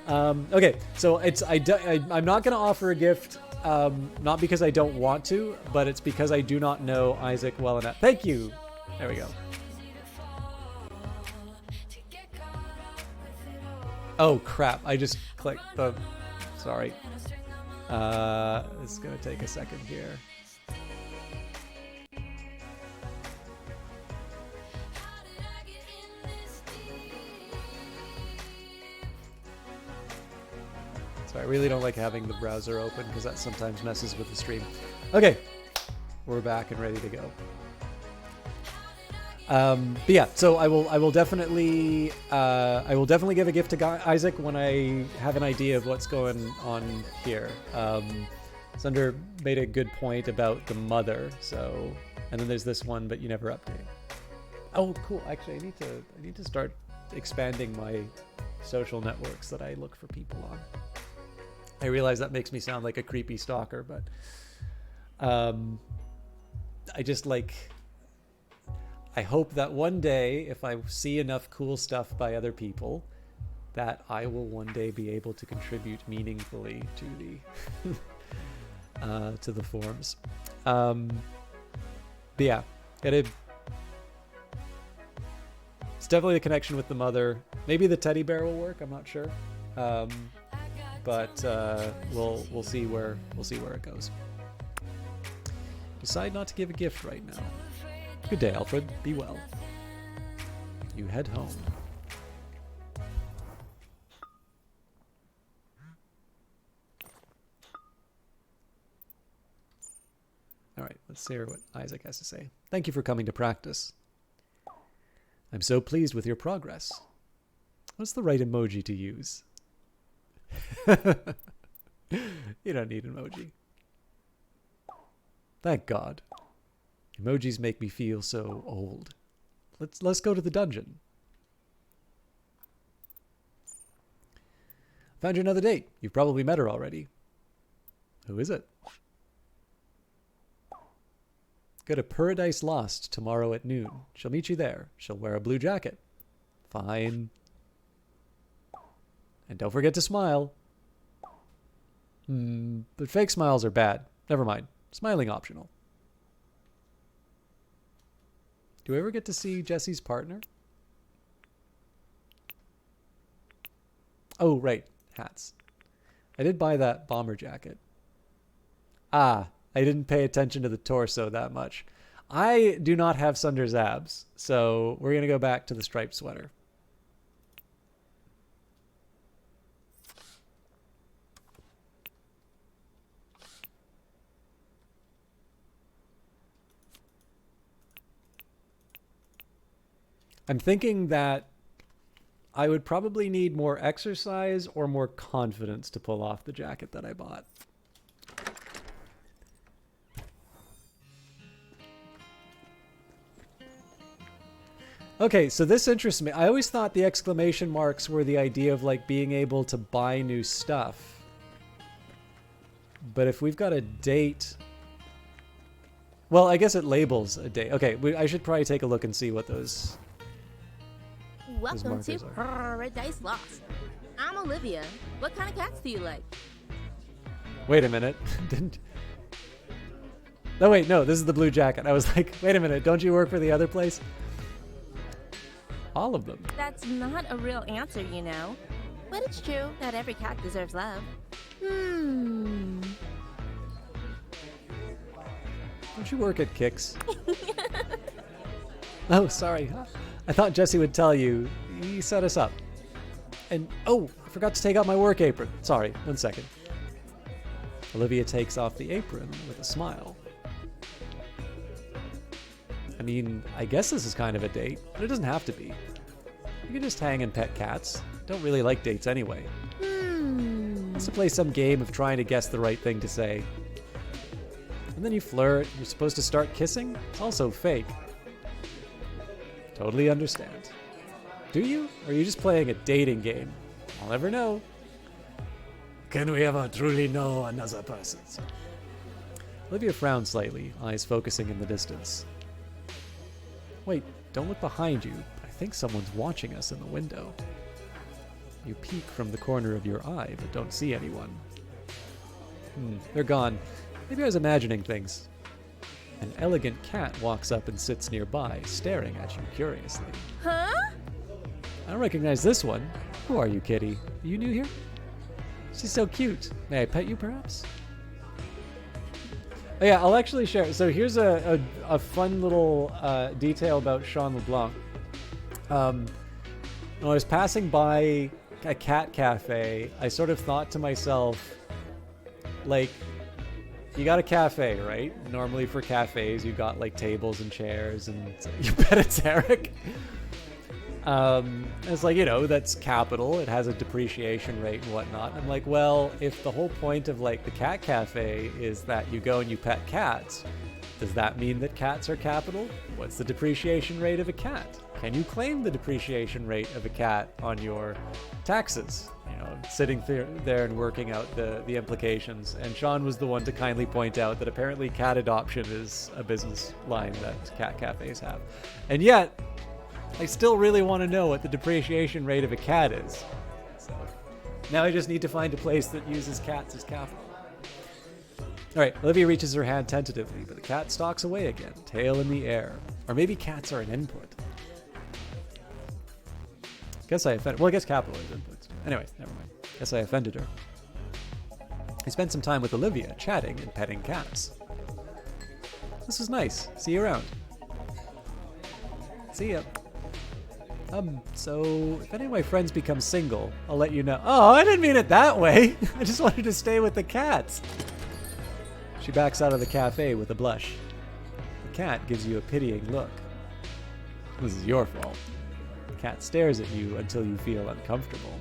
Okay, so I'm not going to offer a gift. Not because I don't want to, but it's because I do not know Isaac well enough. Thank you. There we go. Oh crap! I just clicked the. Sorry. It's gonna take a second here. So I really don't like having the browser open because that sometimes messes with the stream. Okay, we're back and ready to go. But yeah, so I will definitely give a gift to Isaac when I have an idea of what's going on here. Sunder made a good point about the mother, so, and then there's this one, but you never update. Oh, cool. Actually, I need to start expanding my social networks that I look for people on. I realize that makes me sound like a creepy stalker, but I just like, I hope that one day, if I see enough cool stuff by other people, that I will one day be able to contribute meaningfully to the forums. But yeah, it's definitely a connection with the mother. Maybe the teddy bear will work. I'm not sure, but we'll see where it goes. Decide not to give a gift right now. Good day, Alfred. Be well. You head home. All right, let's hear what Isaac has to say. Thank you for coming to practice. I'm so pleased with your progress. What's the right emoji to use? You don't need emoji. Thank God. Emojis make me feel so old. Let's go to the dungeon. Found you another date. You've probably met her already. Who is it? Go to Paradise Lost tomorrow at noon. She'll meet you there. She'll wear a blue jacket. Fine. And don't forget to smile. But fake smiles are bad. Never mind. Smiling optional. Do we ever get to see Jesse's partner? Oh, right. Hats. I did buy that bomber jacket. I didn't pay attention to the torso that much. I do not have Sunder's abs, so we're going to go back to the striped sweater. I'm thinking that I would probably need more exercise or more confidence to pull off the jacket that I bought. Okay, so this interests me. I always thought the exclamation marks were the idea of like being able to buy new stuff. But if we've got a date... Well, I guess it labels a date. Okay, I should probably take a look and see what those... Welcome to Paradise Lost. I'm Olivia. What kind of cats do you like? Wait a minute. Didn't... Oh, wait, no, this is the blue jacket. I was like, wait a minute, don't you work for the other place? All of them. That's not a real answer, you know. But it's true that every cat deserves love. Don't you work at Kix? Oh, sorry. I thought Jesse would tell you. He set us up. And, oh, I forgot to take out my work apron. Sorry, 1 second. Olivia takes off the apron with a smile. I mean, I guess this is kind of a date, but it doesn't have to be. You can just hang and pet cats. Don't really like dates anyway. Let's play some game of trying to guess the right thing to say. And then you flirt. You're supposed to start kissing? It's also fake. Totally understand. Do you? Or are you just playing a dating game? I'll never know. Can we ever truly know another person? Olivia frowned slightly, eyes focusing in the distance. Wait, don't look behind you. I think someone's watching us in the window. You peek from the corner of your eye, but don't see anyone. They're gone. Maybe I was imagining things. An elegant cat walks up and sits nearby, staring at you curiously. Huh? I don't recognize this one. Who are you, kitty? Are you new here? She's so cute. May I pet you, perhaps? Oh, yeah, I'll actually share. So here's a fun little detail about Sean LeBlanc. When I was passing by a cat cafe, I sort of thought to myself, like, you got a cafe, right? Normally for cafes, you got like tables and chairs, and you bet it's Eric. It's like, that's capital. It has a depreciation rate and whatnot. I'm like, well, if the whole point of like the cat cafe is that you go and you pet cats, does that mean that cats are capital? What's the depreciation rate of a cat? Can you claim the depreciation rate of a cat on your taxes? Sitting there and working out the implications. And Sean was the one to kindly point out that apparently cat adoption is a business line that cat cafes have. And yet, I still really want to know what the depreciation rate of a cat is. So now I just need to find a place that uses cats as capital. All right, Olivia reaches her hand tentatively, but the cat stalks away again, tail in the air. Or maybe cats are an input. Guess I offended. Well, I guess capital is inputs. Anyway, never mind. Guess I offended her. I spent some time with Olivia, chatting and petting cats. This was nice. See you around. See ya. So if any of my friends become single, I'll let you know. Oh, I didn't mean it that way. I just wanted to stay with the cats. She backs out of the cafe with a blush. The cat gives you a pitying look. This is your fault. The cat stares at you until you feel uncomfortable.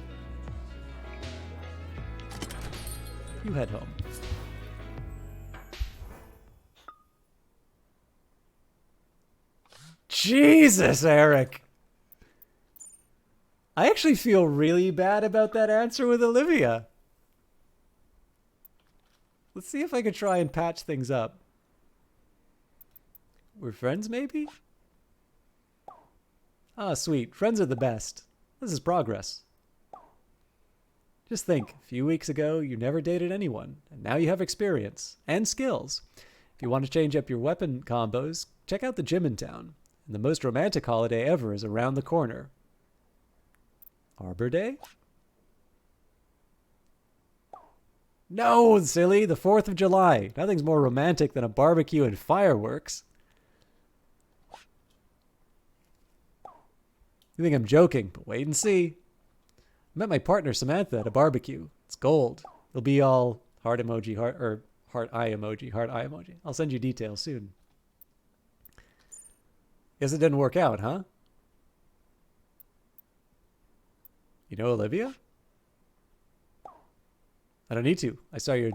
You head home. Jesus, Eric. I actually feel really bad about that answer with Olivia. Let's see if I could try and patch things up. We're friends, maybe? Ah, sweet. Friends are the best. This is progress. Just think, a few weeks ago, you never dated anyone, and now you have experience and skills. If you want to change up your weapon combos, check out the gym in town. And the most romantic holiday ever is around the corner. Arbor Day? No, silly, the 4th of July. Nothing's more romantic than a barbecue and fireworks. You think I'm joking, but wait and see. I met my partner Samantha at a barbecue. It's gold. It'll be all heart emoji, heart eye emoji, heart eye emoji. I'll send you details soon. Guess it didn't work out, huh? You know Olivia? I don't need to. I saw your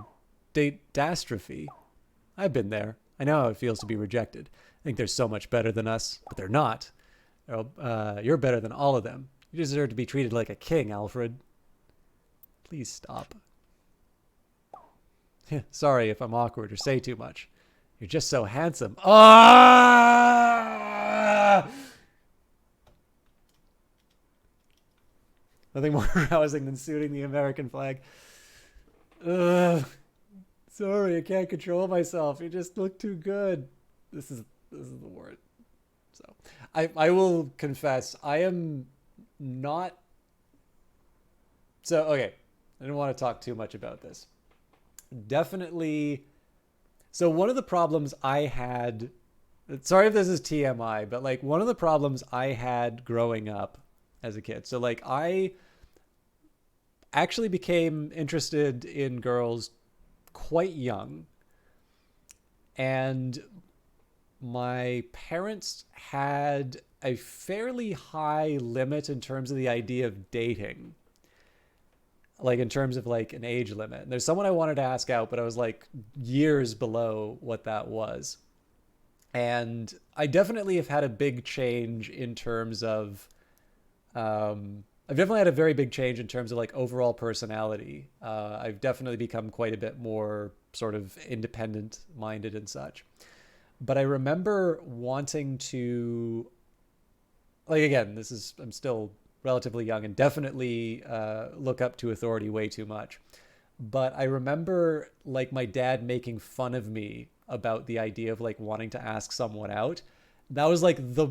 date-dastrophe. I've been there. I know how it feels to be rejected. I think they're so much better than us, but they're not. You're better than all of them. You deserve to be treated like a king, Alfred. Please stop. Sorry if I'm awkward or say too much. You're just so handsome. Ah! Nothing more arousing than suiting the American flag. Ugh. Sorry, I can't control myself. You just look too good. This is the word. So I will confess, I am not. So okay, I didn't want to talk too much about this. Definitely. So one of the problems I had, sorry if this is TMI, but like one of the problems I had growing up as a kid. So like I actually became interested in girls quite young, and my parents had a fairly high limit in terms of the idea of dating, like in terms of like an age limit. And there's someone I wanted to ask out, but I was like years below what that was. And I definitely have had a big change in terms of I've definitely had a very big change in terms of like overall personality. I've definitely become quite a bit more sort of independent minded and such. But I remember wanting to, like, again, I'm still relatively young and definitely look up to authority way too much. But I remember like my dad making fun of me about the idea of like wanting to ask someone out. That was like the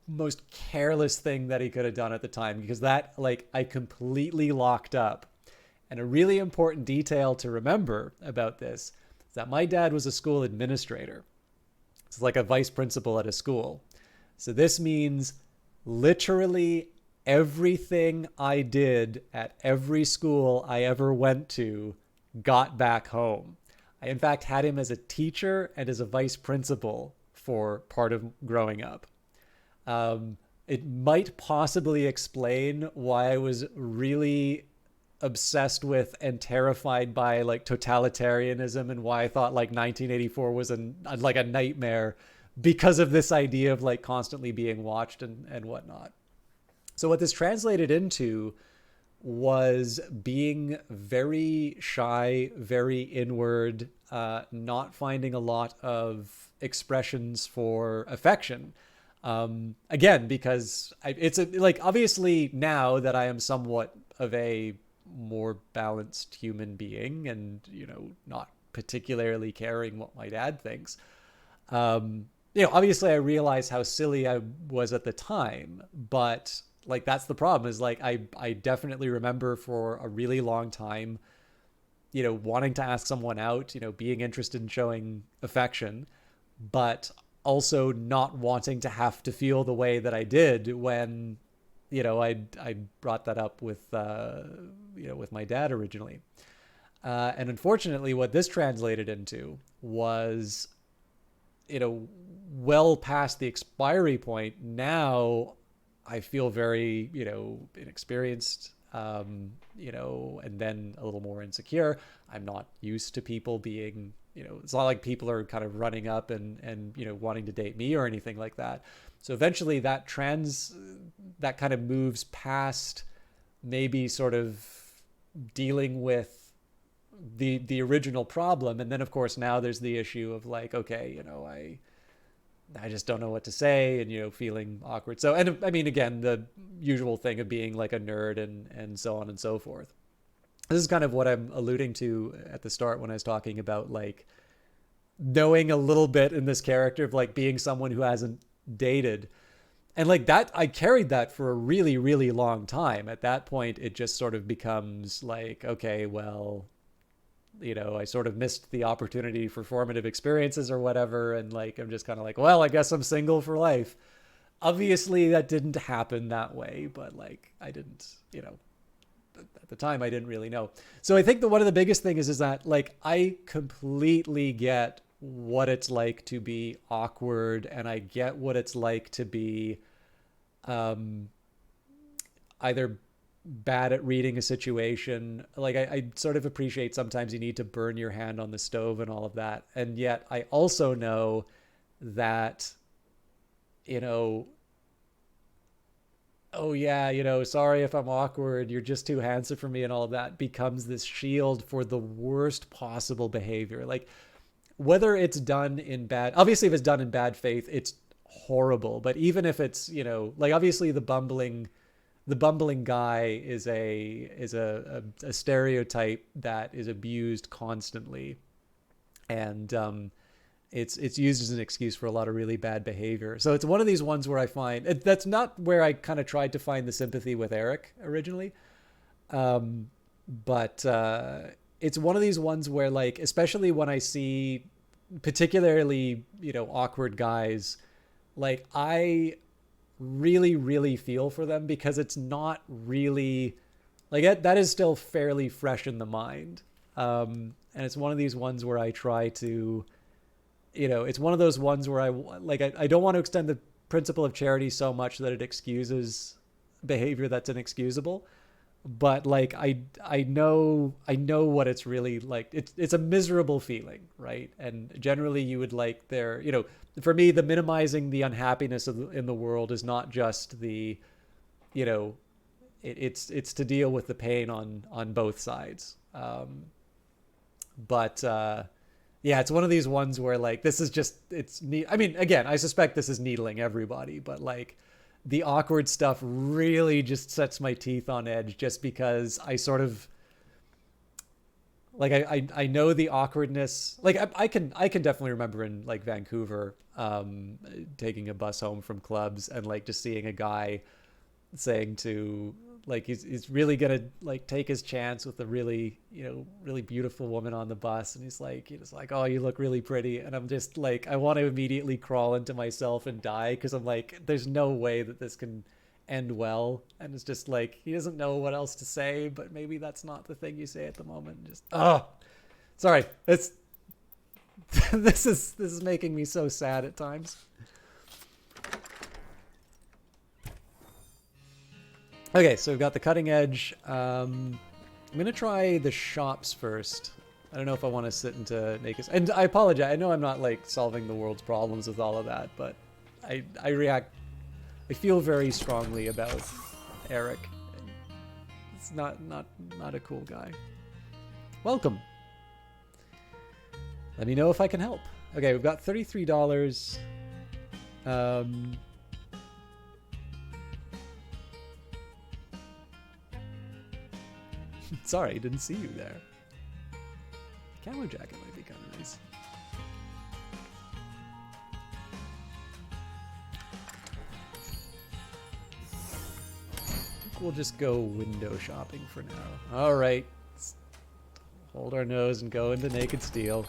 most careless thing that he could have done at the time, because that like I completely locked up. And a really important detail to remember about this is that my dad was a school administrator. It's like a vice principal at a school. So this means literally everything I did at every school I ever went to got back home. I in fact had him as a teacher and as a vice principal for part of growing up. It might possibly explain why I was really obsessed with and terrified by like totalitarianism, and why I thought like 1984 was like a nightmare, because of this idea of like constantly being watched and whatnot. So what this translated into was being very shy, very inward, not finding a lot of expressions for affection. Again, because like obviously now that I am somewhat of a more balanced human being, and not particularly caring what my dad thinks, obviously I realize how silly I was at the time, but like that's the problem, is like I definitely remember for a really long time wanting to ask someone out, being interested in showing affection, but also not wanting to have to feel the way that I did when I brought that up with with my dad originally. And unfortunately what this translated into was well past the expiry point. Now I feel very inexperienced, and then a little more insecure. I'm not used to people being it's not like people are kind of running up and wanting to date me or anything like that. So eventually that kind of moves past maybe sort of dealing with the original problem. And then of course now there's the issue of like, okay, I just don't know what to say, and feeling awkward. So, and I mean, again, the usual thing of being like a nerd and so on and so forth. This is kind of what I'm alluding to at the start when I was talking about like knowing a little bit in this character of like being someone who hasn't dated. And like that, I carried that for a really, really long time. At that point, it just sort of becomes like, okay, well, I sort of missed the opportunity for formative experiences or whatever. And like, I'm just kind of like, well, I guess I'm single for life. Obviously that didn't happen that way, but like, I didn't, at the time I didn't really know. So I think that one of the biggest things is that like, I completely get what it's like to be awkward, and I get what it's like to be, either bad at reading a situation. Like I sort of appreciate sometimes you need to burn your hand on the stove and all of that. And yet I also know that, oh yeah, sorry if I'm awkward, you're just too handsome for me and all of that becomes this shield for the worst possible behavior. Like whether it's done in bad, obviously if it's done in bad faith, it's horrible. But even if it's, like obviously the bumbling guy is a stereotype that is abused constantly, and it's used as an excuse for a lot of really bad behavior. So it's one of these ones where I find that's not where I kind of tried to find the sympathy with Eric originally, but it's one of these ones where like, especially when I see particularly awkward guys, like I really, really feel for them, because it's not really like that is still fairly fresh in the mind. And it's one of these ones where I try to, it's one of those ones where I don't want to extend the principle of charity so much that it excuses behavior that's inexcusable. But like, I know what it's really like. It's a miserable feeling, right? And generally you would like for me, the minimizing the unhappiness in the world is not just the, it's to deal with the pain on both sides. But yeah, it's one of these ones where like, this is just, I mean, again, I suspect this is needling everybody, but like the awkward stuff really just sets my teeth on edge, just because I sort of like, I know the awkwardness. Like I can definitely remember in like Vancouver, taking a bus home from clubs and like just seeing a guy saying to like, he's really gonna like take his chance with a really, really beautiful woman on the bus, and he's like, oh, you look really pretty, and I'm just like, I want to immediately crawl into myself and die, because I'm like, there's no way that this can end well. And it's just like, he doesn't know what else to say, but maybe that's not the thing you say at the moment. Just sorry, it's This is making me so sad at times. Okay, so we've got the cutting edge. I'm gonna try the shops first. I don't know if I want to sit into naked. And I apologize. I know I'm not like solving the world's problems with all of that, but I feel very strongly about Eric. It's not a cool guy. Welcome. Let me know if I can help. Okay, we've got $33. Sorry, didn't see you there. Camo jacket might be kind of nice. I think we'll just go window shopping for now. All right. Let's hold our nose and go into Naked Steel.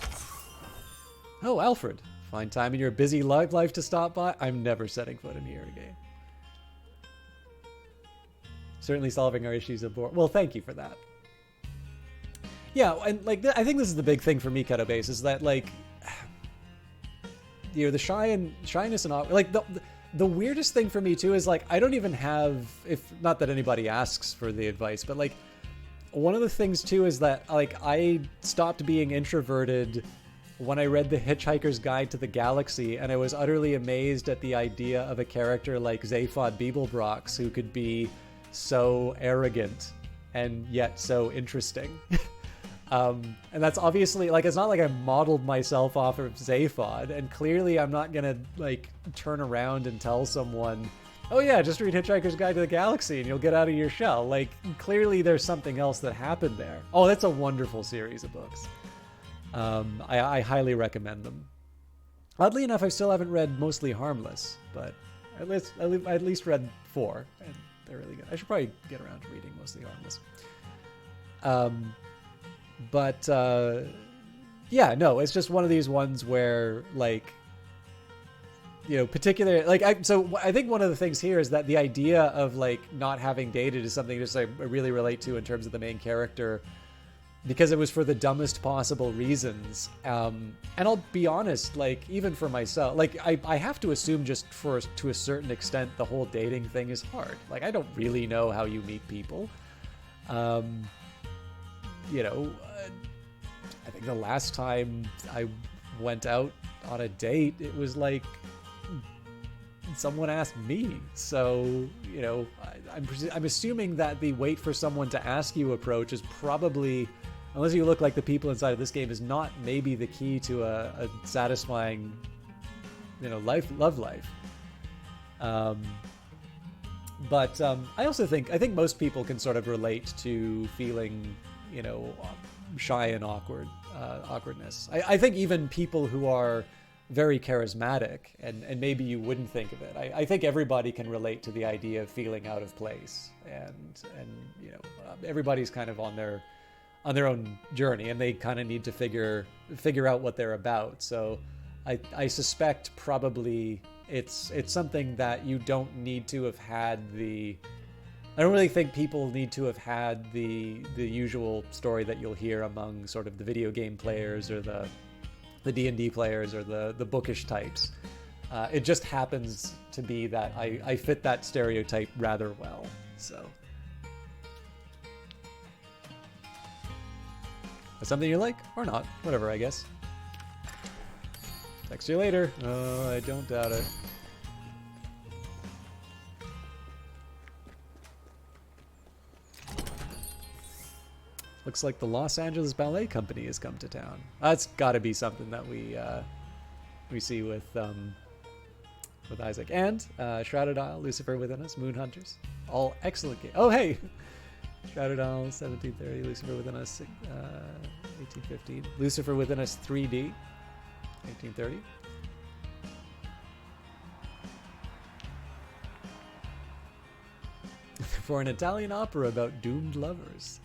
Oh, Alfred. Find time in your busy life to stop by? I'm never setting foot in here again. Certainly solving our issues of board. Well, thank you for that. Yeah, and like I think this is the big thing for me, Keto Base, is that like, you know, the shyness and like the weirdest thing for me too is like I don't even have, if not that anybody asks for the advice, but like one of the things too is that like I stopped being introverted when I read The Hitchhiker's Guide to the Galaxy, and I was utterly amazed at the idea of a character like Zaphod Beeblebrox who could be so arrogant and yet so interesting. And that's obviously, like, it's not like I modeled myself off of Zaphod, and clearly I'm not gonna, like, turn around and tell someone, oh yeah, just read Hitchhiker's Guide to the Galaxy and you'll get out of your shell. Like, clearly there's something else that happened there. Oh, that's a wonderful series of books. I highly recommend them. Oddly enough, I still haven't read Mostly Harmless, but I at least read 4, and they're really good. I should probably get around to reading Mostly Harmless. But yeah, no, it's just one of these ones where, like, you know, particular, like, so I think one of the things here is that the idea of, like, not having dated is something just I really relate to in terms of the main character, because it was for the dumbest possible reasons. And I'll be honest, like, even for myself, like, I have to assume just to a certain extent the whole dating thing is hard. Like, I don't really know how you meet people. You know, I think the last time I went out on a date, it was like someone asked me. So, you know, I'm assuming that the wait for someone to ask you approach is probably, unless you look like the people inside of this game, is not maybe the key to a satisfying, you know, love life. But I also think most people can sort of relate to feeling, you know, shy and awkwardness. I think even people who are very charismatic, and maybe you wouldn't think of it, I think everybody can relate to the idea of feeling out of place, and you know, everybody's kind of on their own journey, and they kind of need to figure out what they're about. So I suspect probably it's something that you don't need to have had I don't really think people need to have had the usual story that you'll hear among sort of the video game players or the D&D players or the bookish types. It just happens to be that I fit that stereotype rather well. So that's something you like or not, whatever, I guess. Text you later. Oh, I don't doubt it. Looks like the Los Angeles Ballet Company has come to town. That's got to be something that we see with Isaac and Shrouded Isle, Lucifer Within Us, Moon Hunters, all excellent games. Oh hey, Shrouded Isle 1730, Lucifer Within Us 1815, Lucifer Within Us 3D 1830. For an Italian opera about doomed lovers.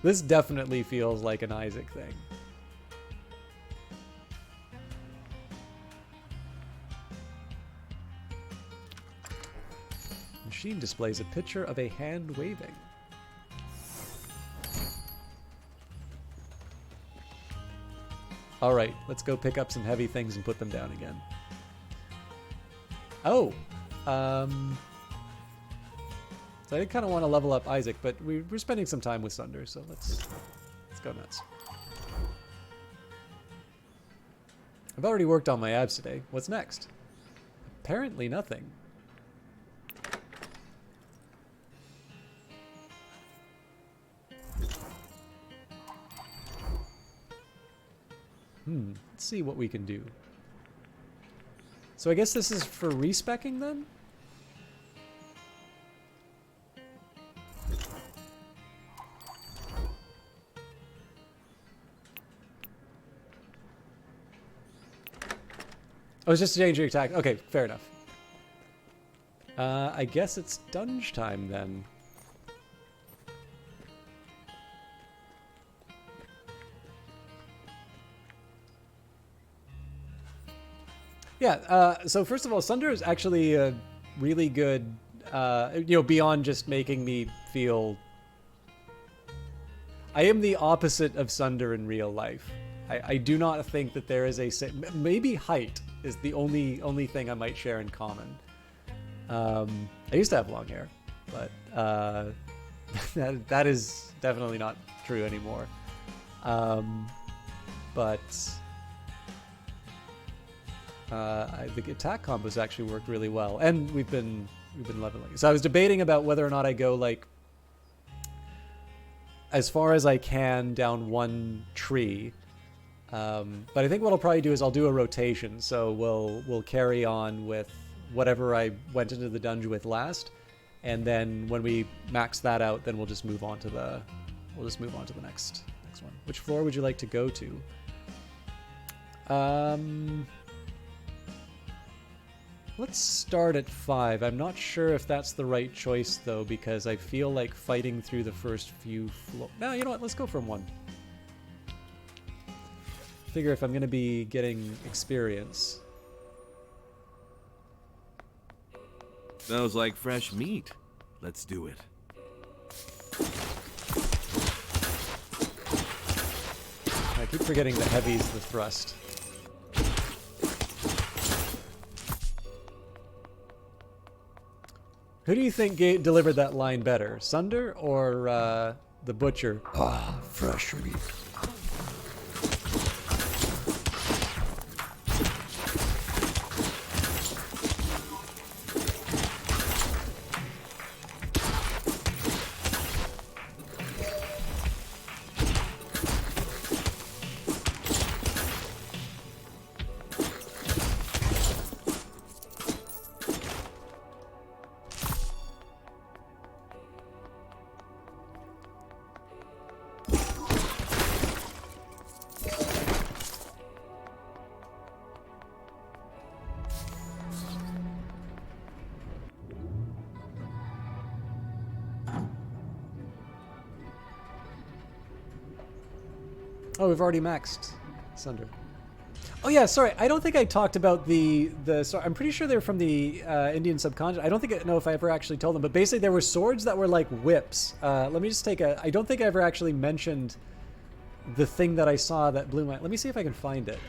This definitely feels like an Isaac thing. Machine displays a picture of a hand waving. All right, let's go pick up some heavy things and put them down again. Oh, so I kind of want to level up Isaac, but we're spending some time with Sunder, so let's go nuts. I've already worked on my abs today. What's next? Apparently nothing. Let's see what we can do. So I guess this is for respecking then? Oh, it's just a danger attack. Okay, fair enough. I guess it's dunge time then. Yeah, so first of all, Sunder is actually a really good, beyond just making me feel... I am the opposite of Sunder in real life. I do not think that there is a... Maybe height is the only thing I might share in common. I used to have long hair, but that is definitely not true anymore. The attack combos actually worked really well, and we've been leveling. So I was debating about whether or not I go like as far as I can down one tree, but I think what I'll probably do is I'll do a rotation. So we'll carry on with whatever I went into the dungeon with last, and then when we max that out, then we'll just move on to the next one. Which floor would you like to go to? Let's start at 5. I'm not sure if that's the right choice, though, because I feel like fighting through the first few floors... No, you know what? Let's go from 1. Figure if I'm going to be getting experience. Smells like fresh meat. Let's do it. I keep forgetting the heavy's the thrust. Who do you think delivered that line better, Sunder or the butcher? Ah, fresh meat. Oh, we've already maxed Sunder. Oh yeah, sorry. I don't think I talked about the. So I'm pretty sure they're from the Indian subcontinent. I don't know if I ever actually told them, but basically there were swords that were like whips. Let me just take a. I don't think I ever actually mentioned the thing that I saw that blew my. Let me see if I can find it.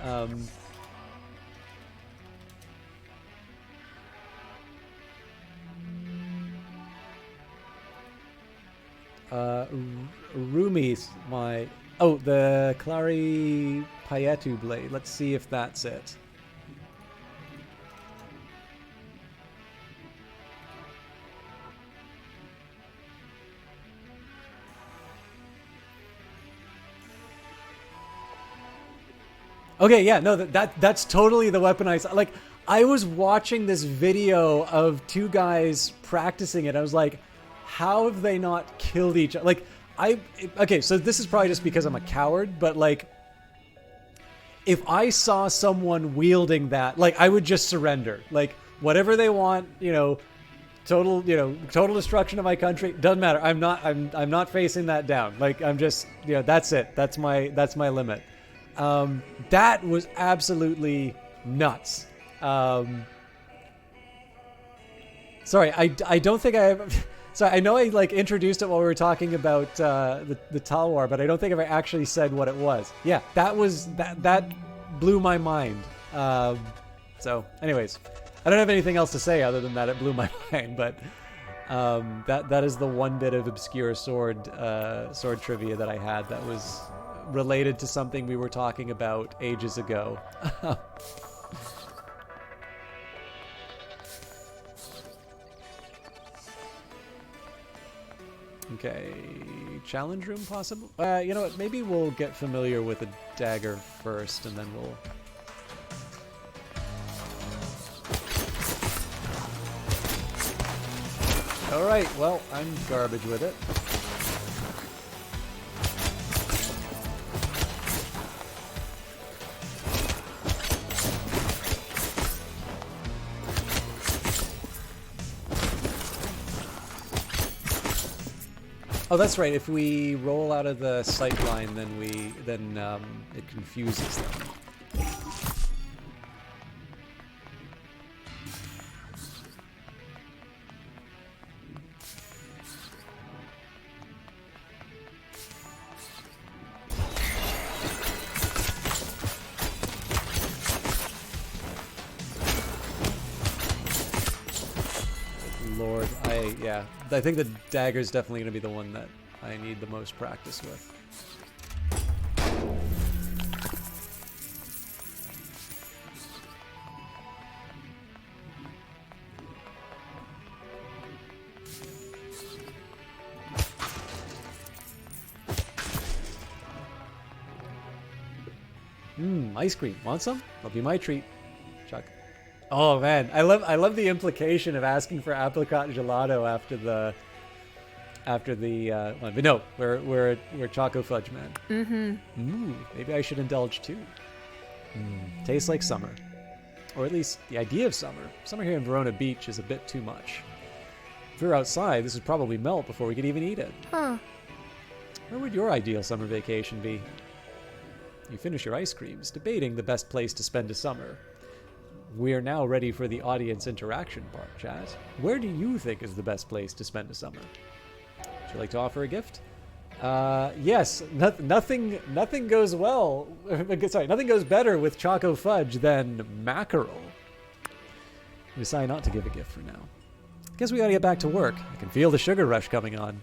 Rumi's my. Oh, the Clari Payetu blade. Let's see if that's it. Okay, yeah, no, that's totally the weapon I saw. Like, I was watching this video of two guys practicing it. I was like, how have they not killed each other? Like, okay, so this is probably just because I'm a coward, but like, if I saw someone wielding that, like, I would just surrender. Like, whatever they want, total destruction of my country, doesn't matter. I'm not facing that down. Like, I'm just, that's it. That's my limit. That was absolutely nuts. Sorry, I don't think I have. Sorry, I know I like introduced it while we were talking about the Talwar, but I don't think I've actually said what it was. Yeah, that blew my mind. So, anyways, I don't have anything else to say other than that it blew my mind. But that is the one bit of obscure sword trivia that I had that was related to something we were talking about ages ago. Okay, challenge room possible? You know what, maybe we'll get familiar with a dagger first and then we'll... Alright, well, I'm garbage with it. Oh, that's right. If we roll out of the sight line, then it confuses them. Lord, I think the dagger's definitely going to be the one that I need the most practice with. Ice cream. Want some? That'll be my treat. Chuck. Oh man, I love the implication of asking for apricot gelato after the one. But no, we're Choco Fudge Man. Maybe I should indulge too. Tastes like summer, or at least the idea of summer. Summer here in Verona Beach is a bit too much. If we were outside, this would probably melt before we could even eat it. Huh. Where would your ideal summer vacation be? You finish your ice creams, debating the best place to spend a summer. We are now ready for the audience interaction part, chat. Where do you think is the best place to spend a summer? Would you like to offer a gift? Yes. Nothing goes well. Sorry, nothing goes better with Choco Fudge than mackerel. We decide not to give a gift for now. Guess we gotta get back to work. I can feel the sugar rush coming on.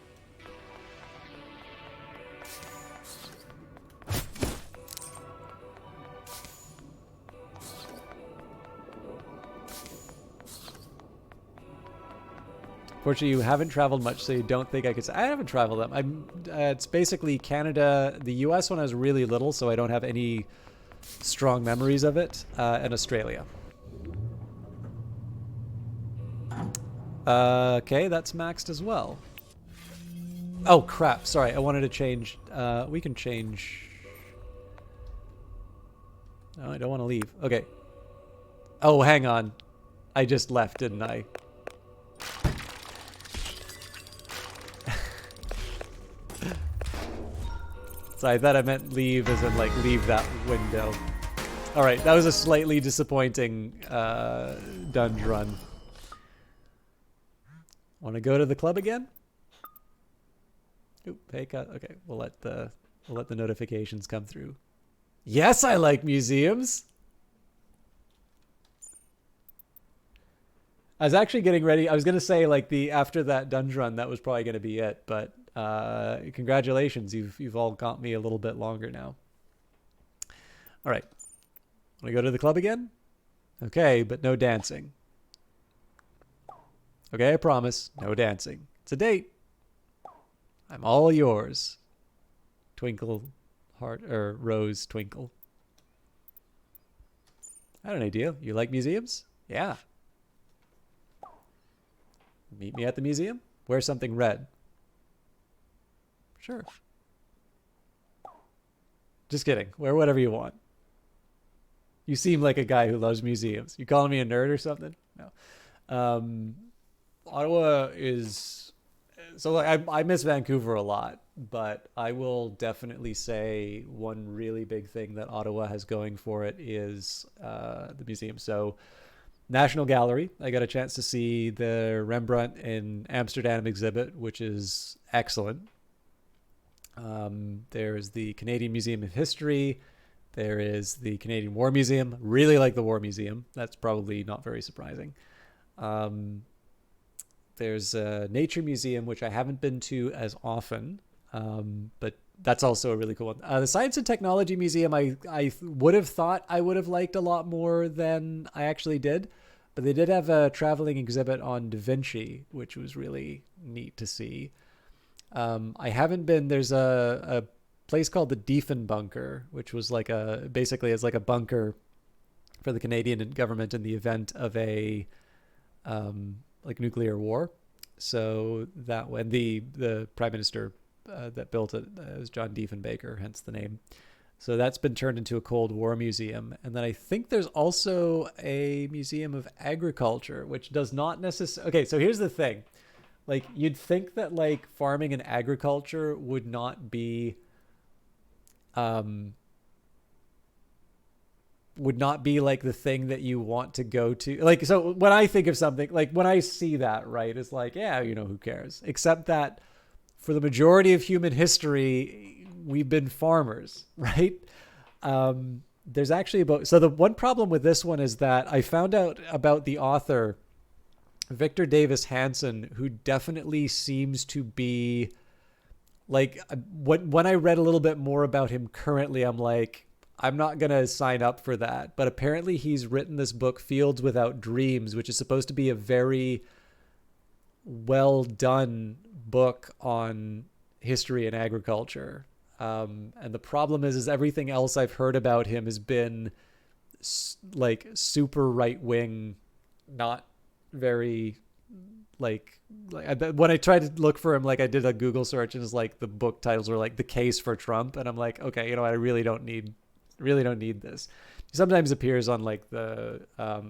Fortunately, you haven't traveled much, so you don't think I could say. I haven't traveled that. It's basically Canada. The U.S. when I was really little, so I don't have any strong memories of it, and Australia. Okay, that's maxed as well. Oh, crap. Sorry, I wanted to change. We can change. No, I don't want to leave. Okay. Oh, hang on. I just left, didn't I? So I thought I meant leave as in, like, leave that window. Alright, that was a slightly disappointing dunge run. Want to go to the club again? Oop, pay cut. Okay, we'll let the notifications come through. Yes, I like museums! I was actually getting ready. I was going to say, like, after that dunge run, that was probably going to be it, but congratulations, you've all got me a little bit longer now. All right, want to go to the club again? Okay, but no dancing. Okay, I promise, no dancing. It's a date. I'm all yours. Twinkle, heart, or rose twinkle. I have an idea. You like museums? Yeah. Meet me at the museum. Wear something red. Sure. Just kidding. Wear whatever you want. You seem like a guy who loves museums. You calling me a nerd or something? No. Ottawa is... So like, I miss Vancouver a lot, but I will definitely say one really big thing that Ottawa has going for it is the museum. So National Gallery. I got a chance to see the Rembrandt in Amsterdam exhibit, which is excellent. There's the Canadian Museum of History. There is the Canadian War Museum. Really like the War Museum. That's probably not very surprising. There's a Nature Museum, which I haven't been to as often, but that's also a really cool one. The Science and Technology Museum, I would have thought I would have liked a lot more than I actually did, but they did have a traveling exhibit on Da Vinci, which was really neat to see. I haven't been, there's a place called the Diefenbunker, which was basically it's like a bunker for the Canadian government in the event of a nuclear war. So that when the prime minister that built it was John Diefenbaker, hence the name. So that's been turned into a Cold War museum. And then I think there's also a museum of agriculture, which does not necessarily... Okay, so here's the thing. Like, you'd think that, like, farming and agriculture would not be... would not be like the thing that you want to go to. Like, so when I think of something, like when I see that, right, it's like, yeah, who cares? Except that for the majority of human history, we've been farmers, right? There's actually so the one problem with this one is that I found out about the author, Victor Davis Hanson, who definitely seems to be like, when I read a little bit more about him currently, I'm like, I'm not going to sign up for that. But apparently he's written this book, Fields Without Dreams, which is supposed to be a very well done book on history and agriculture. And the problem is everything else I've heard about him has been like super right wing, not very when I tried to look for him, like I did a Google search and it's like the book titles were like The Case for Trump. And I'm like, okay, I really don't need this. He sometimes appears on like the, oh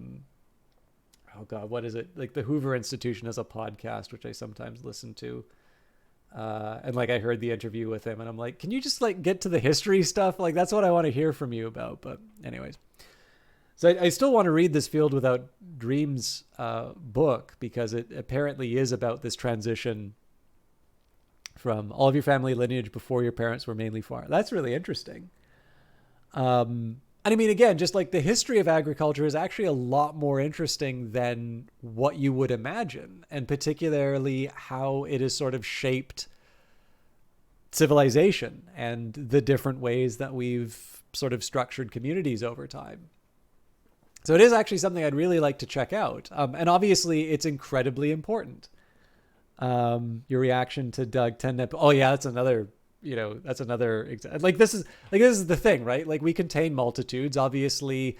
God, what is it? Like the Hoover Institution as a podcast, which I sometimes listen to. And like I heard the interview with him and I'm like, can you just like get to the history stuff? Like that's what I want to hear from you about. But anyways, so I still want to read this Field Without Dreams book because it apparently is about this transition from all of your family lineage before your parents were mainly farm. That's really interesting. And I mean, again, just like the history of agriculture is actually a lot more interesting than what you would imagine, and particularly how it has sort of shaped civilization and the different ways that we've sort of structured communities over time. So it is actually something I'd really like to check out. And obviously it's incredibly important. Your reaction to Doug Tennep. Oh yeah, that's another like this is the thing, right? Like we contain multitudes. Obviously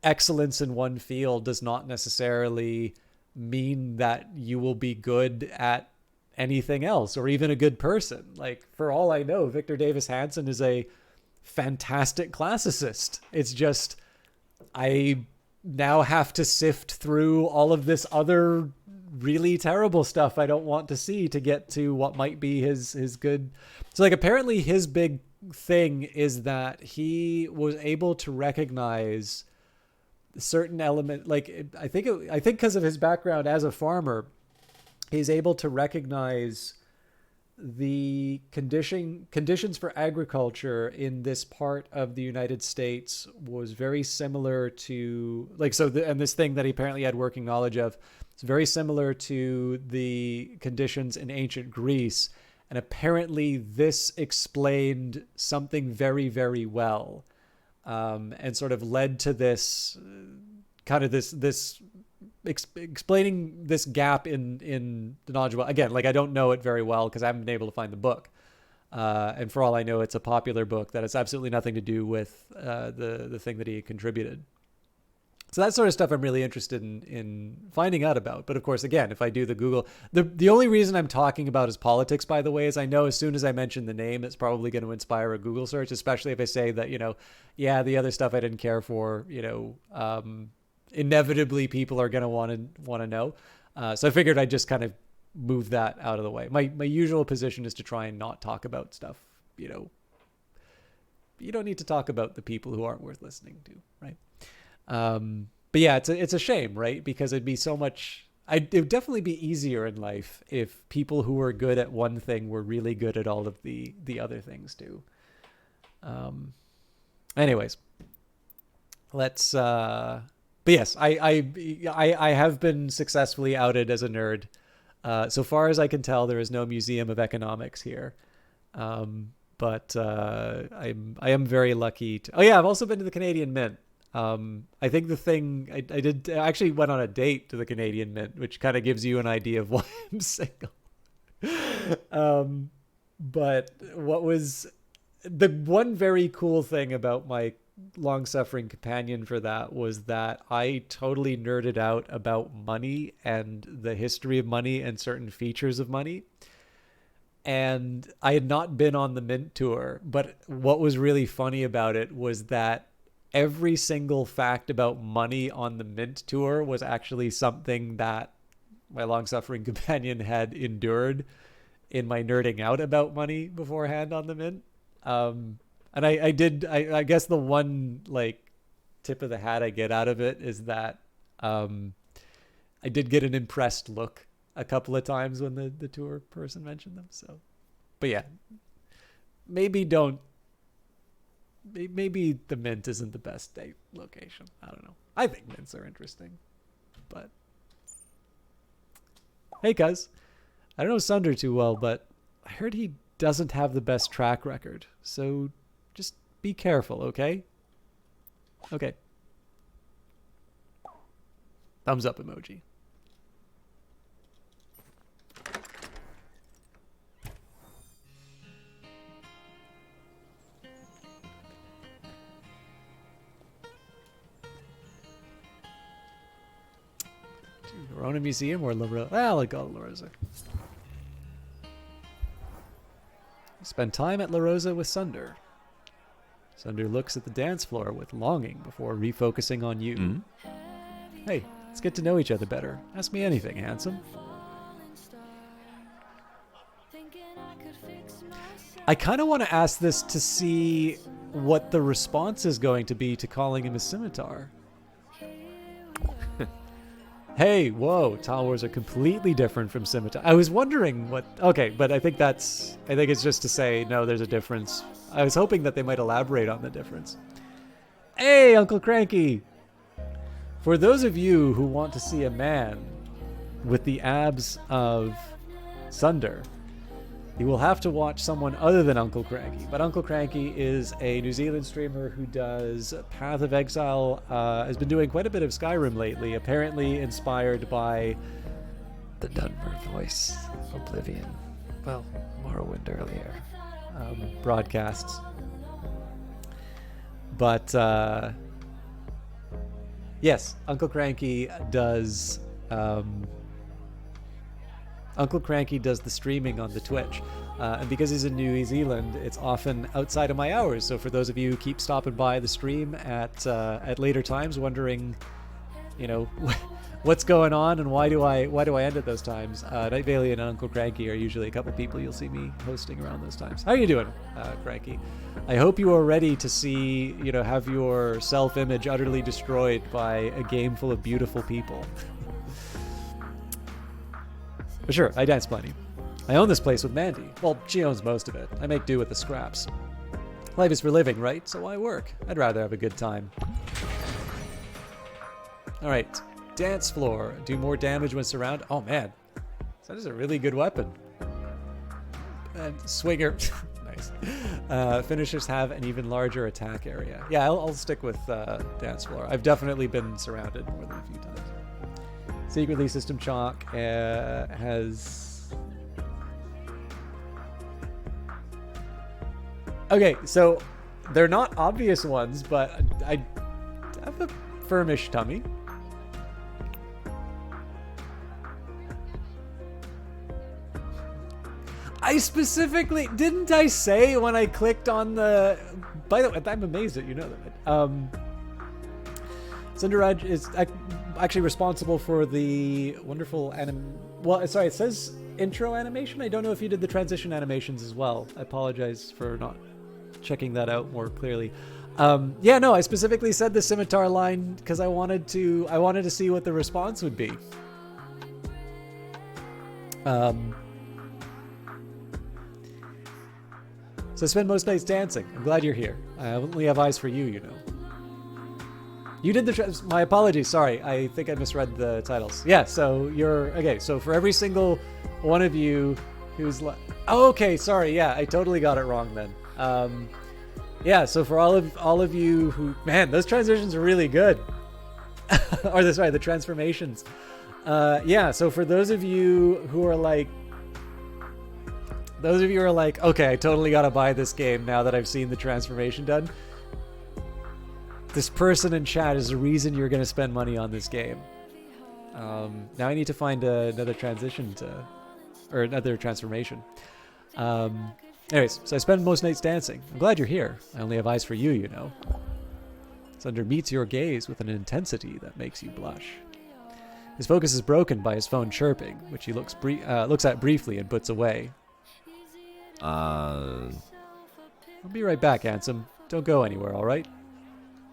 excellence in one field does not necessarily mean that you will be good at anything else or even a good person. Like for all I know, Victor Davis Hanson is a fantastic classicist. It's just, I now have to sift through all of this other really terrible stuff I don't want to see to get to what might be his good. So like apparently his big thing is that he was able to recognize certain element, like I think because of his background as a farmer, he's able to recognize the conditions for agriculture in this part of the United States was very similar to and this thing that he apparently had working knowledge of, it's very similar to the conditions in ancient Greece. And apparently this explained something very, very well, and sort of led to this kind of this explaining this gap in the knowledge. Again, like I don't know it very well because I haven't been able to find the book. And for all I know, it's a popular book that has absolutely nothing to do with the thing that he contributed. So that sort of stuff I'm really interested in finding out about. But of course, again, if I do the Google, the only reason I'm talking about his politics, by the way, is I know as soon as I mention the name, it's probably going to inspire a Google search, especially if I say that, yeah, the other stuff I didn't care for, inevitably people are going to want to know. So I figured I'd just kind of move that out of the way. My usual position is to try and not talk about stuff, you don't need to talk about the people who aren't worth listening to, right? But But yeah, it's a shame, right? Because it'd be so much. It would definitely be easier in life if people who were good at one thing were really good at all of the other things too. Anyways, let's. But yes, I have been successfully outed as a nerd. So far as I can tell, there is no Museum of Economics here. But I am very lucky to. Oh yeah, I've also been to the Canadian Mint. I think the thing I did, I actually went on a date to the Canadian Mint, which kind of gives you an idea of why I'm single. But what was the one very cool thing about my long-suffering companion for that was that I totally nerded out about money and the history of money and certain features of money. And I had not been on the Mint tour, but what was really funny about it was that every single fact about money on the Mint tour was actually something that my long-suffering companion had endured in my nerding out about money beforehand on the Mint. And I guess the one like tip of the hat I get out of it is that I did get an impressed look a couple of times when the tour person mentioned them. So, but yeah, maybe the Mint isn't the best date location. I don't know. I think Mints are interesting, but hey, cuz, I don't know Sunder too well, but I heard he doesn't have the best track record. So just be careful, okay? Okay. Thumbs up emoji. Verona Museum or La Rosa? Well, I'll go La Rosa. Spend time at La Rosa with Sunder. Sunder looks at the dance floor with longing before refocusing on you. Mm-hmm. Hey, let's get to know each other better. Ask me anything, handsome. I kind of want to ask this to see what the response is going to be to calling him a scimitar. Hey, whoa, Tile Wars are completely different from Scimitar. I was wondering what... Okay, but I think it's just to say, no, there's a difference. I was hoping that they might elaborate on the difference. Hey, Uncle Cranky! For those of you who want to see a man with the abs of Sunder, you will have to watch someone other than Uncle Cranky. But Uncle Cranky is a New Zealand streamer who does Path of Exile, has been doing quite a bit of Skyrim lately, apparently inspired by the Dunmer voice, Oblivion, well, Morrowind earlier, broadcasts. But, yes, Uncle Cranky does... Uncle Cranky does the streaming on the Twitch. And because he's in New Zealand, it's often outside of my hours. So for those of you who keep stopping by the stream at later times, wondering, you know, what's going on and why do I end at those times? Night Valiant and Uncle Cranky are usually a couple people you'll see me hosting around those times. How are you doing, Cranky? I hope you are ready to see, you know, have your self-image utterly destroyed by a game full of beautiful people. But sure, I dance plenty. I own this place with Mandy. Well, she owns most of it. I make do with the scraps. Life is for living, right? So why work? I'd rather have a good time. Alright, dance floor. Do more damage when surrounded. Oh man, that is a really good weapon. And swinger. Nice. Finishers have an even larger attack area. Yeah, I'll stick with dance floor. I've definitely been surrounded more than a few times. Secretly, System Chalk has... Okay, so they're not obvious ones, but I have a firmish tummy. I specifically... Didn't I say when I clicked on the... By the way, I'm amazed that you know that. Cinderaj is actually responsible for the wonderful Well, sorry, it says intro animation. I don't know if you did the transition animations as well. I apologize for not checking that out more clearly. Yeah, no, I specifically said the scimitar line because I wanted to see what the response would be. So I spend most nights dancing. I'm glad you're here. I only have eyes for you, you know. You did the... my apologies, sorry. I think I misread the titles. Yeah, so you're... Okay, so for every single one of you who's... oh, okay, sorry, yeah, I totally got it wrong then. Yeah, so for all of you who... Man, those transitions are really good. Or the transformations. Yeah, so for those of you who are like... Those of you who are like, okay, I totally gotta buy this game now that I've seen the transformation done. This person in chat is the reason you're gonna spend money on this game. Now I need to find another transition or another transformation. Anyways, so I spend most nights dancing. I'm glad you're here. I only have eyes for you, you know. Sunder meets your gaze with an intensity that makes you blush. His focus is broken by his phone chirping, which he looks at briefly and puts away. I'll be right back, handsome. Don't go anywhere, alright?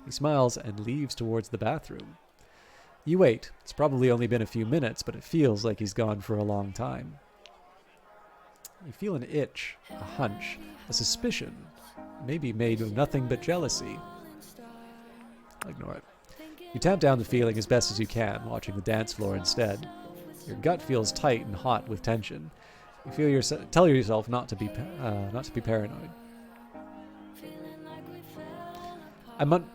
He smiles and leaves towards the bathroom. You wait. It's probably only been a few minutes, but it feels like he's gone for a long time. You feel an itch, a hunch, a suspicion, maybe made of nothing but jealousy. I'll ignore it. You tamp down the feeling as best as you can, watching the dance floor instead. Your gut feels tight and hot with tension. You tell yourself not to be paranoid.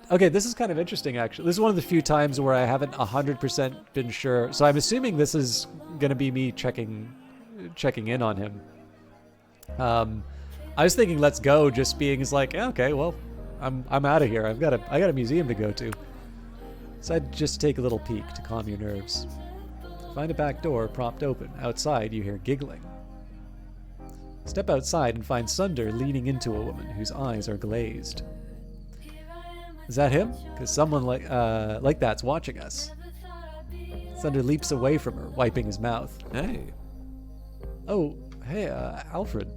Okay, this is kind of interesting, actually. This is one of the few times where I haven't 100% been sure. So I'm assuming this is going to be me checking in on him. I was thinking let's go, just being is like, yeah, okay, well, I'm out of here. I got a museum to go to. So I'd just take a little peek to calm your nerves. Find a back door propped open. Outside, you hear giggling. Step outside and find Sunder leaning into a woman whose eyes are glazed. Is that him? Because someone like that's watching us. Sunder leaps away from her, wiping his mouth. Hey. Oh, hey, Alfred.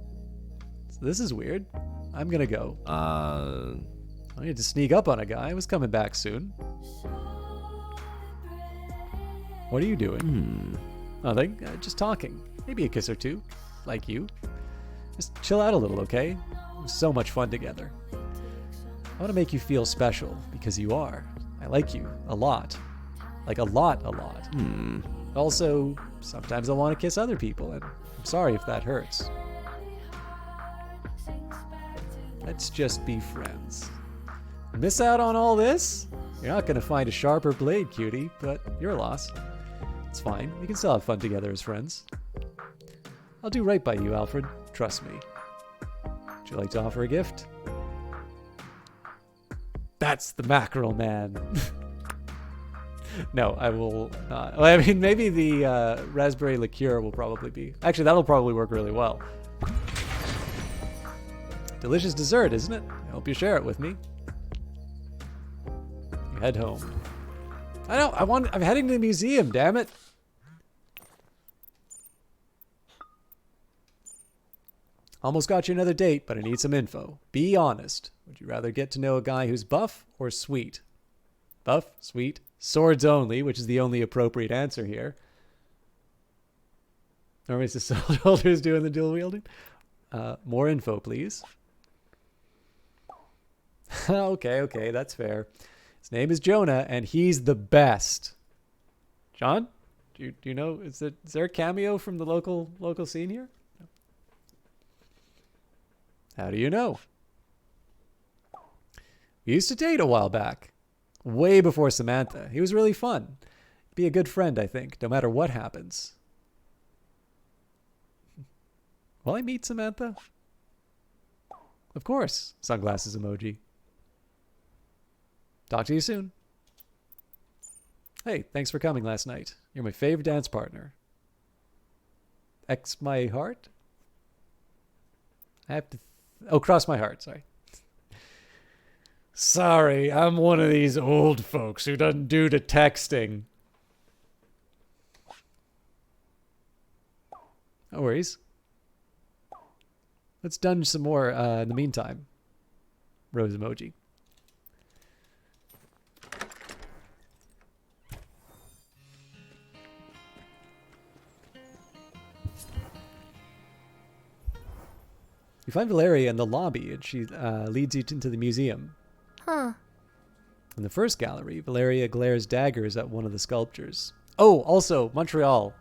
So this is weird. I'm gonna go. I need to sneak up on a guy. I was coming back soon. What are you doing? Nothing. Just talking. Maybe a kiss or two. Like you. Just chill out a little, okay? It was so much fun together. I want to make you feel special, because you are. I like you. A lot. Like a lot. Also, sometimes I want to kiss other people, and I'm sorry if that hurts. Let's just be friends. Miss out on all this? You're not going to find a sharper blade, cutie, but your loss. It's fine. We can still have fun together as friends. I'll do right by you, Alfred. Trust me. Would you like to offer a gift? That's the mackerel man. No, I will not. Well, I mean, maybe the raspberry liqueur will probably be... Actually, that'll probably work really well. Delicious dessert, isn't it? I hope you share it with me. You head home. I'm heading to the museum, damn it. Almost got you another date, but I need some info. Be honest. Would you rather get to know a guy who's buff or sweet? Buff, sweet, swords only, which is the only appropriate answer here. Normally it's the soldiers doing the dual wielding. More info, please. Okay, that's fair. His name is Jonah, and he's the best. John, do you know? Is there a cameo from the local scene here? How do you know? We used to date a while back. Way before Samantha. He was really fun. Be a good friend, I think, no matter what happens. Will I meet Samantha? Of course. Sunglasses emoji. Talk to you soon. Hey, thanks for coming last night. You're my favorite dance partner. X my heart? I have to... cross my heart, sorry. Sorry, I'm one of these old folks who doesn't do the texting. No worries. Let's dunge some more in the meantime. Rose emoji. You find Valeria in the lobby, and she leads you into the museum. Huh. In the first gallery, Valeria glares daggers at one of the sculptures. Oh, also, Montreal.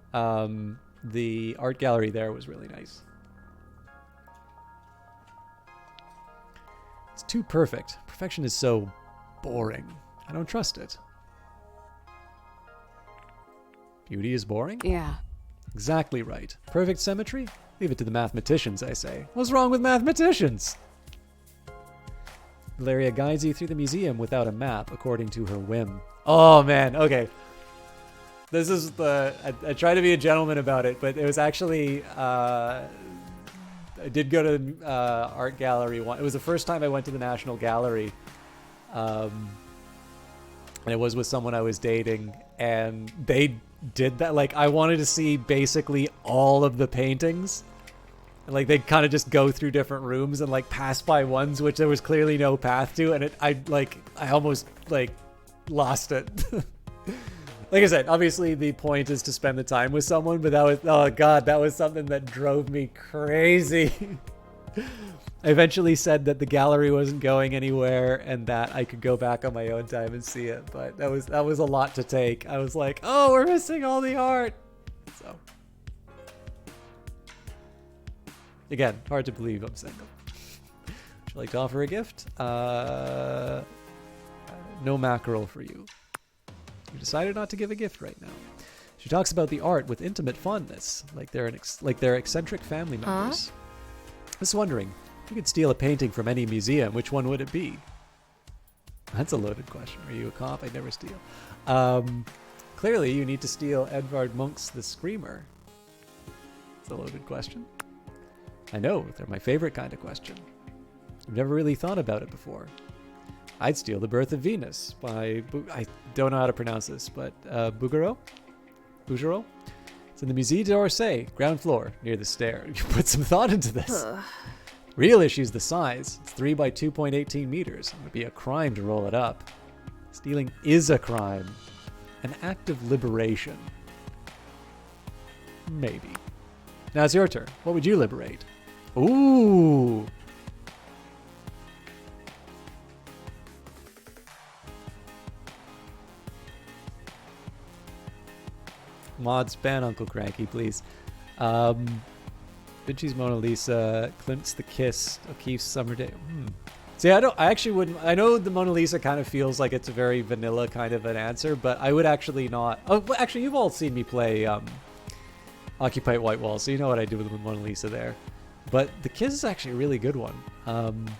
The art gallery there was really nice. It's too perfect. Perfection is so boring. I don't trust it. Beauty is boring? Yeah. Exactly right. Perfect symmetry? Leave it to the mathematicians, I say. What's wrong with mathematicians? Valeria guides you through the museum without a map, according to her whim. Oh, man. Okay. This is the... I try to be a gentleman about it, but it was actually... I did go to the art gallery. It was the first time I went to the National Gallery. And it was with someone I was dating. And they did that. Like, I wanted to see basically all of the paintings. And, like, they'd kind of just go through different rooms and, like, pass by ones which there was clearly no path to. And I almost, like, lost it. Like I said, obviously the point is to spend the time with someone, but that was, oh God, that was something that drove me crazy. I eventually said that the gallery wasn't going anywhere and that I could go back on my own time and see it, but that was a lot to take. I was like, oh, we're missing all the art. So, again, hard to believe I'm single. Would you like to offer a gift? No mackerel for you. You decided not to give a gift right now. She talks about the art with intimate fondness, like they're eccentric family members. I was wondering, if you could steal a painting from any museum, which one would it be? That's a loaded question. Are you a cop? I never steal. Clearly, you need to steal Edvard Munch's The Screamer. It's a loaded question. I know, they're my favorite kind of question. I've never really thought about it before. I'd steal The Birth of Venus by, I don't know how to pronounce this, but Bouguereau? It's in the Musée d'Orsay, ground floor, near the stair. You put some thought into this. Real issue's the size. It's 3 by 2.18 meters. It would be a crime to roll it up. Stealing is a crime. An act of liberation. Maybe. Now it's your turn. What would you liberate? Ooh! Mods, ban Uncle Cranky, please. Vinci's Mona Lisa, Klimt's The Kiss, O'Keeffe's Summer Day. See, I actually wouldn't. I know the Mona Lisa kind of feels like it's a very vanilla kind of an answer, but I would actually not. Oh, well, actually, you've all seen me play Occupy White Walls, so you know what I do with the Mona Lisa there. But The Kiss is actually a really good one.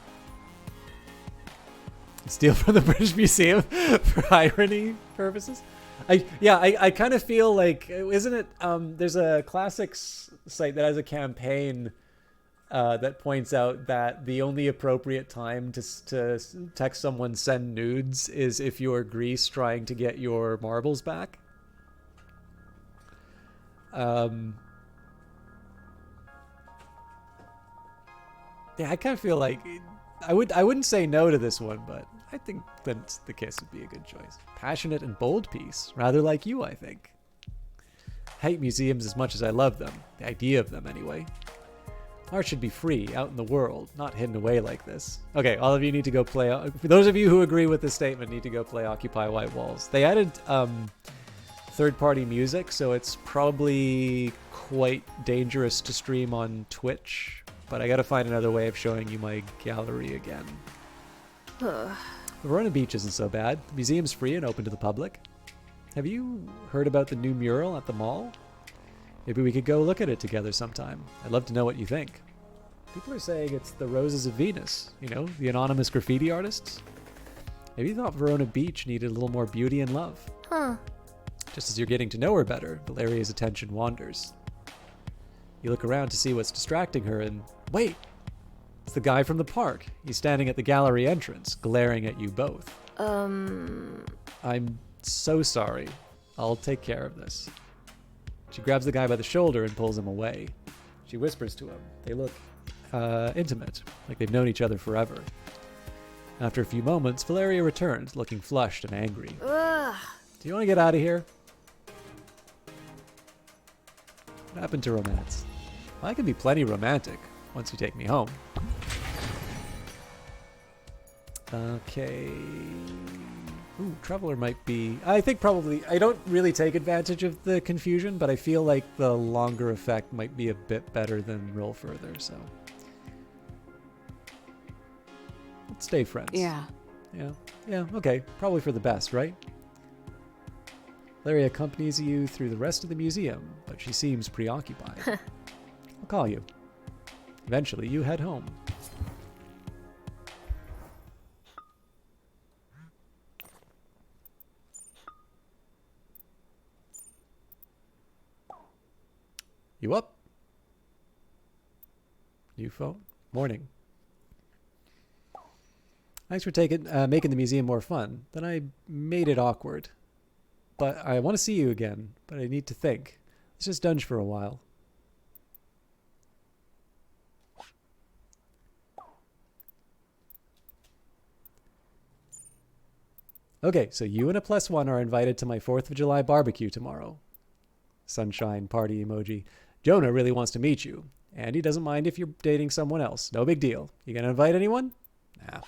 Steal from the British Museum for irony purposes. I kind of feel like, isn't it, there's a classics site that has a campaign that points out that the only appropriate time to text someone send nudes is if you're Greece trying to get your marbles back. Yeah, I kind of feel like I wouldn't say no to this one, but I think that The Kiss would be a good choice. Passionate and bold piece, rather like you, I think. I hate museums as much as I love them. The idea of them, anyway. Art should be free, out in the world, not hidden away like this. Okay, all of you need to go play... For those of you who agree with this statement, need to go play Occupy White Walls. They added third-party music, so it's probably quite dangerous to stream on Twitch. But I gotta find another way of showing you my gallery again. Verona Beach isn't so bad. The museum's free and open to the public. Have you heard about the new mural at the mall? Maybe we could go look at it together sometime. I'd love to know what you think. People are saying it's the Roses of Venus, you know, the anonymous graffiti artists. Maybe you thought Verona Beach needed a little more beauty and love. Just as you're getting to know her better, Valeria's attention wanders. You look around to see what's distracting her and... Wait! It's the guy from the park. He's standing at the gallery entrance, glaring at you both. I'm so sorry. I'll take care of this. She grabs the guy by the shoulder and pulls him away. She whispers to him. They look intimate, like they've known each other forever. After a few moments, Valeria returns, looking flushed and angry. Ugh. Do you want to get out of here? What happened to romance? Well, I can be plenty romantic once you take me home. Okay. Ooh, Traveler might be... I think probably... I don't really take advantage of the confusion, but I feel like the longer effect might be a bit better than Roll Further, so... Let's stay friends. Yeah. Yeah, okay. Probably for the best, right? Larry accompanies you through the rest of the museum, but she seems preoccupied. I'll call you. Eventually, you head home. You up? New phone? Morning. Thanks for making the museum more fun. Then I made it awkward. But I want to see you again, but I need to think. Let's just dunge for a while. Okay, so you and a +1 are invited to my 4th of July barbecue tomorrow. Sunshine party emoji. Jonah really wants to meet you, and he doesn't mind if you're dating someone else. No big deal. You gonna invite anyone? Nah.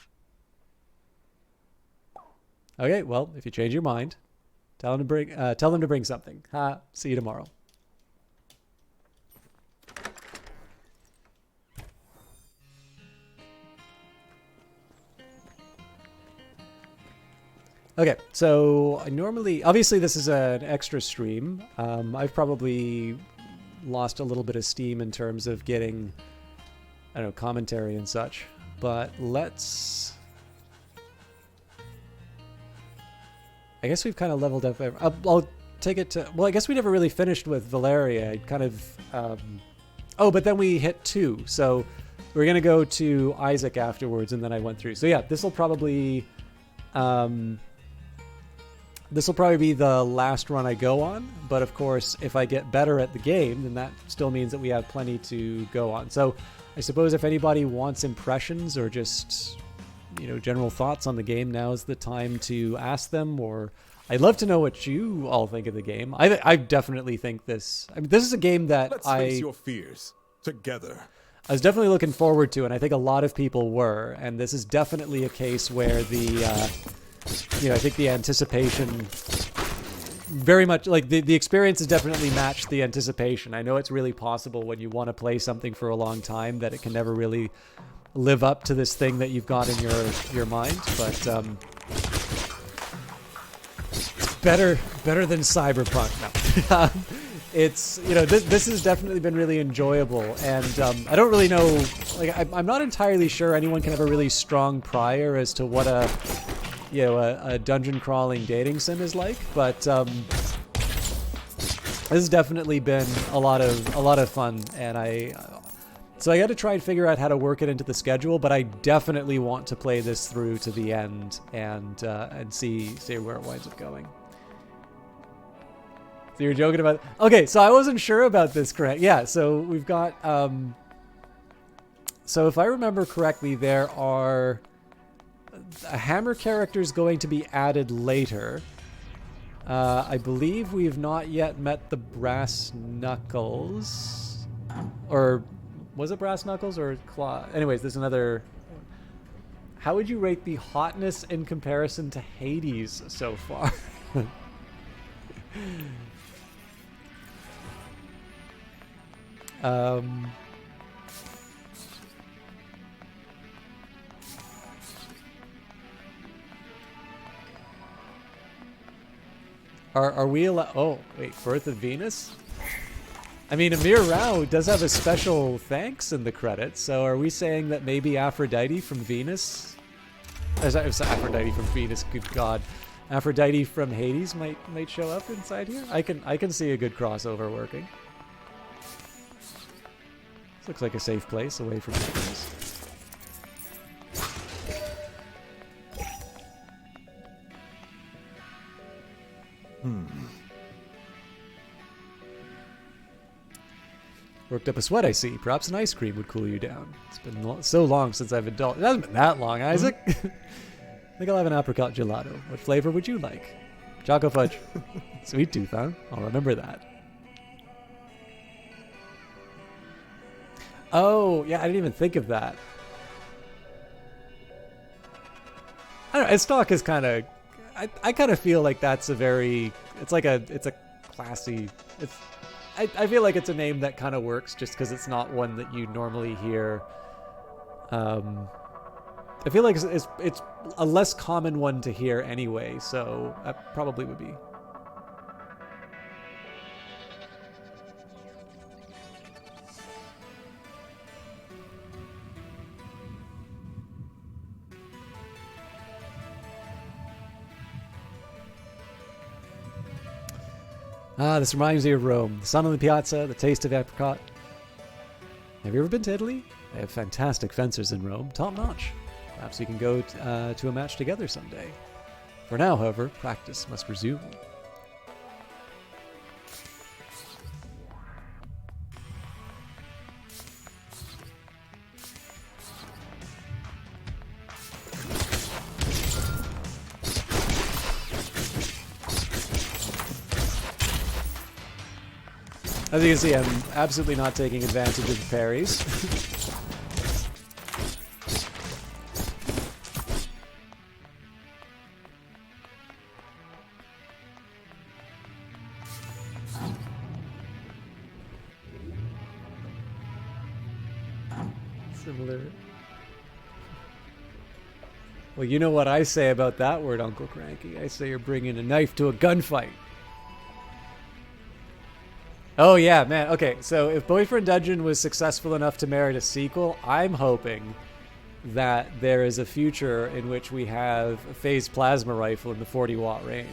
Okay, well, if you change your mind, tell them to bring something. Ha, see you tomorrow. Okay, so I normally, obviously this is an extra stream. I've probably lost a little bit of steam in terms of getting, I don't know, commentary and such. But let's, I guess we've kind of leveled up. I'll take it to, well, I guess we never really finished with Valeria. I kind of, oh, but then we hit 2. So we're going to go to Isaac afterwards, and then I went through. So yeah, this will probably be the last run I go on, but of course, if I get better at the game, then that still means that we have plenty to go on. So I suppose if anybody wants impressions or just, you know, general thoughts on the game, now's the time to ask them, or I'd love to know what you all think of the game. I definitely think this, I mean, this is a game that Let's face your fears together. I was definitely looking forward to, and I think a lot of people were, and this is definitely a case where the, you know, I think the anticipation very much, like the experience has definitely matched the anticipation. I know it's really possible when you want to play something for a long time that it can never really live up to this thing that you've got in your mind, but it's better than Cyberpunk. No. It's, you know, this has definitely been really enjoyable, and I don't really know, like I'm not entirely sure anyone can have a really strong prior as to what a dungeon crawling dating sim is like, but this has definitely been a lot of fun, and so I got to try and figure out how to work it into the schedule, but I definitely want to play this through to the end and see where it winds up going. So you're joking about, okay, so I wasn't sure about this, correct? Yeah, so we've got so if I remember correctly, there are a hammer character is going to be added later. I believe we've not yet met the Brass Knuckles. Or was it Brass Knuckles or Claw? Anyways, there's another. How would you rate the hotness in comparison to Hades so far? Are we allowed? Oh, wait, Birth of Venus? I mean, Amir Rao does have a special thanks in the credits, so are we saying that maybe Aphrodite from Venus? Aphrodite from Venus, good God. Aphrodite from Hades might show up inside here? I can see a good crossover working. This looks like a safe place away from things. Worked up a sweat, I see. Perhaps an ice cream would cool you down. It's been so long since I've indulged. It hasn't been that long, Isaac. I think I'll have an apricot gelato. What flavor would you like? Choco fudge. Sweet tooth, huh? I'll remember that. Oh, yeah, I didn't even think of that. don't know, stock is kind of, I kind of feel like that's a very, it's a classy, I feel like it's a name that kind of works just because it's not one that you normally hear. I feel like it's a less common one to hear anyway, so that probably would be. Ah, this reminds me of Rome. The sun on the piazza, the taste of apricot. Have you ever been to Italy? They have fantastic fencers in Rome, top notch. Perhaps we can go to a match together someday. For now, however, practice must resume. As you can see, I'm absolutely not taking advantage of the parries. Similar. Well, you know what I say about that word, Uncle Cranky. I say you're bringing a knife to a gunfight. Oh yeah, man. Okay, so if Boyfriend Dungeon was successful enough to merit a sequel, I'm hoping that there is a future in which we have a phased plasma rifle in the 40-watt range.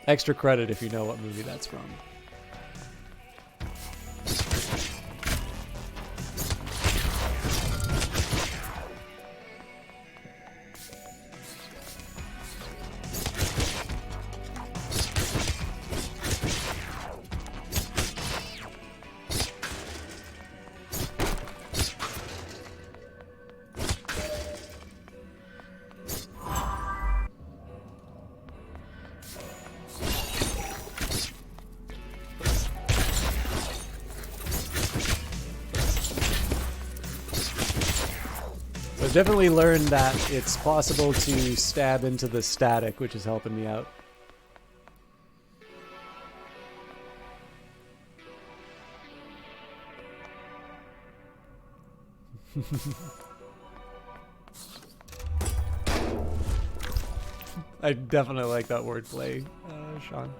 Extra credit if you know what movie that's from. I've definitely learned that it's possible to stab into the static, which is helping me out. I definitely like that wordplay, Sean.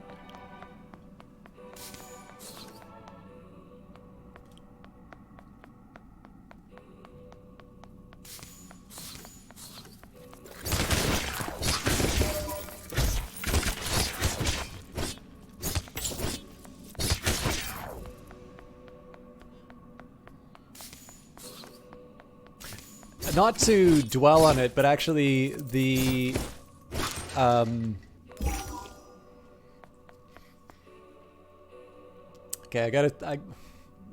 Not to dwell on it, but actually the okay,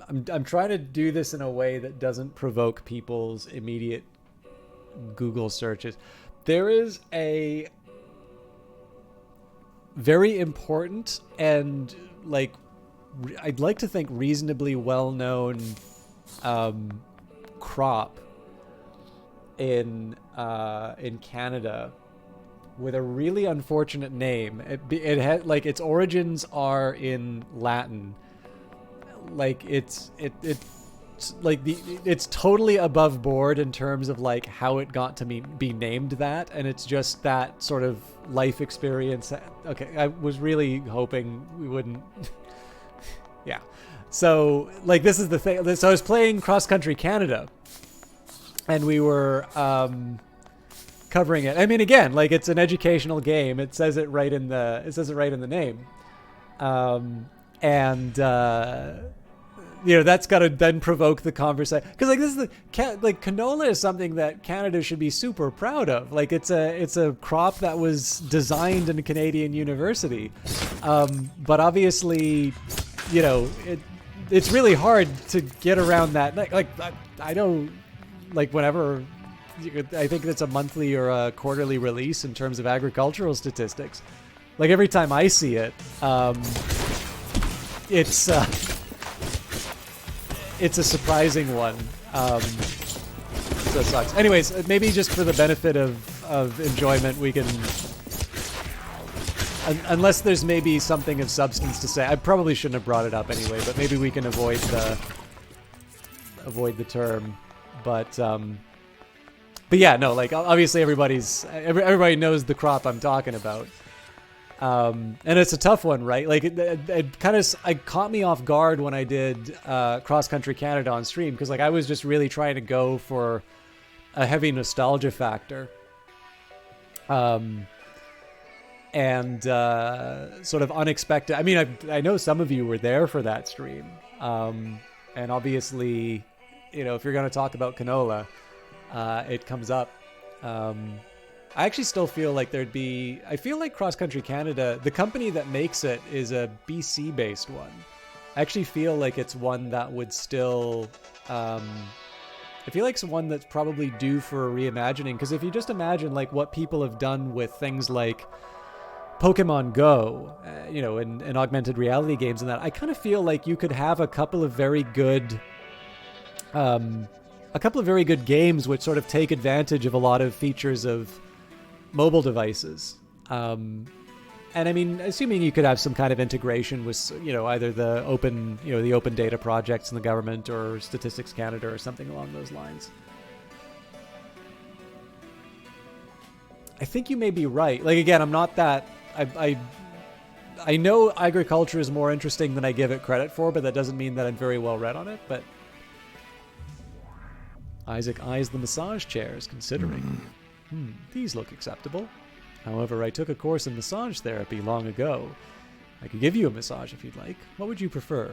I'm trying to do this in a way that doesn't provoke people's immediate Google searches. There is a very important and I'd like to think reasonably well-known crop in Canada with a really unfortunate name. It had its origins are in Latin. It's totally above board in terms of how it got to be named that, and it's just that sort of life experience. Okay, I was really hoping we wouldn't. Yeah. So this is the thing. So I was playing Cross Country Canada, and we were covering it. I mean, again, it's an educational game. It says it right in the name, and that's got to then provoke the conversation, because this is canola is something that Canada should be super proud of. It's a crop that was designed in a Canadian university, but obviously, it's really hard to get around that. I don't. Whenever, I think it's a monthly or a quarterly release in terms of agricultural statistics. Every time I see it, it's a surprising one. that sucks. Anyways, maybe just for the benefit of enjoyment, we can... unless there's maybe something of substance to say. I probably shouldn't have brought it up anyway, but maybe we can avoid the term. But yeah, no, like, obviously everybody knows the crop I'm talking about. And it's a tough one, right? Like, it caught me off guard when I did Cross Country Canada on stream, because like I was just really trying to go for a heavy nostalgia factor, and sort of unexpected. I mean, I know some of you were there for that stream, and obviously, you know, if you're going to talk about canola, it comes up. I actually still feel like I feel like Cross Country Canada, the company that makes it is a BC based one. I actually feel like it's one that would still, I feel like it's one that's probably due for a reimagining. Because if you just imagine like what people have done with things like Pokemon Go, you know, and augmented reality games and that, I kind of feel like you could have a couple of very good games which sort of take advantage of a lot of features of mobile devices. And I mean, assuming you could have some kind of integration with, you know, either the open data projects in the government or Statistics Canada or something along those lines. I think you may be right. Like, again, I'm not that... I know agriculture is more interesting than I give it credit for, but that doesn't mean that I'm very well read on it. But Isaac eyes the massage chairs, considering. These look acceptable. However, I took a course in massage therapy long ago. I could give you a massage if you'd like. What would you prefer?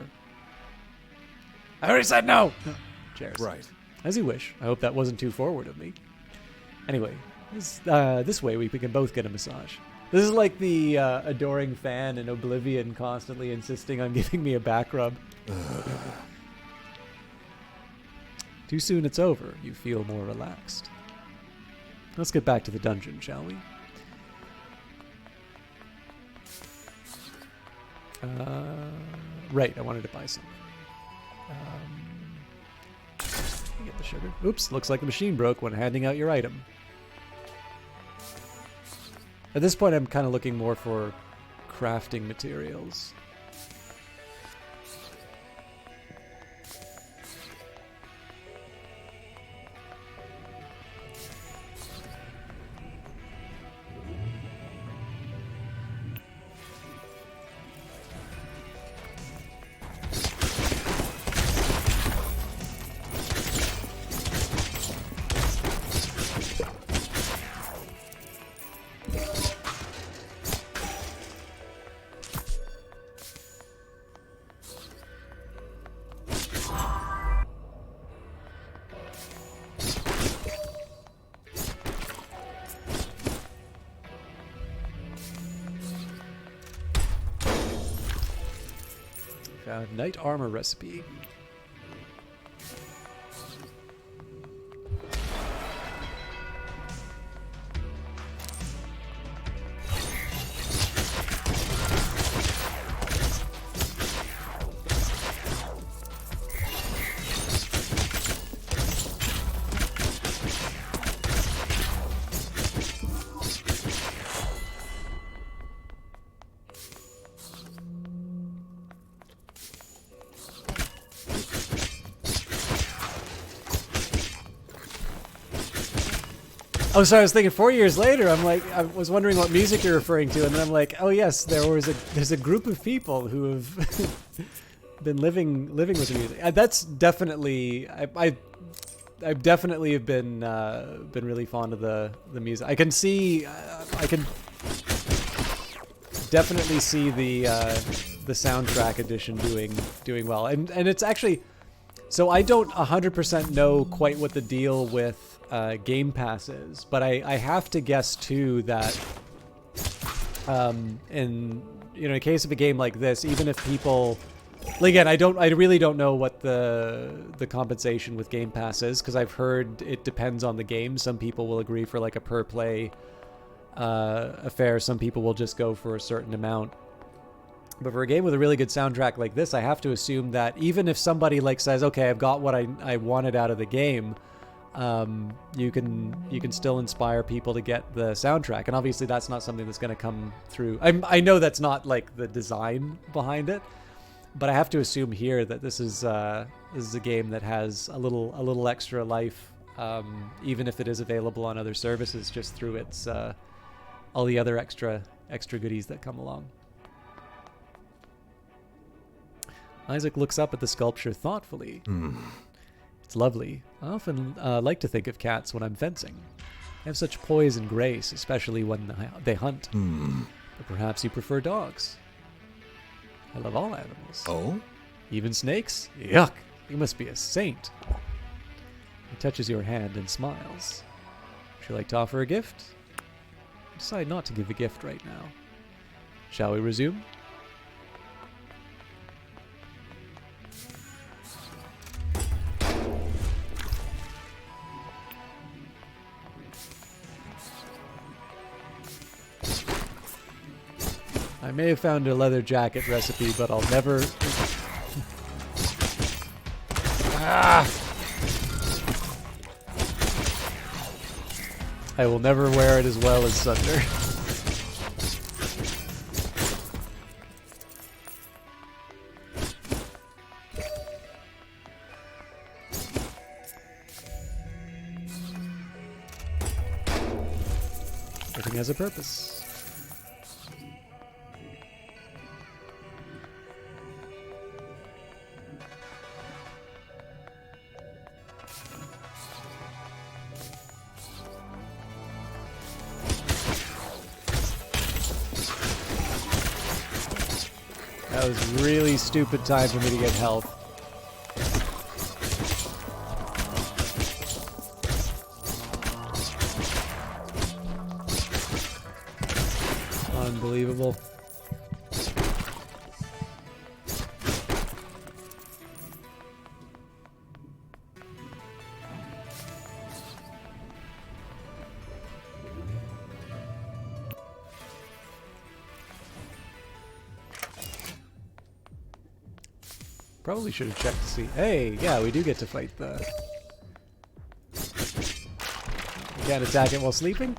I already said no! Chairs. Right. As you wish. I hope that wasn't too forward of me. Anyway, this way we can both get a massage. This is like the adoring fan in Oblivion constantly insisting on giving me a back rub. Too soon it's over. You feel more relaxed. Let's get back to the dungeon, shall we? Right, I wanted to buy something. Let me get the sugar. Oops, looks like the machine broke when handing out your item. At this point, I'm kind of looking more for crafting materials. Knight armor recipe. Oh, sorry, I was thinking 4 years later, I was wondering what music you're referring to, and then I'm like, oh yes, there's a group of people who have been living with the music. That's definitely, I definitely have been really fond of the music. I can definitely see the soundtrack edition doing well, and it's actually, so I don't 100% know quite what the deal with Game Pass is, but I have to guess too that in a case of a game like this, even if people, again, I really don't know what the compensation with Game Pass is, because I've heard it depends on the game. Some people will agree for like a per play affair. Some people will just go for a certain amount. But for a game with a really good soundtrack like this, I have to assume that even if somebody like says, okay, I've got what I wanted out of the game, you can still inspire people to get the soundtrack. And obviously that's not something that's going to come through. I know that's not like the design behind it, but I have to assume here that this is a game that has a little extra life, even if it is available on other services, just through its all the other extra goodies that come along. Isaac looks up at the sculpture thoughtfully. It's lovely. I often like to think of cats when I'm fencing. They have such poise and grace, especially when they hunt. But perhaps you prefer dogs. I love all animals. Oh? Even snakes? Yuck! You must be a saint. He touches your hand and smiles. Would you like to offer a gift? I decide not to give a gift right now. Shall we resume? I may have found a leather jacket recipe, but I'll never... I will never wear it as well as Sunder. Everything has a purpose. That was a really stupid time for me to get health. Unbelievable. Probably should have checked to see. Hey, yeah, we do get to fight the... You can't attack it while sleeping?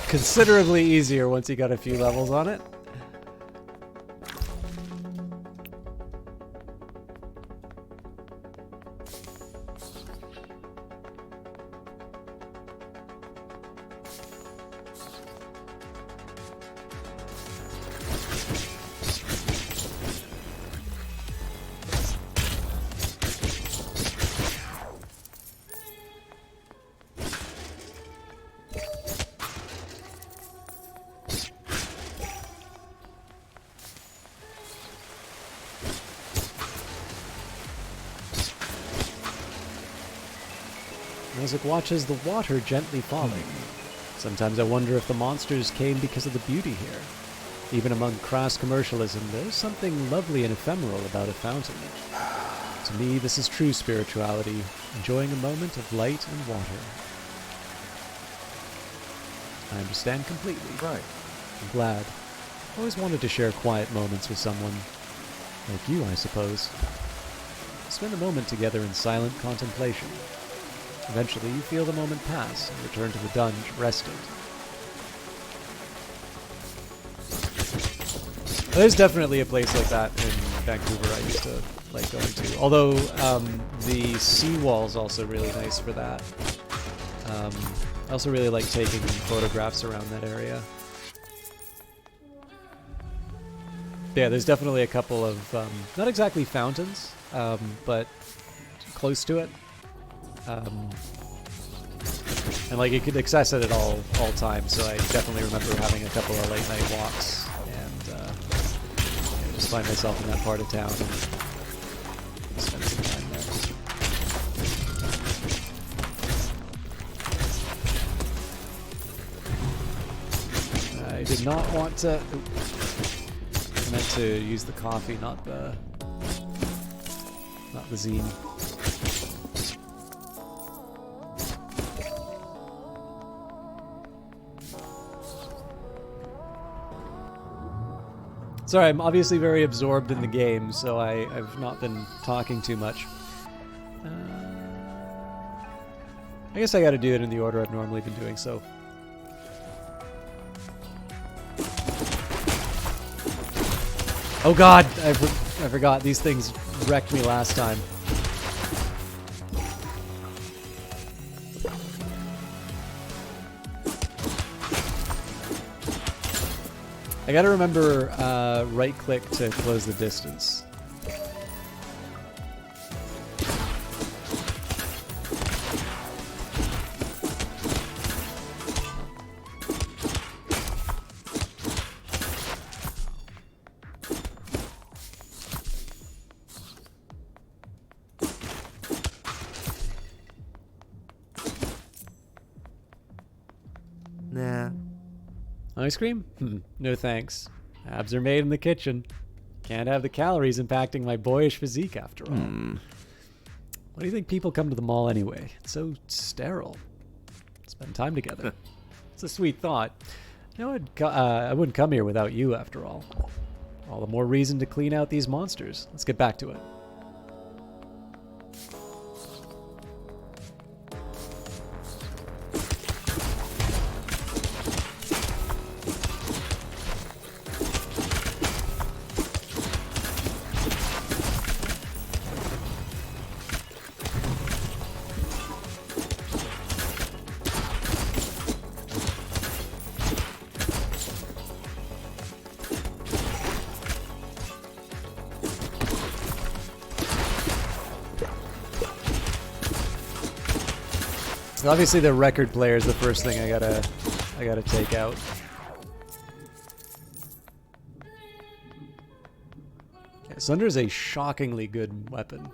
Considerably easier once you got a few levels on it. Isaac watches the water gently falling. Sometimes I wonder if the monsters came because of the beauty here. Even among crass commercialism, there's something lovely and ephemeral about a fountain. To me, this is true spirituality, enjoying a moment of light and water. I understand completely. Right. I'm glad. I always wanted to share quiet moments with someone. Like you, I suppose. Spend a moment together in silent contemplation. Eventually, you feel the moment pass and return to the dunge, rested. There's definitely a place like that in Vancouver I used to like going to. Although, the seawall's also really nice for that. I also really like taking photographs around that area. Yeah, there's definitely a couple of, not exactly fountains, but close to it. And like you could access it at all times, so I definitely remember having a couple of late night walks and just find myself in that part of town and spend some time there. did not want to... I meant to use the coffee, not the zine. Sorry, I'm obviously very absorbed in the game, so I've not been talking too much. I guess I gotta do it in the order I've normally been doing so. Oh god, I forgot. These things wrecked me last time. I gotta remember right click to close the distance. Nah. Ice cream? No thanks. Abs are made in the kitchen. Can't have the calories impacting my boyish physique after all. Why do you think people come to the mall anyway? It's so sterile. Spend time together. It's a sweet thought. You know, I wouldn't come here without you after all. All the more reason to clean out these monsters. Let's get back to it. Obviously, the record player is the first thing I gotta take out. Yeah, Sunder is a shockingly good weapon.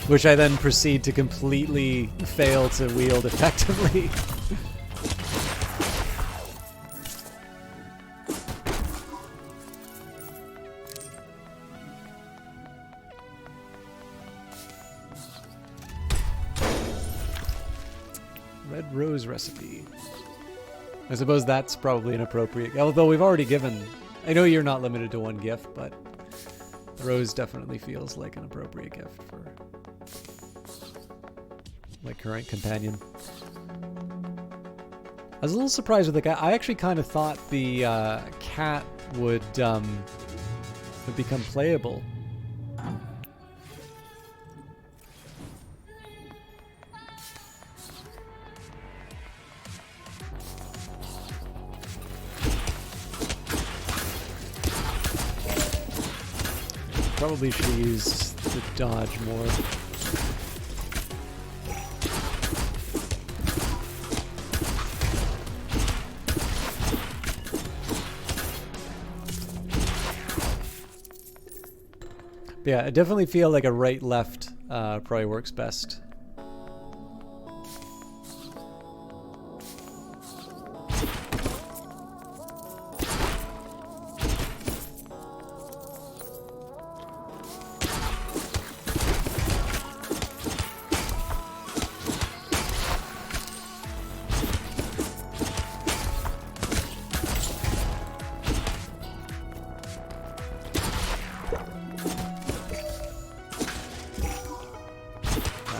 Which I then proceed to completely fail to wield effectively. Red rose recipe. I suppose that's probably inappropriate. Although we've already given... I know you're not limited to one gift, but rose definitely feels like an appropriate gift for my current companion. I was a little surprised with the cat. I actually kind of thought the cat would become playable. Probably should use the dodge more. Yeah, I definitely feel like a right-left probably works best.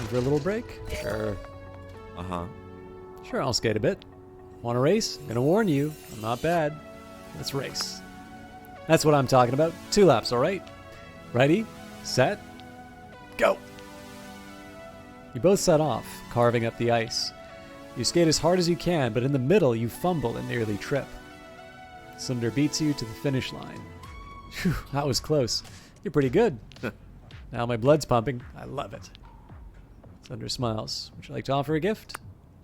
For a little break? Sure. Uh-huh. Sure, I'll skate a bit. Want to race? I'm gonna warn you, I'm not bad. Let's race. That's what I'm talking about. 2 laps, alright? Ready, set, go! You both set off, carving up the ice. You skate as hard as you can, but in the middle you fumble and nearly trip. Sunder beats you to the finish line. Phew, that was close. You're pretty good. Now my blood's pumping. I love it. Sunder smiles. Would you like to offer a gift?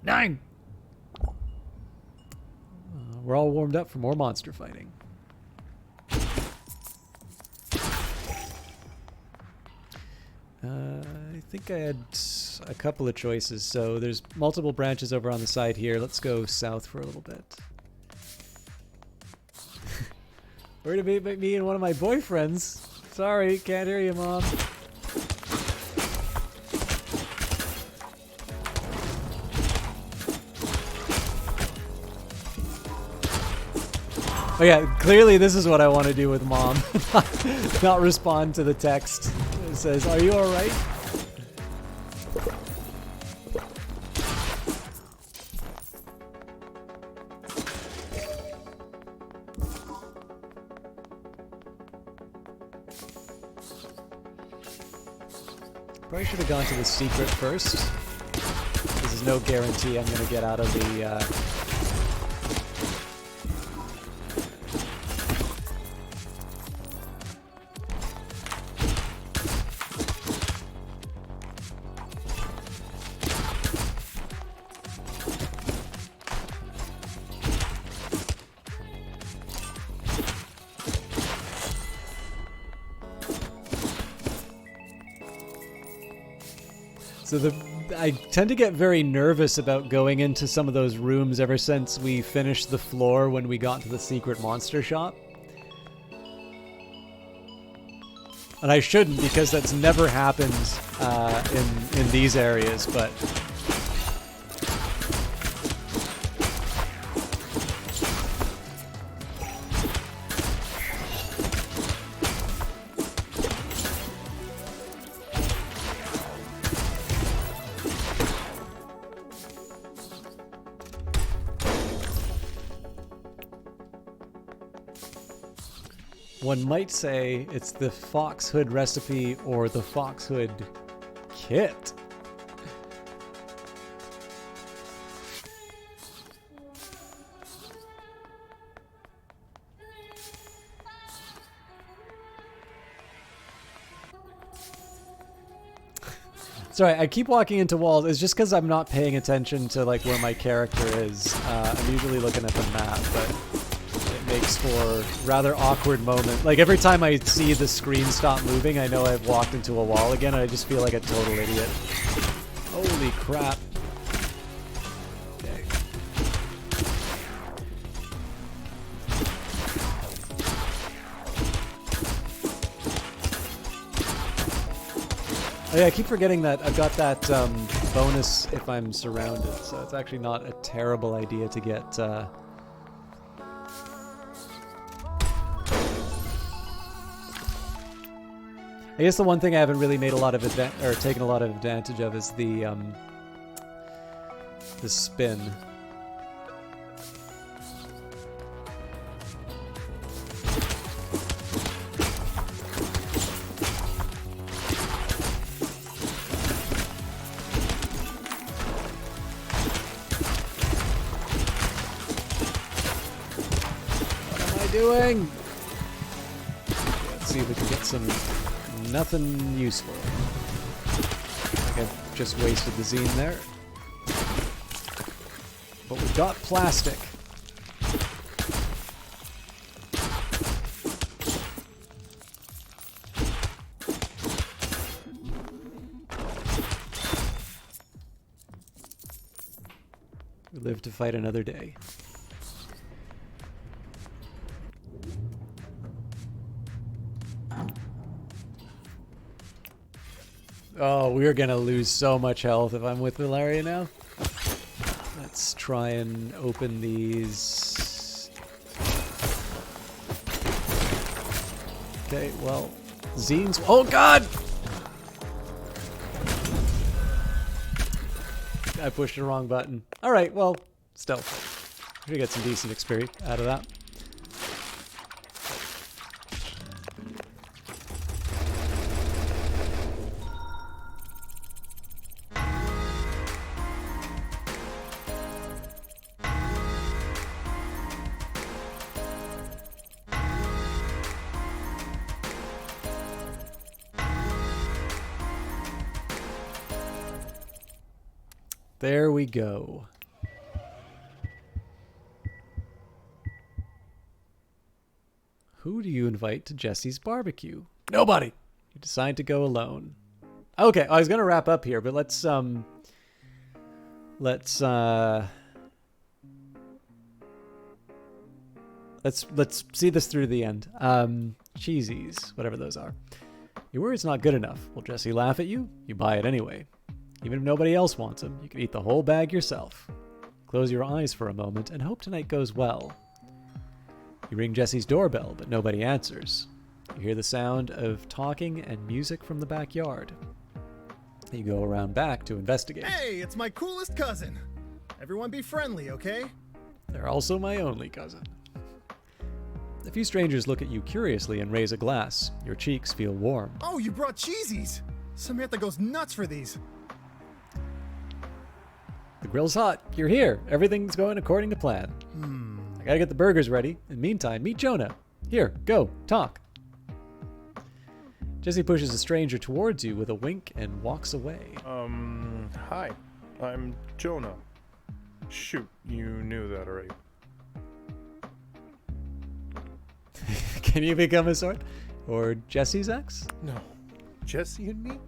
9! we're all warmed up for more monster fighting. I think I had a couple of choices. So there's multiple branches over on the side here. Let's go south for a little bit. Where to meet me and one of my boyfriends? Sorry, can't hear you, Mom. Oh yeah, clearly this is what I want to do with Mom. Not respond to the text. It says, "Are you alright?" Probably should have gone to the secret first. This is no guarantee I'm going to get out of the... So I tend to get very nervous about going into some of those rooms ever since we finished the floor when we got to the secret monster shop. And I shouldn't, because that's never happened in these areas, but... One might say it's the Foxhood recipe or the Foxhood kit. Sorry, I keep walking into walls. It's just because I'm not paying attention to like where my character is. I'm usually looking at the map, but makes for rather awkward moment. Like every time I see the screen stop moving, I know I've walked into a wall again, and I just feel like a total idiot. Holy crap. Okay. Oh yeah, I keep forgetting that I've got that bonus if I'm surrounded, so it's actually not a terrible idea to get I guess the one thing I haven't really made a lot of taken a lot of advantage of is the spin. What am I doing? Let's see if we can get some. Nothing useful. I think I've just wasted the zine there. But we've got plastic. We live to fight another day. Oh, we're gonna lose so much health if I'm with Valeria now. Let's try and open these. Okay, well, zines. Oh God! I pushed the wrong button. All right, well, still, we get some decent experience out of that. There we go. Who do you invite to Jesse's barbecue? Nobody. You decide to go alone. Okay, I was gonna wrap up here, but let's see this through to the end. Cheesies, whatever those are. Your word's not good enough. Will Jesse laugh at you? You buy it anyway. Even if nobody else wants them, you can eat the whole bag yourself. Close your eyes for a moment and hope tonight goes well. You ring Jesse's doorbell, but nobody answers. You hear the sound of talking and music from the backyard. You go around back to investigate. Hey, it's my coolest cousin. Everyone be friendly, okay? They're also my only cousin. A few strangers look at you curiously and raise a glass. Your cheeks feel warm. Oh, you brought cheesies. Samantha goes nuts for these. The grill's hot. You're here. Everything's going according to plan. I gotta get the burgers ready. In the meantime, meet Jonah. Here, go, talk. Jesse pushes a stranger towards you with a wink and walks away. Hi. I'm Jonah. Shoot, you knew that already. Can you become a sort? Or Jesse's ex? No. Jesse and me?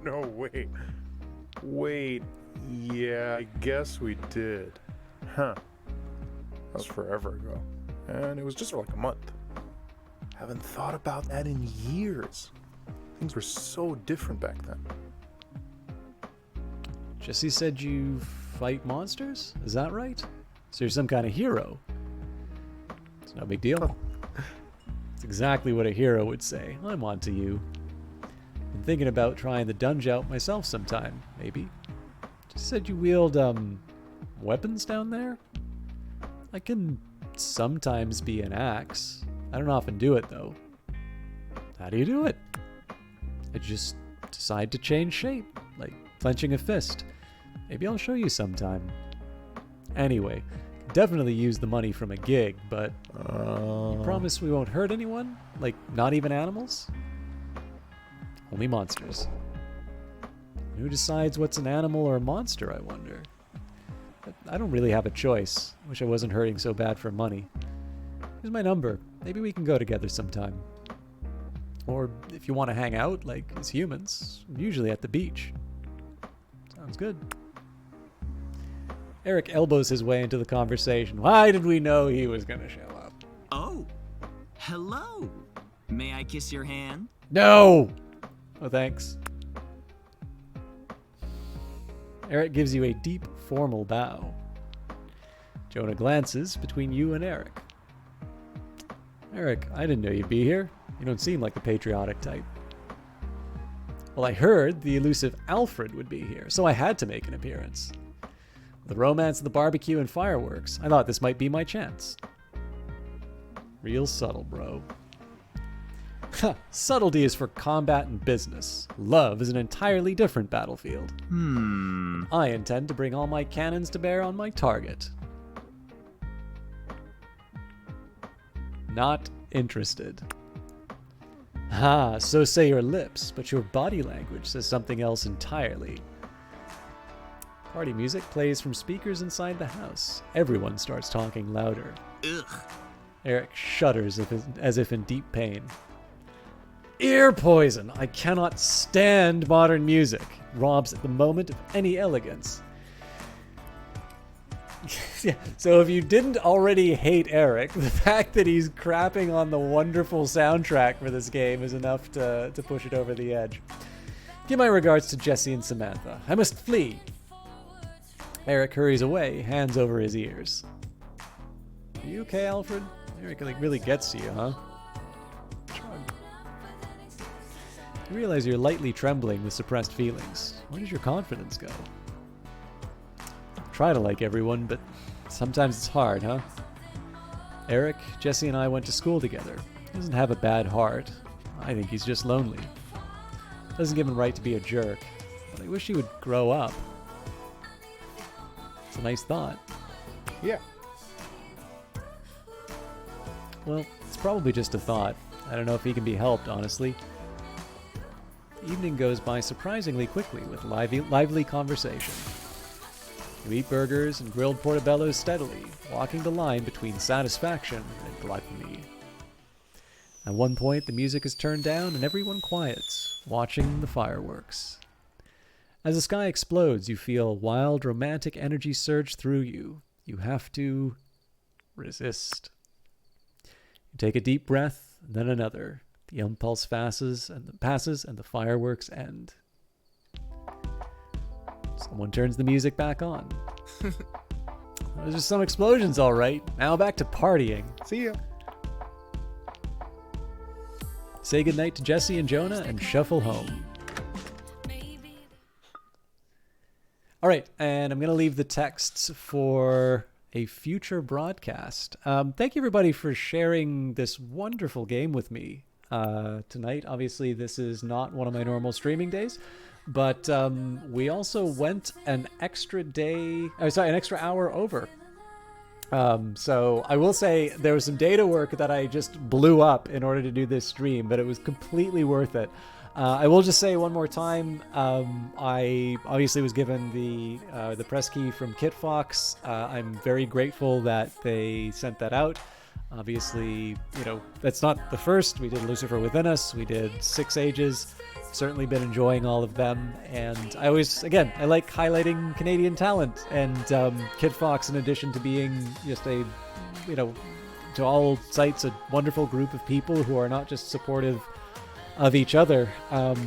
No, wait. Wait, yeah, I guess we did. Huh. That was forever ago. And it was just for like a month. Haven't thought about that in years. Things were so different back then. Jesse said you fight monsters? Is that right? So you're some kind of hero. It's no big deal. It's exactly what a hero would say. I'm on to you. Been thinking about trying the dunge out myself sometime, maybe. Just said you wield, weapons down there? I can sometimes be an axe. I don't often do it, though. How do you do it? I just decide to change shape, like clenching a fist. Maybe I'll show you sometime. Anyway, definitely use the money from a gig, but you promise we won't hurt anyone? Like, not even animals? Only monsters. Who decides what's an animal or a monster, I wonder? I don't really have a choice. Wish I wasn't hurting so bad for money. Here's my number. Maybe we can go together sometime. Or if you want to hang out, like as humans, usually at the beach. Sounds good. Eric elbows his way into the conversation. Why did we know he was going to show up? Oh, hello. May I kiss your hand? No! Oh, thanks. Eric gives you a deep, formal bow. Jonah glances between you and Eric. Eric, I didn't know you'd be here. You don't seem like the patriotic type. Well, I heard the elusive Alfred would be here, so I had to make an appearance. The romance of the barbecue and fireworks, I thought this might be my chance. Real subtle, bro. Subtlety is for combat and business. Love is an entirely different battlefield. I intend to bring all my cannons to bear on my target. Not interested. So say your lips, but your body language says something else entirely. Party music plays from speakers inside the house. Everyone starts talking louder. Ugh. Eric shudders as if in deep pain. Ear poison! I cannot stand modern music. Robs the moment of any elegance. Yeah, so if you didn't already hate Eric, the fact that he's crapping on the wonderful soundtrack for this game is enough to push it over the edge. Give my regards to Jesse and Samantha. I must flee. Eric hurries away, hands over his ears. Are you okay, Alfred? Eric really gets to you, huh? Shrug. You realize you're lightly trembling with suppressed feelings. Where does your confidence go? Try to like everyone, but sometimes it's hard, huh? Eric, Jesse, and I went to school together. He doesn't have a bad heart. I think he's just lonely. Doesn't give him right to be a jerk, but I wish he would grow up. It's a nice thought. Yeah. Well, it's probably just a thought. I don't know if he can be helped, honestly. The evening goes by surprisingly quickly with lively conversation. You eat burgers and grilled portobellos steadily, walking the line between satisfaction and gluttony. At one point, the music is turned down and everyone quiets, watching the fireworks. As the sky explodes, you feel wild, romantic energy surge through you. You have to resist. You take a deep breath, then another. The impulse passes, and the fireworks end. Someone turns the music back on. There's just some explosions, all right. Now back to partying. See ya. Say goodnight to Jesse and Jonah and shuffle home. All right, and I'm going to leave the texts for a future broadcast. Thank you, everybody, for sharing this wonderful game with me tonight. Obviously, this is not one of my normal streaming days, but we also went an extra hour over. So I will say there was some data work that I just blew up in order to do this stream, but it was completely worth it. I will just say one more time, I obviously was given the press key from KitFox. I'm very grateful that they sent that out. Obviously, that's not the first. We did Lucifer Within Us. We did Six Ages. Certainly been enjoying all of them. And I always, again, I like highlighting Canadian talent. And KitFox, in addition to being just a, to all sites, a wonderful group of people who are not just supportive of each other,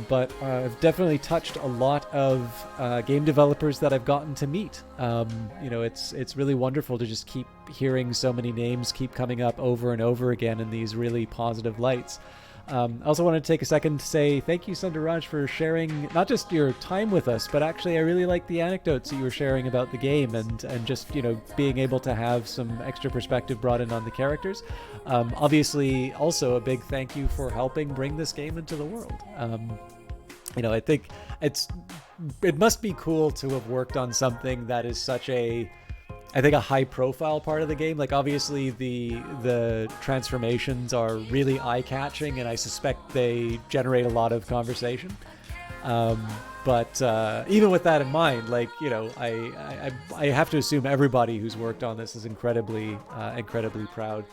but I've definitely touched a lot of game developers that I've gotten to meet. It's really wonderful to just keep hearing so many names keep coming up over and over again in these really positive lights. I also want to take a second to say thank you, Sundaraj, for sharing not just your time with us, but actually I really like the anecdotes that you were sharing about the game and just, being able to have some extra perspective brought in on the characters. Obviously, also a big thank you for helping bring this game into the world. I think it must be cool to have worked on something that is such a high profile part of the game. Like, obviously the transformations are really eye-catching, and I suspect they generate a lot of conversation. But even with that in mind, I have to assume everybody who's worked on this is incredibly proud.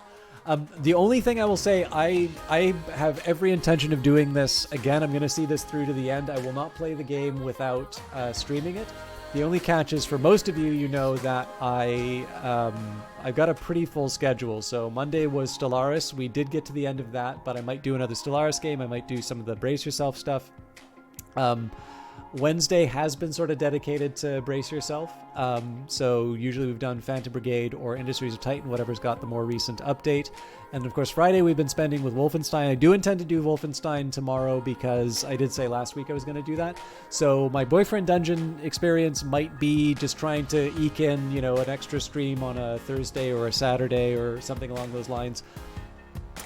The only thing I will say, I have every intention of doing this again. I'm going to see this through to the end. I will not play the game without streaming it. The only catch is, for most of you, that I've got a pretty full schedule. So Monday was Stellaris. We did get to the end of that, but I might do another Stellaris game. I might do some of the Brace Yourself stuff. Wednesday has been sort of dedicated to Brace Yourself. So usually we've done Phantom Brigade or Industries of Titan, whatever's got the more recent update. And of course, Friday we've been spending with Wolfenstein. I do intend to do Wolfenstein tomorrow because I did say last week I was going to do that. So my Boyfriend Dungeon experience might be just trying to eke in, an extra stream on a Thursday or a Saturday or something along those lines.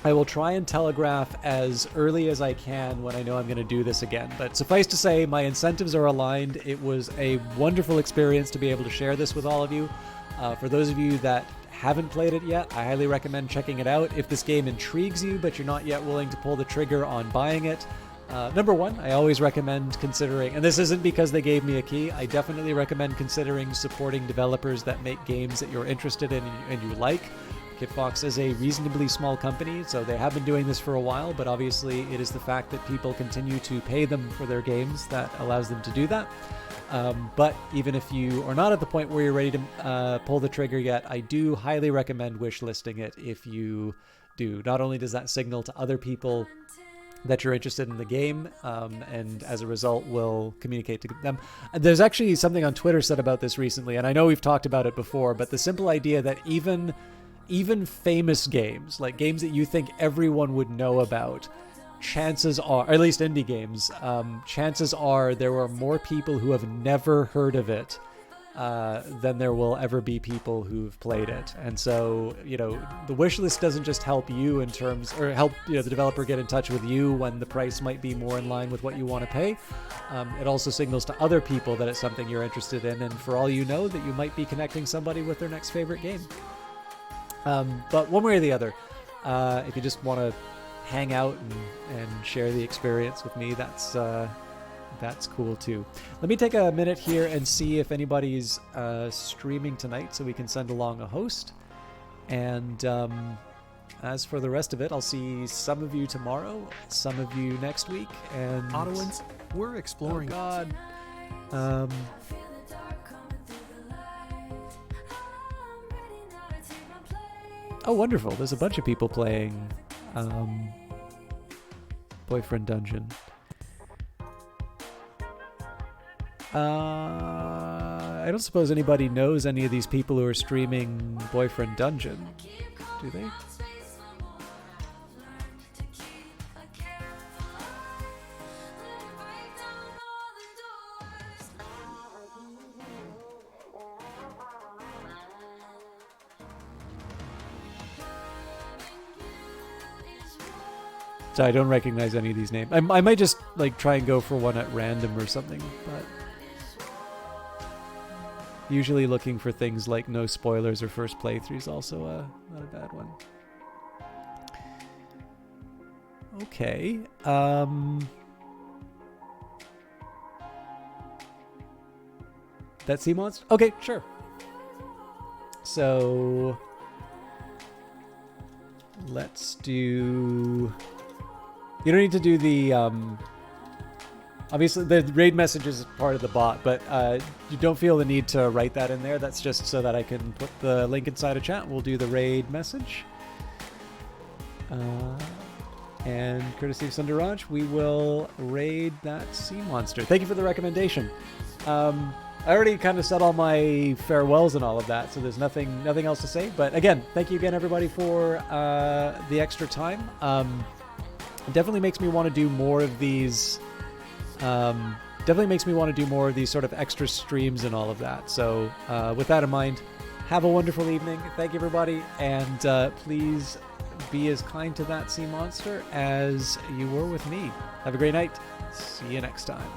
I will try and telegraph as early as I can when I know I'm going to do this again. But suffice to say, my incentives are aligned. It was a wonderful experience to be able to share this with all of you. For those of you that haven't played it yet, I highly recommend checking it out. If this game intrigues you, but you're not yet willing to pull the trigger on buying it, number one, I always recommend considering, and this isn't because they gave me a key, I definitely recommend considering supporting developers that make games that you're interested in and you like. KitFox is a reasonably small company, so they have been doing this for a while, but obviously it is the fact that people continue to pay them for their games that allows them to do that. But even if you are not at the point where you're ready to pull the trigger yet, I do highly recommend wishlisting it if you do. Not only does that signal to other people that you're interested in the game, and as a result will communicate to them. There's actually something on Twitter said about this recently, and I know we've talked about it before, but the simple idea that even famous games, like games that you think everyone would know about, chances are, or at least indie games, chances are there are more people who have never heard of it than there will ever be people who've played it. And so, the wish list doesn't just help you in terms, or help the developer get in touch with you when the price might be more in line with what you want to pay. It also signals to other people that it's something you're interested in, and for all you know, that you might be connecting somebody with their next favorite game. But one way or the other, if you just want to hang out and share the experience with me, that's cool too. Let me take a minute here and see if anybody's streaming tonight so we can send along a host. And as for the rest of it, I'll see some of you tomorrow, some of you next week, and Ottawans, we're exploring. Oh God. Oh, wonderful! There's a bunch of people playing Boyfriend Dungeon. I don't suppose anybody knows any of these people who are streaming Boyfriend Dungeon, do they? So I don't recognize any of these names. I might just like try and go for one at random or something, but usually looking for things like no spoilers or first playthroughs also not a bad one. Okay. That sea monster? Okay, sure. So let's do... You don't need to do the, obviously the raid message is part of the bot, but you don't feel the need to write that in there. That's just so that I can put the link inside a chat. We'll do the raid message. And courtesy of Sundaraj, we will raid that sea monster. Thank you for the recommendation. I already kind of said all my farewells and all of that, so there's nothing else to say. But again, thank you again, everybody, for the extra time. It definitely makes me want to do more of these. Definitely makes me want to do more of these sort of extra streams and all of that. So with that in mind, have a wonderful evening. Thank you, everybody, and please be as kind to that sea monster as you were with me. Have a great night. See you next time.